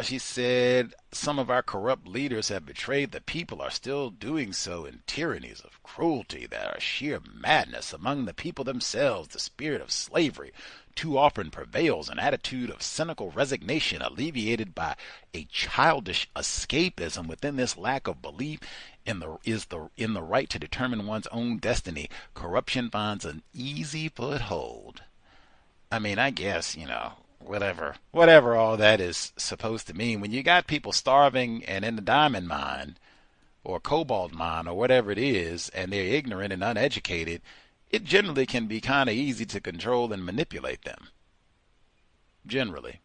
She said, some of our corrupt leaders have betrayed the people, are still doing so in tyrannies of cruelty that are sheer madness among the people themselves. The spirit of slavery too often prevails, an attitude of cynical resignation alleviated by a childish escapism. Within this lack of belief in the right to determine one's own destiny, corruption finds an easy foothold. I mean, I guess, whatever all that is supposed to mean. When you got people starving and in the diamond mine or cobalt mine or whatever it is, and they're ignorant and uneducated, it generally can be kind of easy to control and manipulate them. Generally.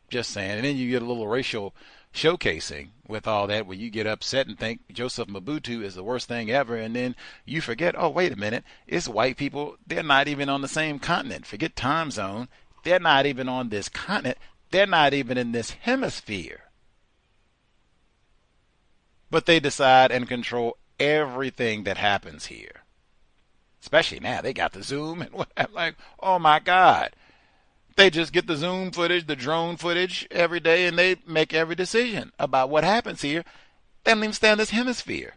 Just saying. And then you get a little racial showcasing with all that, where you get upset and think Joseph Mobutu is the worst thing ever, and then you forget, oh, wait a minute, it's white people. They're not even on the same continent. Forget time zone. They're not even on this continent. They're not even in this hemisphere. But they decide and control everything that happens here. Especially now, they got the Zoom and whatever. Like, oh my God. They just get the Zoom footage, the drone footage every day, and they make every decision about what happens here. They don't even stay in this hemisphere.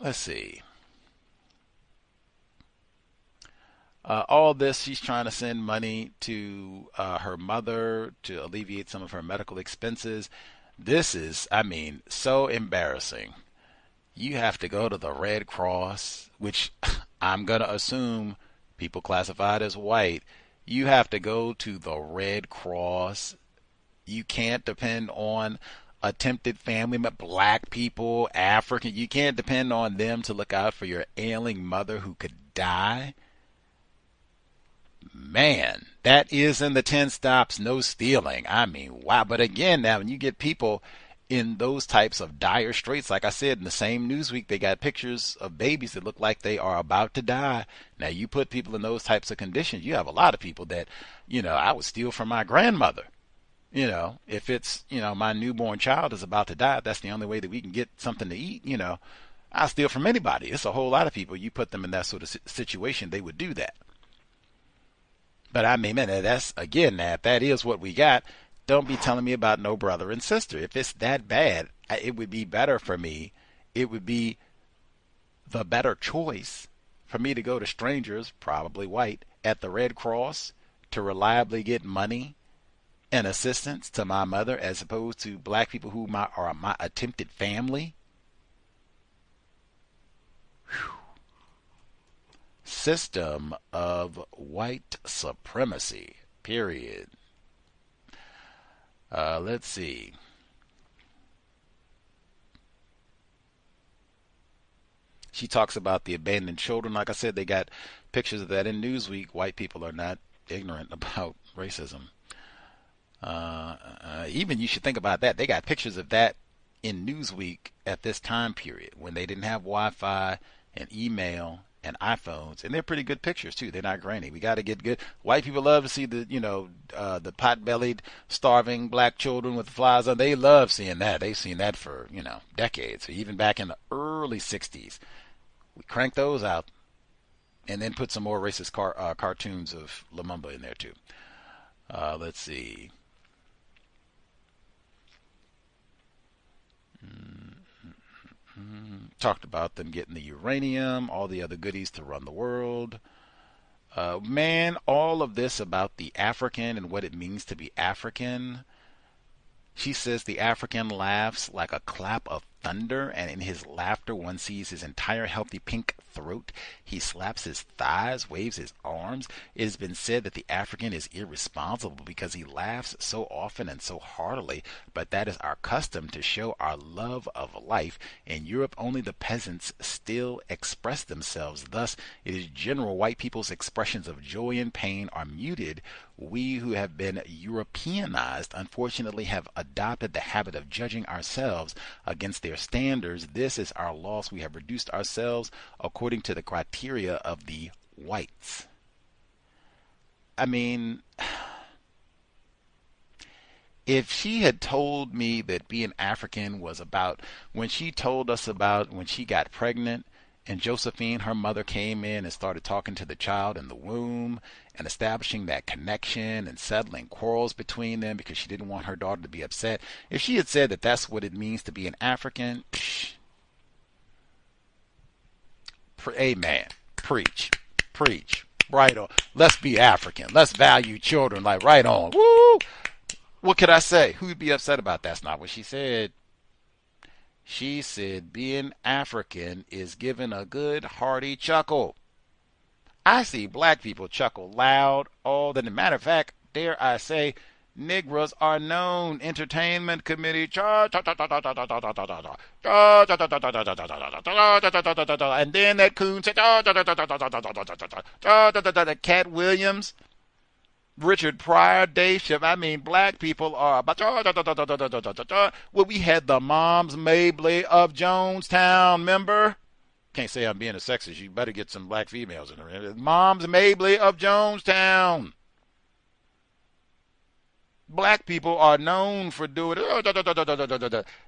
Let's see. All this, she's trying to send money to her mother to alleviate some of her medical expenses. This is, so embarrassing. You have to go to the Red Cross, which I'm going to assume people classified as white. You have to go to the Red Cross. You can't depend on attempted family, black people, African. You can't depend on them to look out for your ailing mother who could die. Man, that is in the 10 stops, no stealing. Wow. But again, now when you get people in those types of dire straits, like I said, in the same Newsweek, they got pictures of babies that look like they are about to die. Now, you put people in those types of conditions, you have a lot of people that, I would steal from my grandmother. If it's, my newborn child is about to die, that's the only way that we can get something to eat, I'll steal from anybody. It's a whole lot of people. You put them in that sort of situation, they would do that. But man, that's, again, if that is what we got, don't be telling me about no brother and sister. If it's that bad, it would be better for me. It would be the better choice for me to go to strangers, probably white, at the Red Cross to reliably get money and assistance to my mother, as opposed to black people who are my attempted family. Whew. System of white supremacy, period. Let's see. She talks about the abandoned children. Like I said, they got pictures of that in Newsweek. White people are not ignorant about racism. Even you should think about that. They got pictures of that in Newsweek at this time period when they didn't have Wi-Fi and email and iPhones, and they're pretty good pictures too. They're not grainy. We got to get good. White people love to see the, the pot-bellied, starving black children with the flies on. They love seeing that. They've seen that for, decades. So even back in the early 60s, we cranked those out, and then put some more racist cartoons of Lumumba in there too. Let's see. Talked about them getting the uranium, all the other goodies to run the world. Man, all of this about the African and what it means to be African. She says the African laughs like a clap of thunder, and in his laughter one sees his entire healthy pink throat. He slaps his thighs, waves his arms. It has been said that the African is irresponsible because he laughs so often and so heartily, but that is our custom to show our love of life. In Europe, only the peasants still express themselves. Thus, it is general white people's expressions of joy and pain are muted. We who have been Europeanized, unfortunately, have adopted the habit of judging ourselves against their standards. This is our loss. We have reduced ourselves according to the criteria of the whites. I mean, if she had told me that being African was about, when she told us about when she got pregnant, and Josephine, her mother, came in and started talking to the child in the womb and establishing that connection and settling quarrels between them because she didn't want her daughter to be upset. If she had said that that's what it means to be an African, amen. Preach. Right on. Let's be African. Let's value children. Like, right on. Woo! What could I say? Who would be upset about that? That's not what she said. She said being African is given a good hearty chuckle. I see black people chuckle loud all the time. Matter of fact, dare I say, Negroes are known. Entertainment committee. And then that coon said, Cat Williams, Richard Pryor, Dave Shipp. I mean, black people are about. Well, we had the Moms Mabley of Jonestown, remember? Can't say I'm being a sexist. You better get some black females in there. Moms Mabley of Jonestown. Black people are known for doing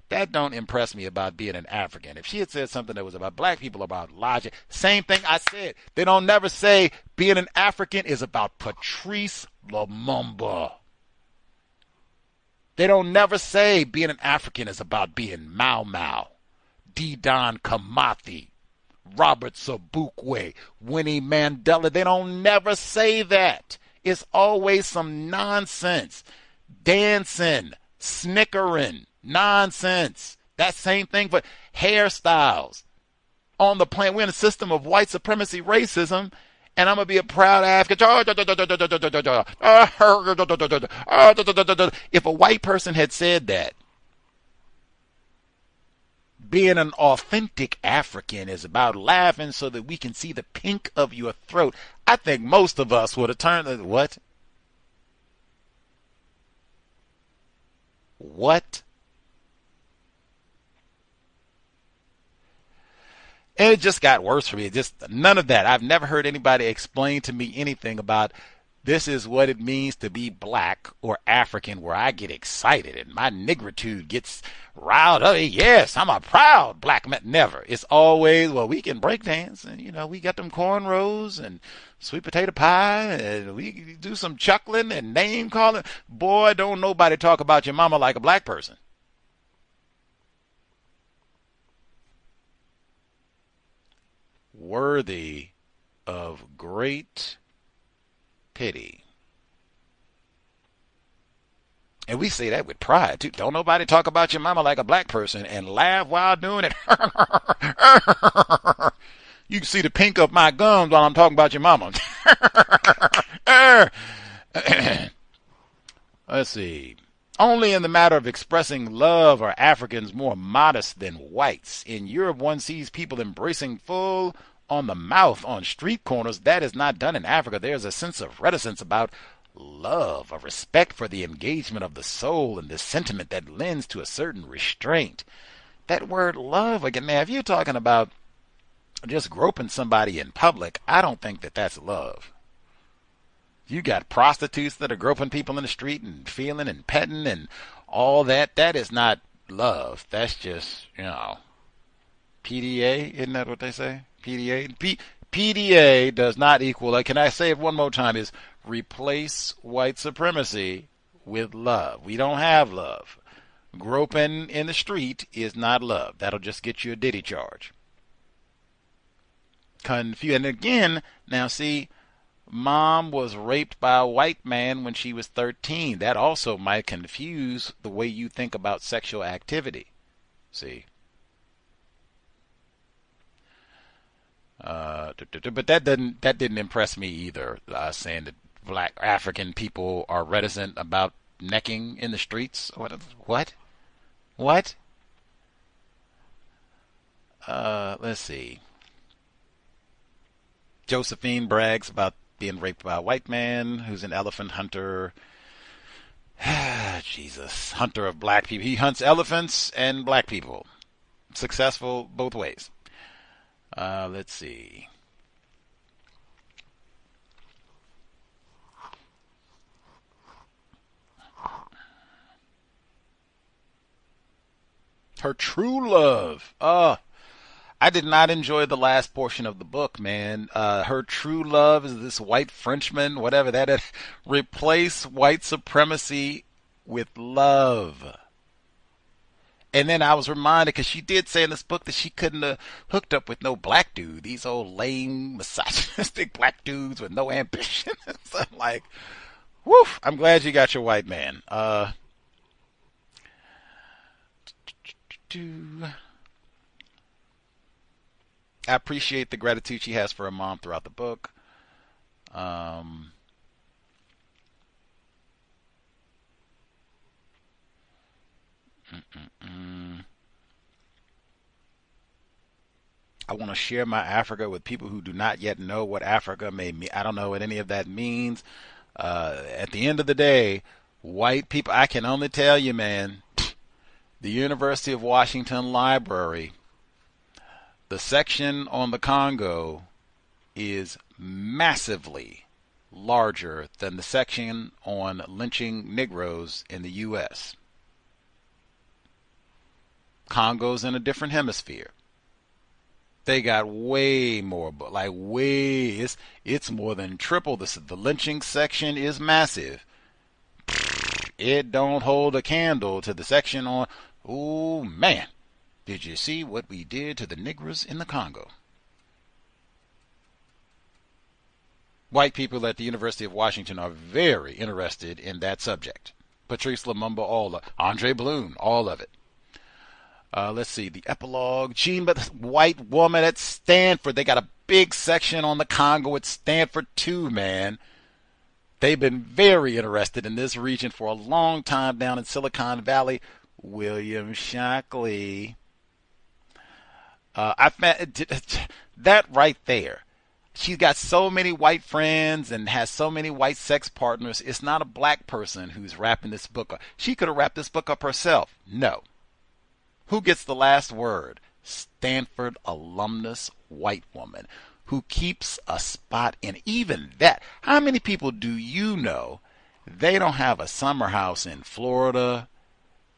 that. Don't impress me about being an African. If she had said something that was about black people, about logic, same thing I said. They don't never say being an African is about Patrice Lumumba. They don't never say being an African is about being Mau Mau, D-Don Kamathi, Robert Sobukwe, Winnie Mandela. They don't never say that. It's always some nonsense. Dancing, snickering, nonsense. That same thing for hairstyles. On the planet, we're in a system of white supremacy racism, and I'm going to be a proud African. If a white person had said that, being an authentic African is about laughing so that we can see the pink of your throat, I think most of us would have turned, what? What? And it just got worse for me. Just none of that. I've never heard anybody explain to me anything about this is what it means to be black or African, where I get excited and my negritude gets riled up. Yes, I'm a proud black man. Never. It's always, well, we can break dance and, you know, we got them cornrows and sweet potato pie and we do some chuckling and name calling. Boy, don't nobody talk about your mama like a black person. Worthy of great pity. And we say that with pride, too. Don't nobody talk about your mama like a black person and laugh while doing it. You can see the pink of my gums while I'm talking about your mama. Let's see. Only in the matter of expressing love are Africans more modest than whites. In Europe, one sees people embracing full on the mouth on street corners. That is not done in Africa. There's a sense of reticence about love, a respect for the engagement of the soul, and this sentiment that lends to a certain restraint. That word love, again, now, if you're talking about just groping somebody in public, I don't think that that's love. You got prostitutes that are groping people in the street and feeling and petting and all that. That is not love. That's just, you know, PDA, isn't that what they say? PDA? PDA does not equal, can I say it one more time, is replace white supremacy with love. We don't have love. Groping in the street is not love. That'll just get you a diddy charge. And again, now see, Mom was raped by a white man when she was 13. That also might confuse the way you think about sexual activity. See? But that didn't impress me either. Saying that black African people are reticent about necking in the streets. What? Let's see. Josephine brags about being raped by a white man who's an elephant hunter. Jesus, hunter of black people. He hunts elephants and black people. Successful both ways. Let's see. Her true love. I did not enjoy the last portion of the book, man. Her true love is this white Frenchman, whatever that is. Replace white supremacy with love. And then I was reminded, because she did say in this book that she couldn't have hooked up with no black dude. These old lame, misogynistic black dudes with no ambition. So I'm like, woof, I'm glad you got your white man. I appreciate the gratitude she has for her mom throughout the book. I want to share my Africa with people who do not yet know what Africa may mean. I don't know what any of that means. At the end of the day, white people, I can only tell you, man, the University of Washington Library, the section on the Congo is massively larger than the section on lynching Negroes in the U.S. Congo's in a different hemisphere. They got way more, but like way, it's more than triple. The lynching section is massive. It don't hold a candle to the section on, oh man, did you see what we did to the Negroes in the Congo? White people at the University of Washington are very interested in that subject. Patrice Lumumba, all of it. Andrée Blouin, all of it. Let's see, the epilogue. But white woman at Stanford. They got a big section on the Congo at Stanford too, man. They've been very interested in this region for a long time down in Silicon Valley. William Shockley. I found that right there. She's got so many white friends and has so many white sex partners. It's not a black person who's wrapping this book up. She could have wrapped this book up herself. No. Who gets the last word? Stanford alumnus white woman who keeps a spot in even that. How many people do you know they don't have a summer house in Florida,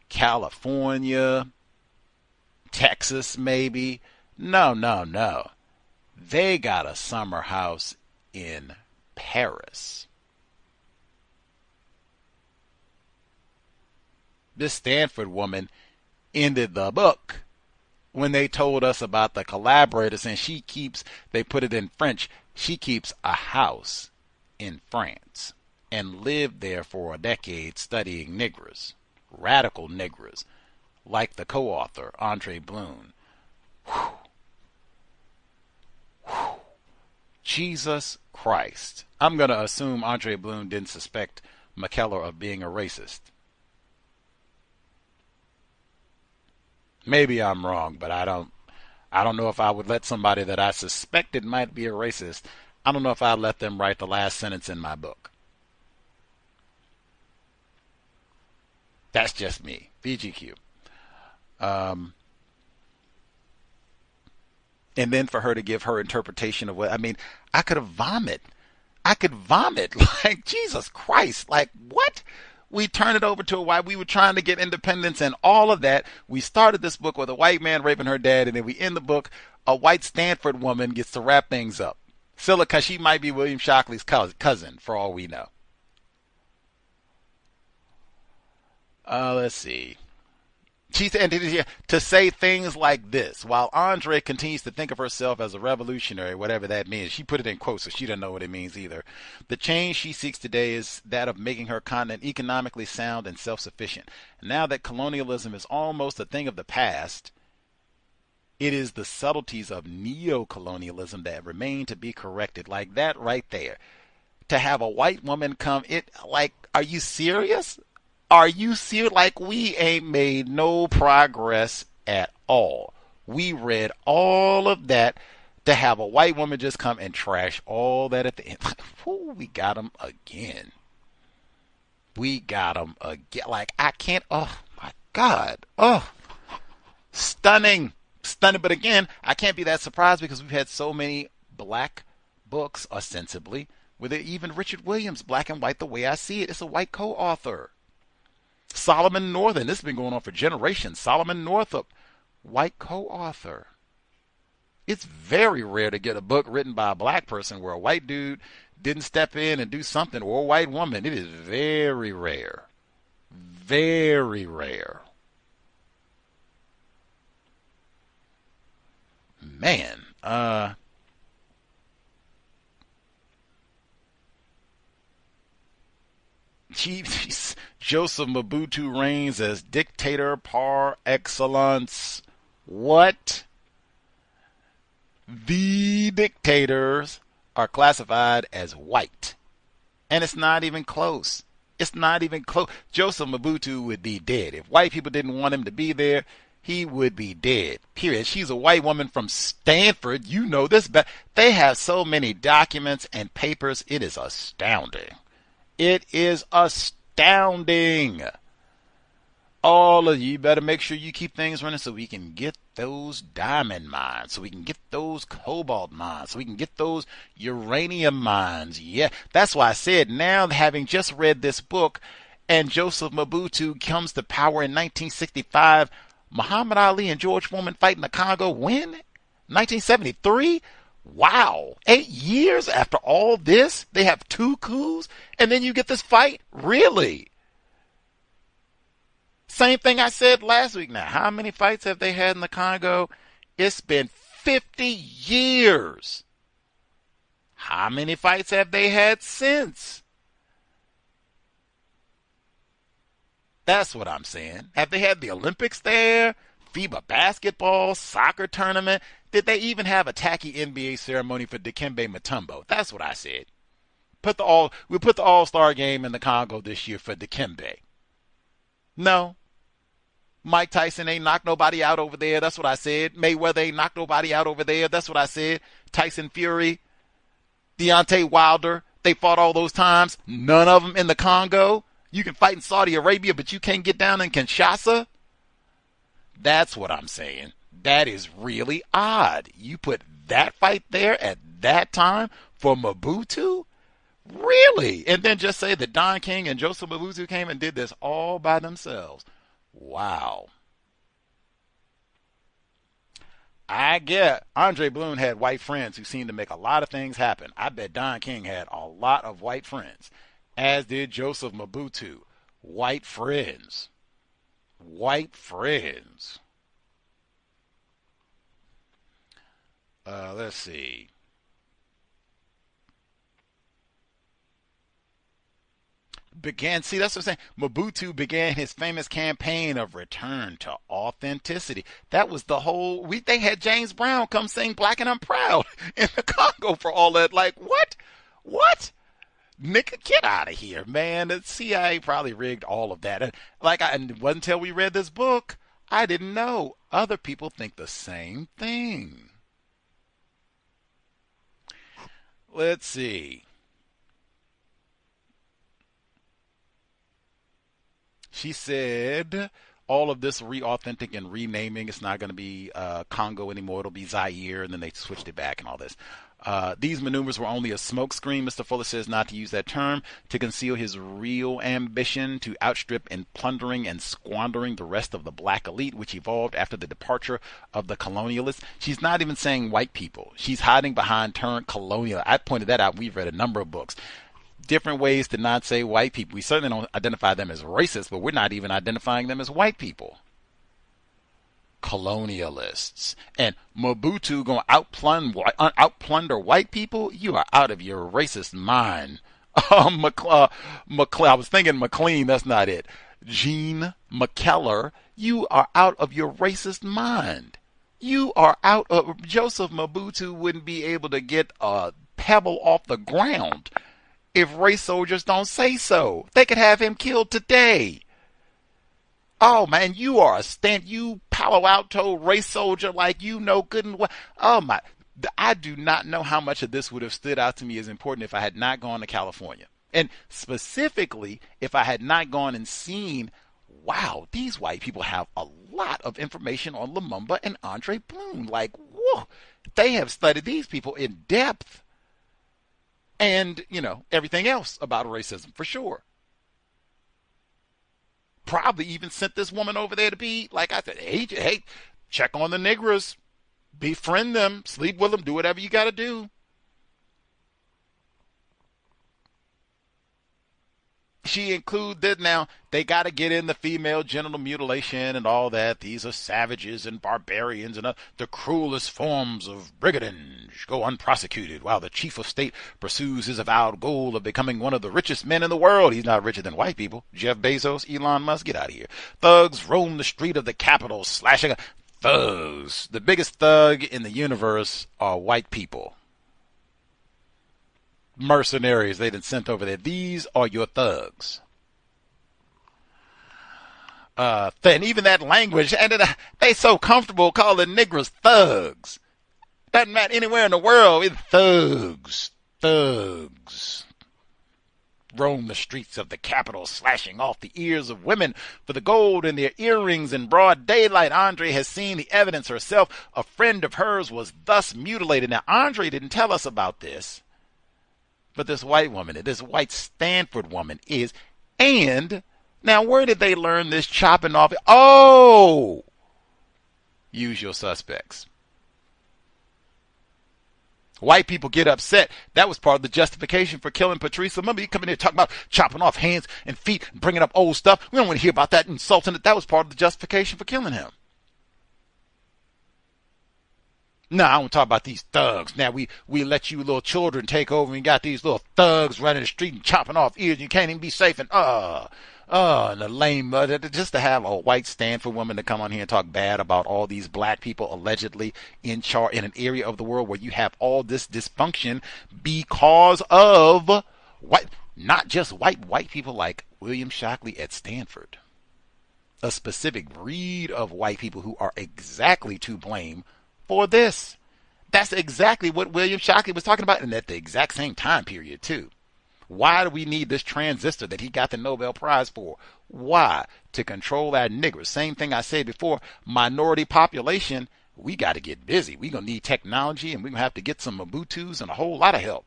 California, Texas maybe? No. They got a summer house in Paris. This Stanford woman ended the book when they told us about the collaborators, and they put it in French, she keeps a house in France and lived there for a decade studying Negroes, radical Negroes, like the co-author, Andrée Blouin. Whew. Whew. Jesus Christ. I'm going to assume Andrée Blouin didn't suspect McKellar of being a racist. Maybe I'm wrong, but I don't know if I would let somebody that I suspected might be a racist, I don't know if I'd let them write the last sentence in my book. That's just me. VGQ. And then for her to give her interpretation of what, I could vomit. Like, Jesus Christ. Like, what? We turned it over to a white, we were trying to get independence and all of that. We started this book with a white man raping her dad, and then we end the book, a white Stanford woman gets to wrap things up. Silica, she might be William Shockley's cousin, for all we know. Let's see. She said to say things like this, while Andrée continues to think of herself as a revolutionary, whatever that means. She put it in quotes, so she doesn't know what it means either. The change she seeks today is that of making her continent economically sound and self-sufficient. Now that colonialism is almost a thing of the past, it is the subtleties of neo-colonialism that remain to be corrected. Like that right there. To have a white woman come, are you serious? Are you serious? Like, we ain't made no progress at all. We read all of that to have a white woman just come and trash all that at the end. Whoo, we got them again. We got them again. Like, I can't, oh my God. Oh, stunning. Stunning. But again, I can't be that surprised because we've had so many black books, ostensibly, with even Richard Williams, Black and White, The Way I See It. It's a white co-author. Solomon Northup, this has been going on for generations. Solomon Northup, white co-author. It's very rare to get a book written by a black person where a white dude didn't step in and do something, or a white woman. It is very rare. Very rare. Man, Joseph Mobutu reigns as dictator par excellence. What? The dictators are classified as white. And it's not even close. It's not even close. Joseph Mobutu would be dead. If white people didn't want him to be there, he would be dead. Period. She's a white woman from Stanford. You know this, but they have so many documents and papers. It is astounding. It is astounding. All of you better make sure you keep things running so we can get those diamond mines, so we can get those cobalt mines, so we can get those uranium mines. Yeah, that's why I said, now having just read this book and Joseph Mobutu comes to power in 1965, Muhammad Ali and George Foreman fight in the Congo when? 1973? Wow, 8 years after all this, they have 2 coups, and then you get this fight? Really? Same thing I said last week now. How many fights have they had in the Congo? It's been 50 years. How many fights have they had since? That's what I'm saying. Have they had the Olympics there? FIBA basketball, soccer tournament? Did they even have a tacky NBA ceremony for Dikembe Mutombo? That's what I said. We'll put the All-Star game in the Congo this year for Dikembe. No. Mike Tyson ain't knocked nobody out over there. That's what I said. Mayweather ain't knocked nobody out over there. That's what I said. Tyson Fury, Deontay Wilder, they fought all those times. None of them in the Congo. You can fight in Saudi Arabia, but you can't get down in Kinshasa. That's what I'm saying. That is really odd. You put that fight there at that time for Mobutu? Really? And then just say that Don King and Joseph Mobutu came and did this all by themselves. Wow. I get Andrée Blouin had white friends who seemed to make a lot of things happen. I bet Don King had a lot of white friends, as did Joseph Mobutu. White friends. White friends. Let's see. That's what I'm saying. Mobutu began his famous campaign of return to authenticity. That was the whole, they had James Brown come sing Black and I'm Proud in the Congo for all that. Like, what? What? Nigga, get out of here, man. The CIA probably rigged all of that. And it wasn't until we read this book, I didn't know. Other people think the same thing. Let's see. She said all of this re-authentic and renaming, it's not going to be Congo anymore. It'll be Zaire, and then they switched it back and all this. These maneuvers were only a smokescreen, Mr. Fuller says, not to use that term, to conceal his real ambition to outstrip in plundering and squandering the rest of the black elite, which evolved after the departure of the colonialists. She's not even saying white people. She's hiding behind term colonial. I pointed that out. We've read a number of books. Different ways to not say white people. We certainly don't identify them as racist, but we're not even identifying them as white people. colonialists. And Mobutu going to outplunder white people? You are out of your racist mind. I was thinking McLean, that's not it. Jean McKellar, you are out of your racist mind. You are out of... Joseph Mobutu wouldn't be able to get a pebble off the ground if race soldiers don't say so. They could have him killed today. Oh man, you are you Palo Alto race soldier like you know good and well. Oh my, I do not know how much of this would have stood out to me as important if I had not gone to California. And specifically, if I had not gone and seen, wow, these white people have a lot of information on Lumumba and Andrée Blouin. Like, whoa, they have studied these people in depth. And, you know, everything else about racism, for sure. Probably even sent this woman over there to be, like I said, hey, check on the niggers, befriend them, sleep with them, do whatever you got to do. She included, now they got to get in the female genital mutilation and all that. These are savages and barbarians, and the cruelest forms of brigandage go unprosecuted while the chief of state pursues his avowed goal of becoming one of the richest men in the world. He's not richer than white people. Jeff Bezos, Elon Musk, get out of here. Thugs roam the street of the capital, slashing thugs. The biggest thug in the universe are white people. Mercenaries they done sent over there. These are your thugs. And even that language, and they so comfortable calling niggers thugs. Doesn't matter anywhere in the world. It's thugs. Thugs. Roam the streets of the capital, slashing off the ears of women for the gold in their earrings in broad daylight. Andrée has seen the evidence herself. A friend of hers was thus mutilated. Now, Andrée didn't tell us about this. But this white woman, this white Stanford woman is. And now where did they learn this chopping off? Oh! Use your suspects. White people get upset. That was part of the justification for killing Patrice Lumumba. You come in here talking about chopping off hands and feet and bringing up old stuff. We don't want to hear about that, insulting it. That was part of the justification for killing him. No, I don't talk about these thugs. Now we let you little children take over and you got these little thugs running the street and chopping off ears. You can't even be safe. And and the lame, just to have a white Stanford woman to come on here and talk bad about all these black people allegedly in charge in an area of the world where you have all this dysfunction because of white, not just white people like William Shockley at Stanford. A specific breed of white people who are exactly to blame for this. That's exactly what William Shockley was talking about, and at the exact same time period, too. Why do we need this transistor that he got the Nobel Prize for? Why? To control our niggers. Same thing I said before, minority population, we got to get busy. We're going to need technology, and we're going to have to get some Mobutus and a whole lot of help.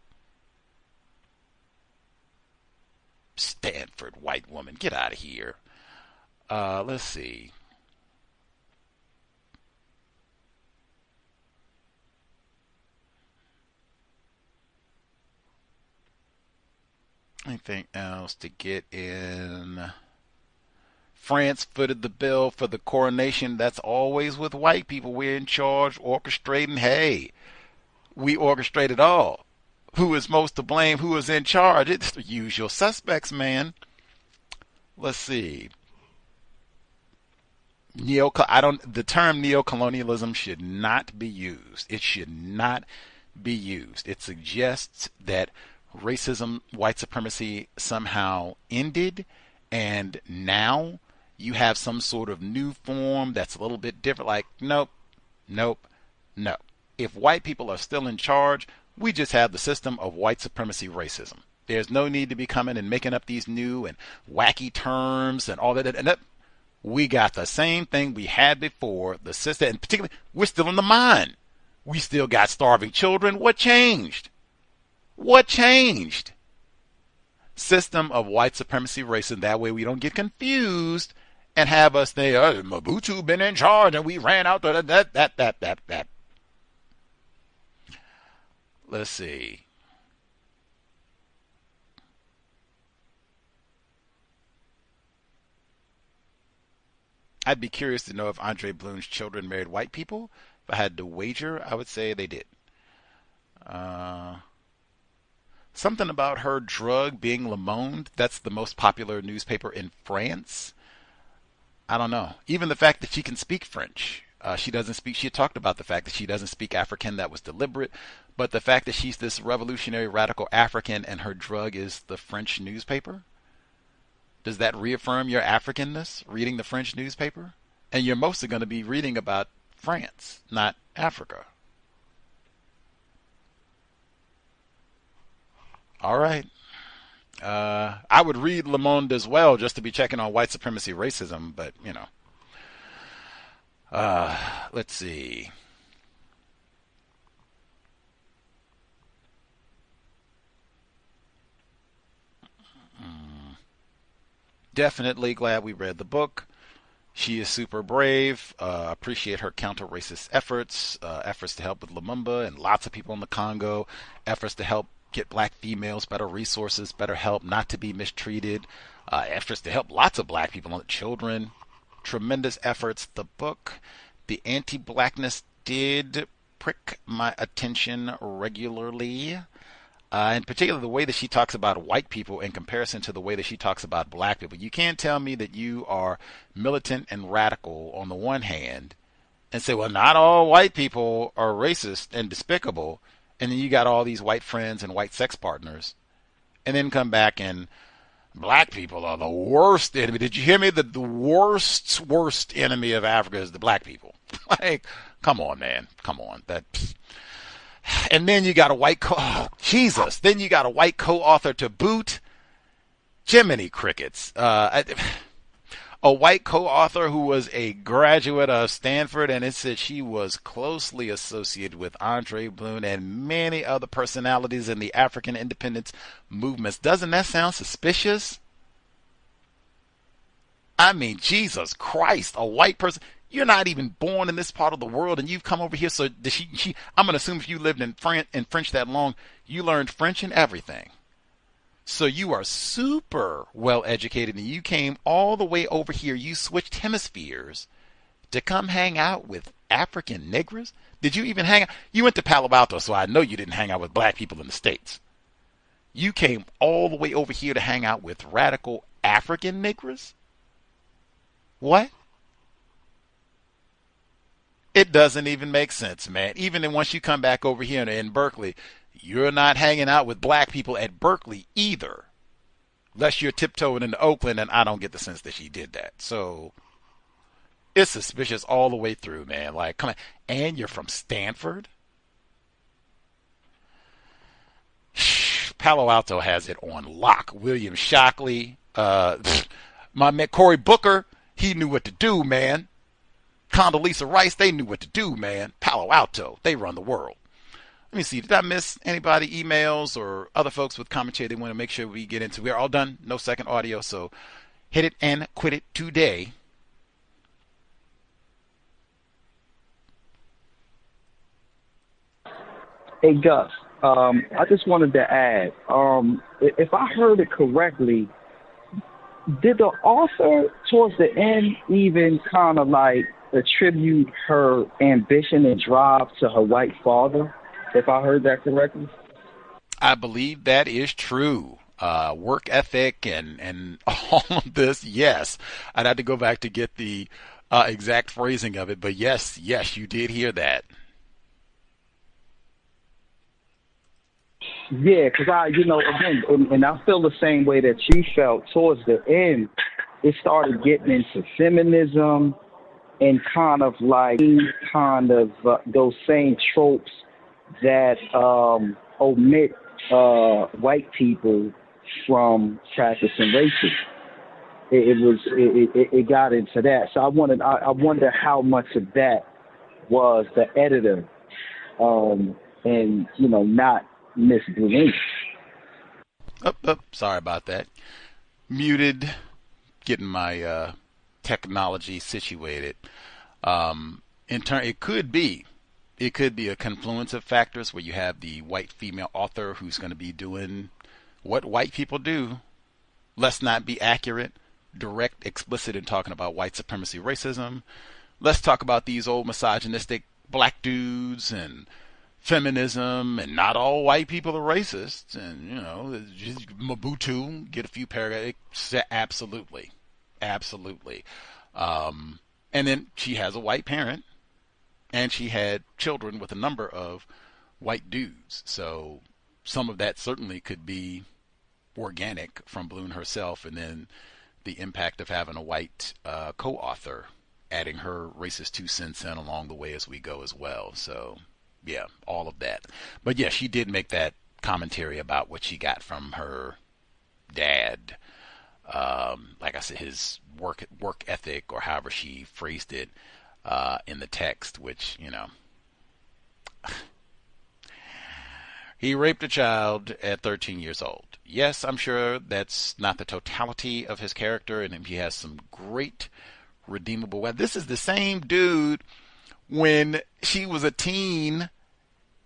Stanford white woman, get out of here. Let's see. Anything else to get in? France footed the bill for the coronation. That's always with white people. We're in charge, orchestrating. Hey, we orchestrate it all. Who is most to blame? Who is in charge? It's the usual suspects, man. Let's see. The term neocolonialism should not be used. It should not be used. It suggests that racism, white supremacy somehow ended, and now you have some sort of new form that's a little bit different. Like, nope. If white people are still in charge, we just have the system of white supremacy racism. There's no need to be coming and making up these new and wacky terms and all that. And we got the same thing we had before. The system, and particularly, we're still in the mine. We still got starving children. What changed? What changed? System of white supremacy racism. That way we don't get confused and have us say, oh, Mobutu been in charge and we ran out to that. Let's see. I'd be curious to know if Andrée Blouin's children married white people. If I had to wager, I would say they did. Something about her drug being Le Monde. That's the most popular newspaper in France. I don't know. Even the fact that she can speak French. She doesn't speak. She had talked about the fact that she doesn't speak African. That was deliberate. But the fact that she's this revolutionary radical African and her drug is the French newspaper. Does that reaffirm your Africanness, reading the French newspaper? And you're mostly going to be reading about France, not Africa. All right. I would read Le Monde as well just to be checking on white supremacy racism, but, you know. Let's see. Definitely glad we read the book. She is super brave. Appreciate her counter-racist efforts, efforts to help with Lumumba and lots of people in the Congo, efforts to help get black females better resources, better help not to be mistreated, efforts to help lots of black people and children. Tremendous efforts. The book, The Anti-Blackness, did prick my attention regularly. In particular, the way that she talks about white people in comparison to the way that she talks about black people. You can't tell me that you are militant and radical on the one hand and say, well, not all white people are racist and despicable, and then you got all these white friends and white sex partners, and then come back and black people are the worst enemy. Did you hear me? The worst enemy of Africa is the black people. Like, come on, man. Come on. And then you got a white Jesus. Then you got a white co-author to boot. Jiminy crickets. A white co-author who was a graduate of Stanford, and it said she was closely associated with Andrée Blouin and many other personalities in the African independence movements. Doesn't that sound suspicious? I mean, Jesus Christ, a white person. You're not even born in this part of the world, and you've come over here. So I'm going to assume if you lived in French that long, you learned French and everything. So you are super well educated, and you came all the way over here. You switched hemispheres to come hang out with African Negroes. Did you even hang out? You went to Palo Alto, so I know you didn't hang out with black people in the States. You came all the way over here to hang out with radical African Negroes? What? It doesn't even make sense, man. Even then, once you come back over here in Berkeley, you're not hanging out with black people at Berkeley either. Unless you're tiptoeing into Oakland, and I don't get the sense that she did that. So it's suspicious all the way through, man. Like, come on. And you're from Stanford? Palo Alto has it on lock. William Shockley, my man Cory Booker, he knew what to do, man. Condoleezza Rice, they knew what to do, man. Palo Alto, they run the world. Let me see, did I miss anybody, emails or other folks with commentary they want to make sure we get into? We're all done, no second audio, so hit it and quit it today. Hey, Gus, I just wanted to add, if I heard it correctly, did the author towards the end even kind of like attribute her ambition and drive to her white father, if I heard that correctly? I believe that is true. Work ethic and all of this, yes. I'd have to go back to get the exact phrasing of it, but yes, you did hear that. Yeah, because again, and I feel the same way that you felt towards the end. It started getting into feminism and kind of those same tropes that omit white people from practicing racism. It got into that. So I wonder how much of that was the editor, and not Miss Blouin. Sorry about that. Muted. Getting my technology situated. It could be a confluence of factors where you have the white female author who's going to be doing what white people do. Let's not be accurate. direct, explicit in talking about white supremacy, racism. Let's talk about these old misogynistic black dudes and feminism, and not all white people are racist. And, you know, just Mobutu, get a few paragraphs. Absolutely. Absolutely. And then she has a white parent, and she had children with a number of white dudes. So some of that certainly could be organic from Blouin herself, and then the impact of having a white co-author adding her racist 2 cents in along the way as we go as well. So yeah, all of that. But yeah, she did make that commentary about what she got from her dad. Like I said, his work ethic, or however she phrased it in the text, which, you know, he raped a child at 13 years old. Yes, I'm sure that's not the totality of his character, and he has some great redeemable. This is the same dude when she was a teen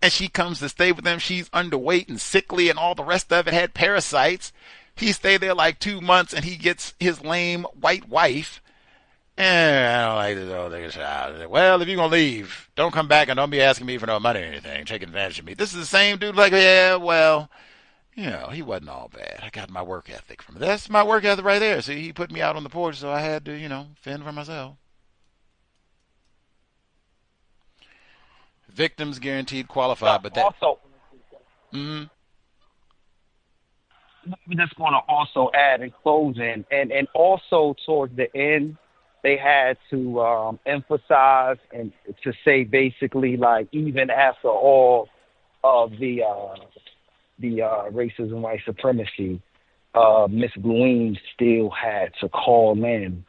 and she comes to stay with him. She's underweight and sickly and all the rest of it, had parasites. He stayed there like 2 months and he gets his lame white wife. And I don't like this old nigga child. Well, if you're going to leave, don't come back and don't be asking me for no money or anything, taking advantage of me. This is the same dude like, yeah, well, you know, he wasn't all bad. I got my work ethic from it. That's my work ethic right there. See, he put me out on the porch, so I had to, you know, fend for myself. Victims guaranteed qualified, but that also. I'm just going to also add in closing, and also towards the end, they had to emphasize and to say basically, like, even after all of the racism, white supremacy, Miss Blouin still had to call in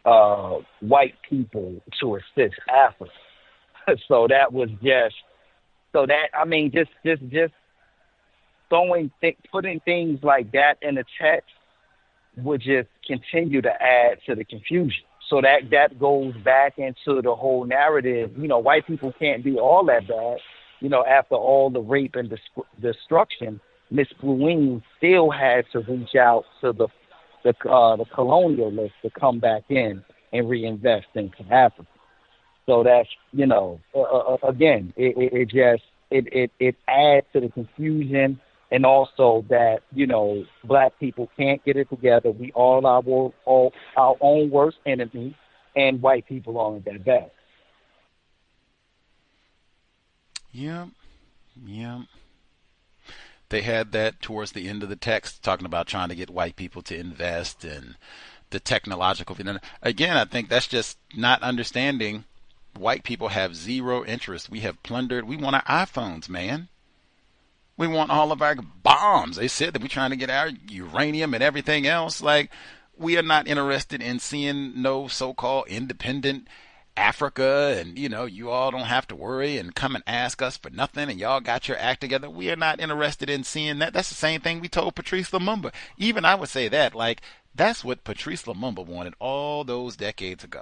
white people to assist Africa. So that was just, so that, I mean, just putting things like that in the text would just continue to add to the confusion. So that goes back into the whole narrative. You know, white people can't be all that bad. You know, after all the rape and destruction, Miss Blouin still had to reach out to the colonialists to come back in and reinvest into Africa. So that's, you know, again, it adds to the confusion, and also that, you know, black people can't get it together. We all are our own worst enemy, and white people aren't that bad. Yeah. They had that towards the end of the text, talking about trying to get white people to invest in the technological. Again, I think that's just not understanding. White people have zero interest. We have plundered. We want our iPhones, man. We want all of our bombs. They said that we're trying to get our uranium and everything else. Like, we are not interested in seeing no so-called independent Africa, and, you know, you all don't have to worry and come and ask us for nothing, and y'all got your act together. We are not interested in seeing that. That's the same thing we told Patrice Lumumba. Even I would say that, like, that's what Patrice Lumumba wanted all those decades ago.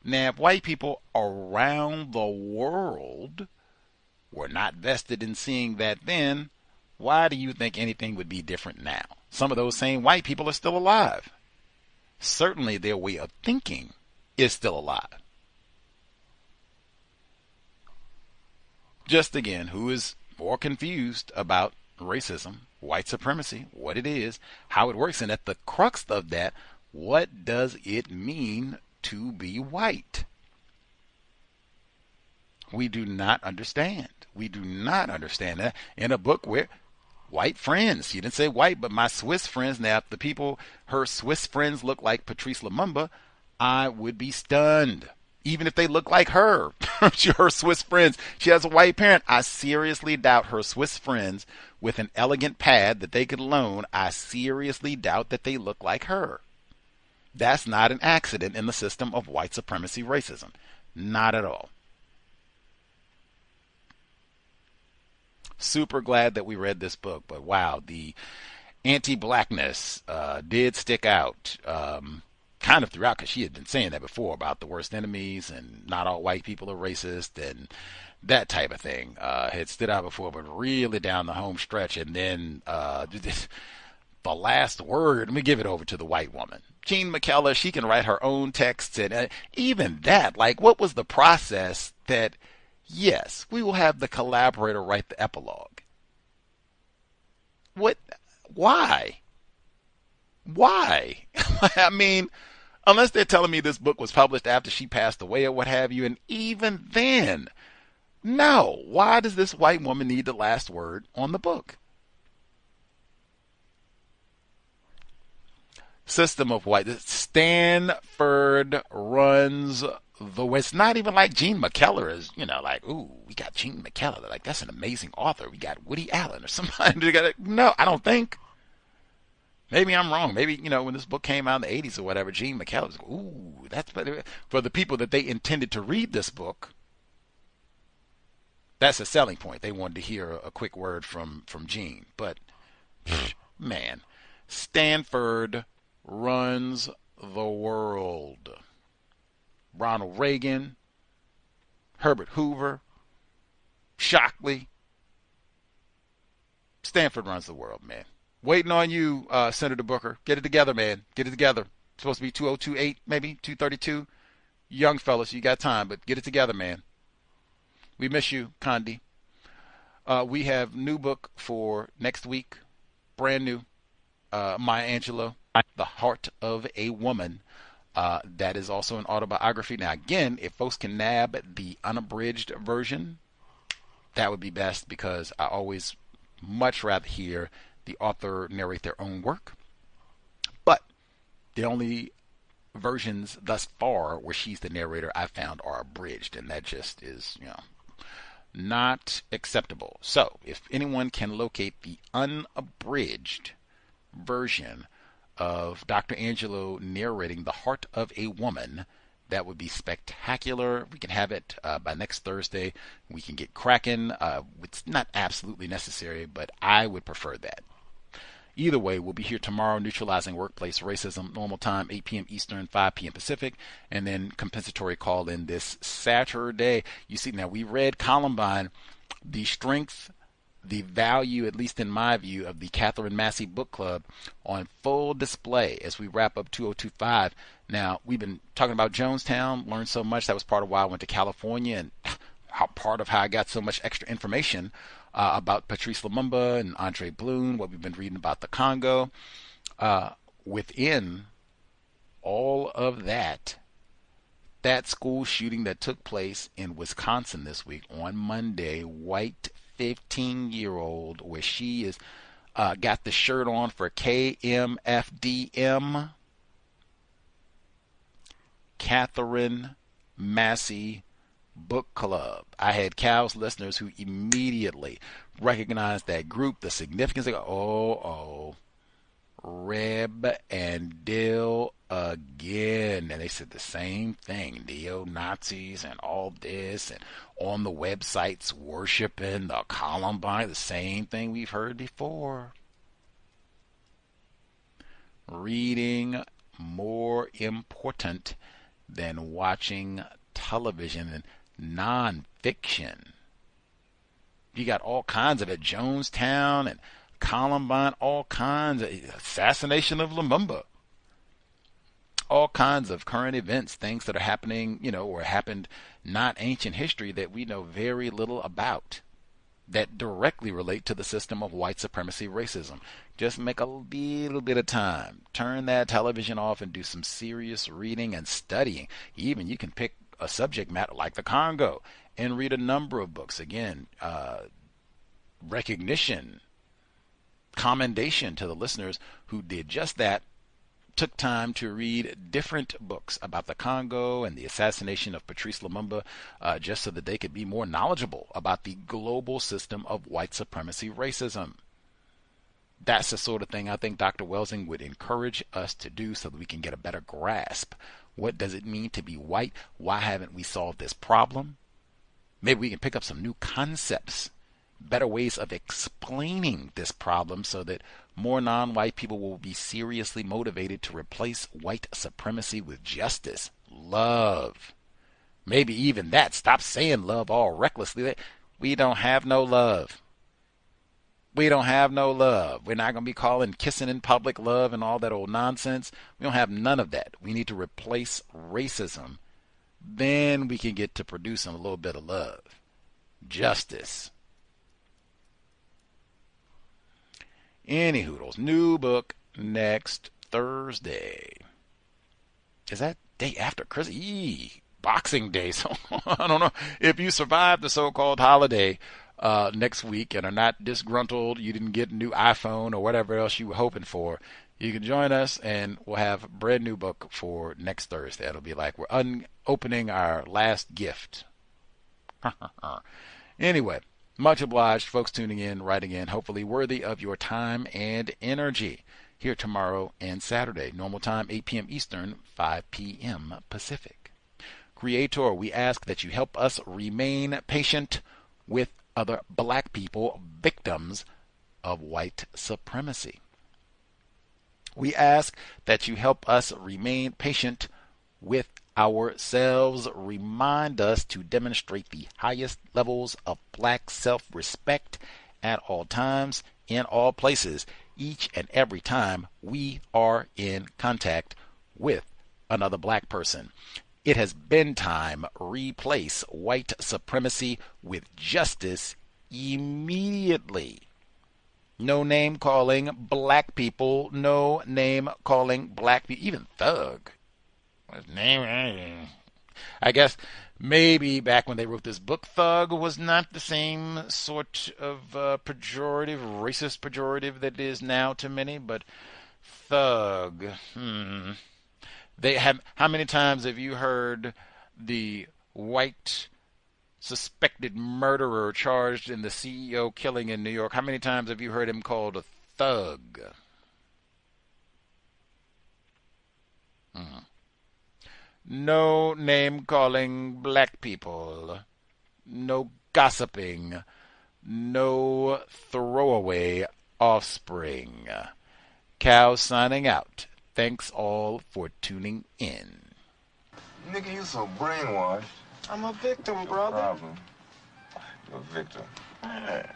Now, if white people around the world were not vested in seeing that then, why do you think anything would be different now? Some of those same white people are still alive. Certainly their way of thinking is still alive. Just again, who is more confused about racism, white supremacy, what it is, how it works, and at the crux of that, what does it mean to be white? We do not understand. We do not understand that. In a book where white friends, she didn't say white, but my Swiss friends, now if the people, her Swiss friends look like Patrice Lumumba, I would be stunned. Even if they look like her, her Swiss friends, she has a white parent. I seriously doubt her Swiss friends with an elegant pad that they could loan, I seriously doubt that they look like her. That's not an accident in the system of white supremacy racism. Not at all. Super glad that we read this book, but wow, the anti-blackness did stick out kind of throughout, because she had been saying that before about the worst enemies and not all white people are racist and that type of thing. Had stood out before, but really down the home stretch, and then the last word. Let me give it over to the white woman. Jean McKellar, she can write her own texts. And even that, like, what was the process that, yes, we will have the collaborator write the epilogue? What? Why? Why? I mean, unless they're telling me this book was published after she passed away or what have you, and even then, no. Why does this white woman need the last word on the book? System of white. Stanford runs the West. It's not even like Jean McKellar is, like, ooh, we got Jean McKellar. Like, that's an amazing author. We got Woody Allen or somebody. No, I don't think. Maybe I'm wrong. Maybe, when this book came out in the 80s or whatever, Jean McKellar was, ooh, that's better. For the people that they intended to read this book, that's a selling point. They wanted to hear a quick word from Jean. But, man, Stanford runs the world. Ronald Reagan, Herbert Hoover, Shockley. Stanford runs the world, man. Waiting on you, Senator Booker. Get it together, man. Get it together. It's supposed to be 2028, maybe 232. Young fellas, you got time, but get it together, man. We miss you, Condi. We have new book for next week. Brand new. Maya Angelou, The Heart of a Woman. That is also an autobiography. Now, again, if folks can nab the unabridged version, that would be best, because I always much rather hear the author narrate their own work. But the only versions thus far where she's the narrator I found are abridged, and that just is, not acceptable. So if anyone can locate the unabridged version of Dr. Angelou narrating The Heart of a Woman, that would be spectacular. We can have it by next Thursday. We can get cracking. It's not absolutely necessary, but I would prefer that. Either way, we'll be here tomorrow, neutralizing workplace racism, normal time, 8 p.m. Eastern, 5 p.m. Pacific, and then compensatory call-in this Saturday. You see, now we read Columbine, the strength, the value, at least in my view, of the Katherine Massey Book Club on full display as we wrap up 2025. Now, we've been talking about Jonestown, learned so much. That was part of why I went to California, and part of how I got so much extra information about Patrice Lumumba and Andrée Blouin, what we've been reading about the Congo. Within all of that school shooting that took place in Wisconsin this week on Monday, white 15-year-old, where she is got the shirt on for KMFDM, Katherine Massey Book Club. I had Cal's listeners who immediately recognized that group, the significance. They go, Reb and Dill again. And they said the same thing, neo-Nazis and all this, and on the websites worshiping the Columbine, the same thing we've heard before. Reading more important than watching television and nonfiction. You got all kinds of it, Jonestown and Columbine, all kinds of assassination of Lumumba, all kinds of current events, things that are happening, or happened not ancient history that we know very little about, that directly relate to the system of white supremacy racism. Just make a little bit of time, turn that television off, and do some serious reading and studying. Even you can pick a subject matter like the Congo and read a number of books. Again, recognition, commendation to the listeners who did just that, took time to read different books about the Congo and the assassination of Patrice Lumumba, just so that they could be more knowledgeable about the global system of white supremacy racism. That's the sort of thing I think Dr. Welsing would encourage us to do so that we can get a better grasp. What does it mean to be white? Why haven't we solved this problem? Maybe we can pick up some new concepts, better ways of explaining this problem so that more non-white people will be seriously motivated to replace white supremacy with justice, love. Maybe even that. Stop saying love all recklessly. We don't have no love. We don't have no love. We're not going to be calling kissing in public love and all that old nonsense. We don't have none of that. We need to replace racism. Then we can get to producing a little bit of love. Justice. Any hoodles. New book next Thursday. Is that day after Christmas? Boxing Day. So I don't know. If you survive the so-called holiday next week and are not disgruntled, you didn't get a new iPhone or whatever else you were hoping for, you can join us and we'll have a brand new book for next Thursday. It'll be like we're opening our last gift. Anyway, much obliged, folks tuning in, writing in, hopefully worthy of your time and energy. Here tomorrow and Saturday, normal time, 8 p.m. Eastern, 5 p.m. Pacific. Creator, we ask that you help us remain patient with other black people, victims of white supremacy. We ask that you help us remain patient with ourselves. Remind us to demonstrate the highest levels of black self-respect at all times, in all places, each and every time we are in contact with another black person. It has been time. Replace white supremacy with justice immediately. No name calling black people. No name calling black people. Even thug. What's his name? I guess maybe back when they wrote this book, thug was not the same sort of pejorative, racist pejorative that it is now to many, but thug. They have. How many times have you heard the white suspected murderer charged in the CEO killing in New York? How many times have you heard him called a thug? No name calling black people. No gossiping. No throwaway offspring. Cal signing out. Thanks all for tuning in. Nigga, you so brainwashed. I'm a victim, brother. No problem. You're a victim. Man,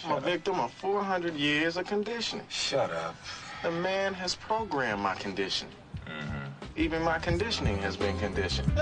I'm a victim of 400 years of conditioning. Shut up. The man has programmed my conditioning. Even my conditioning has been conditioned.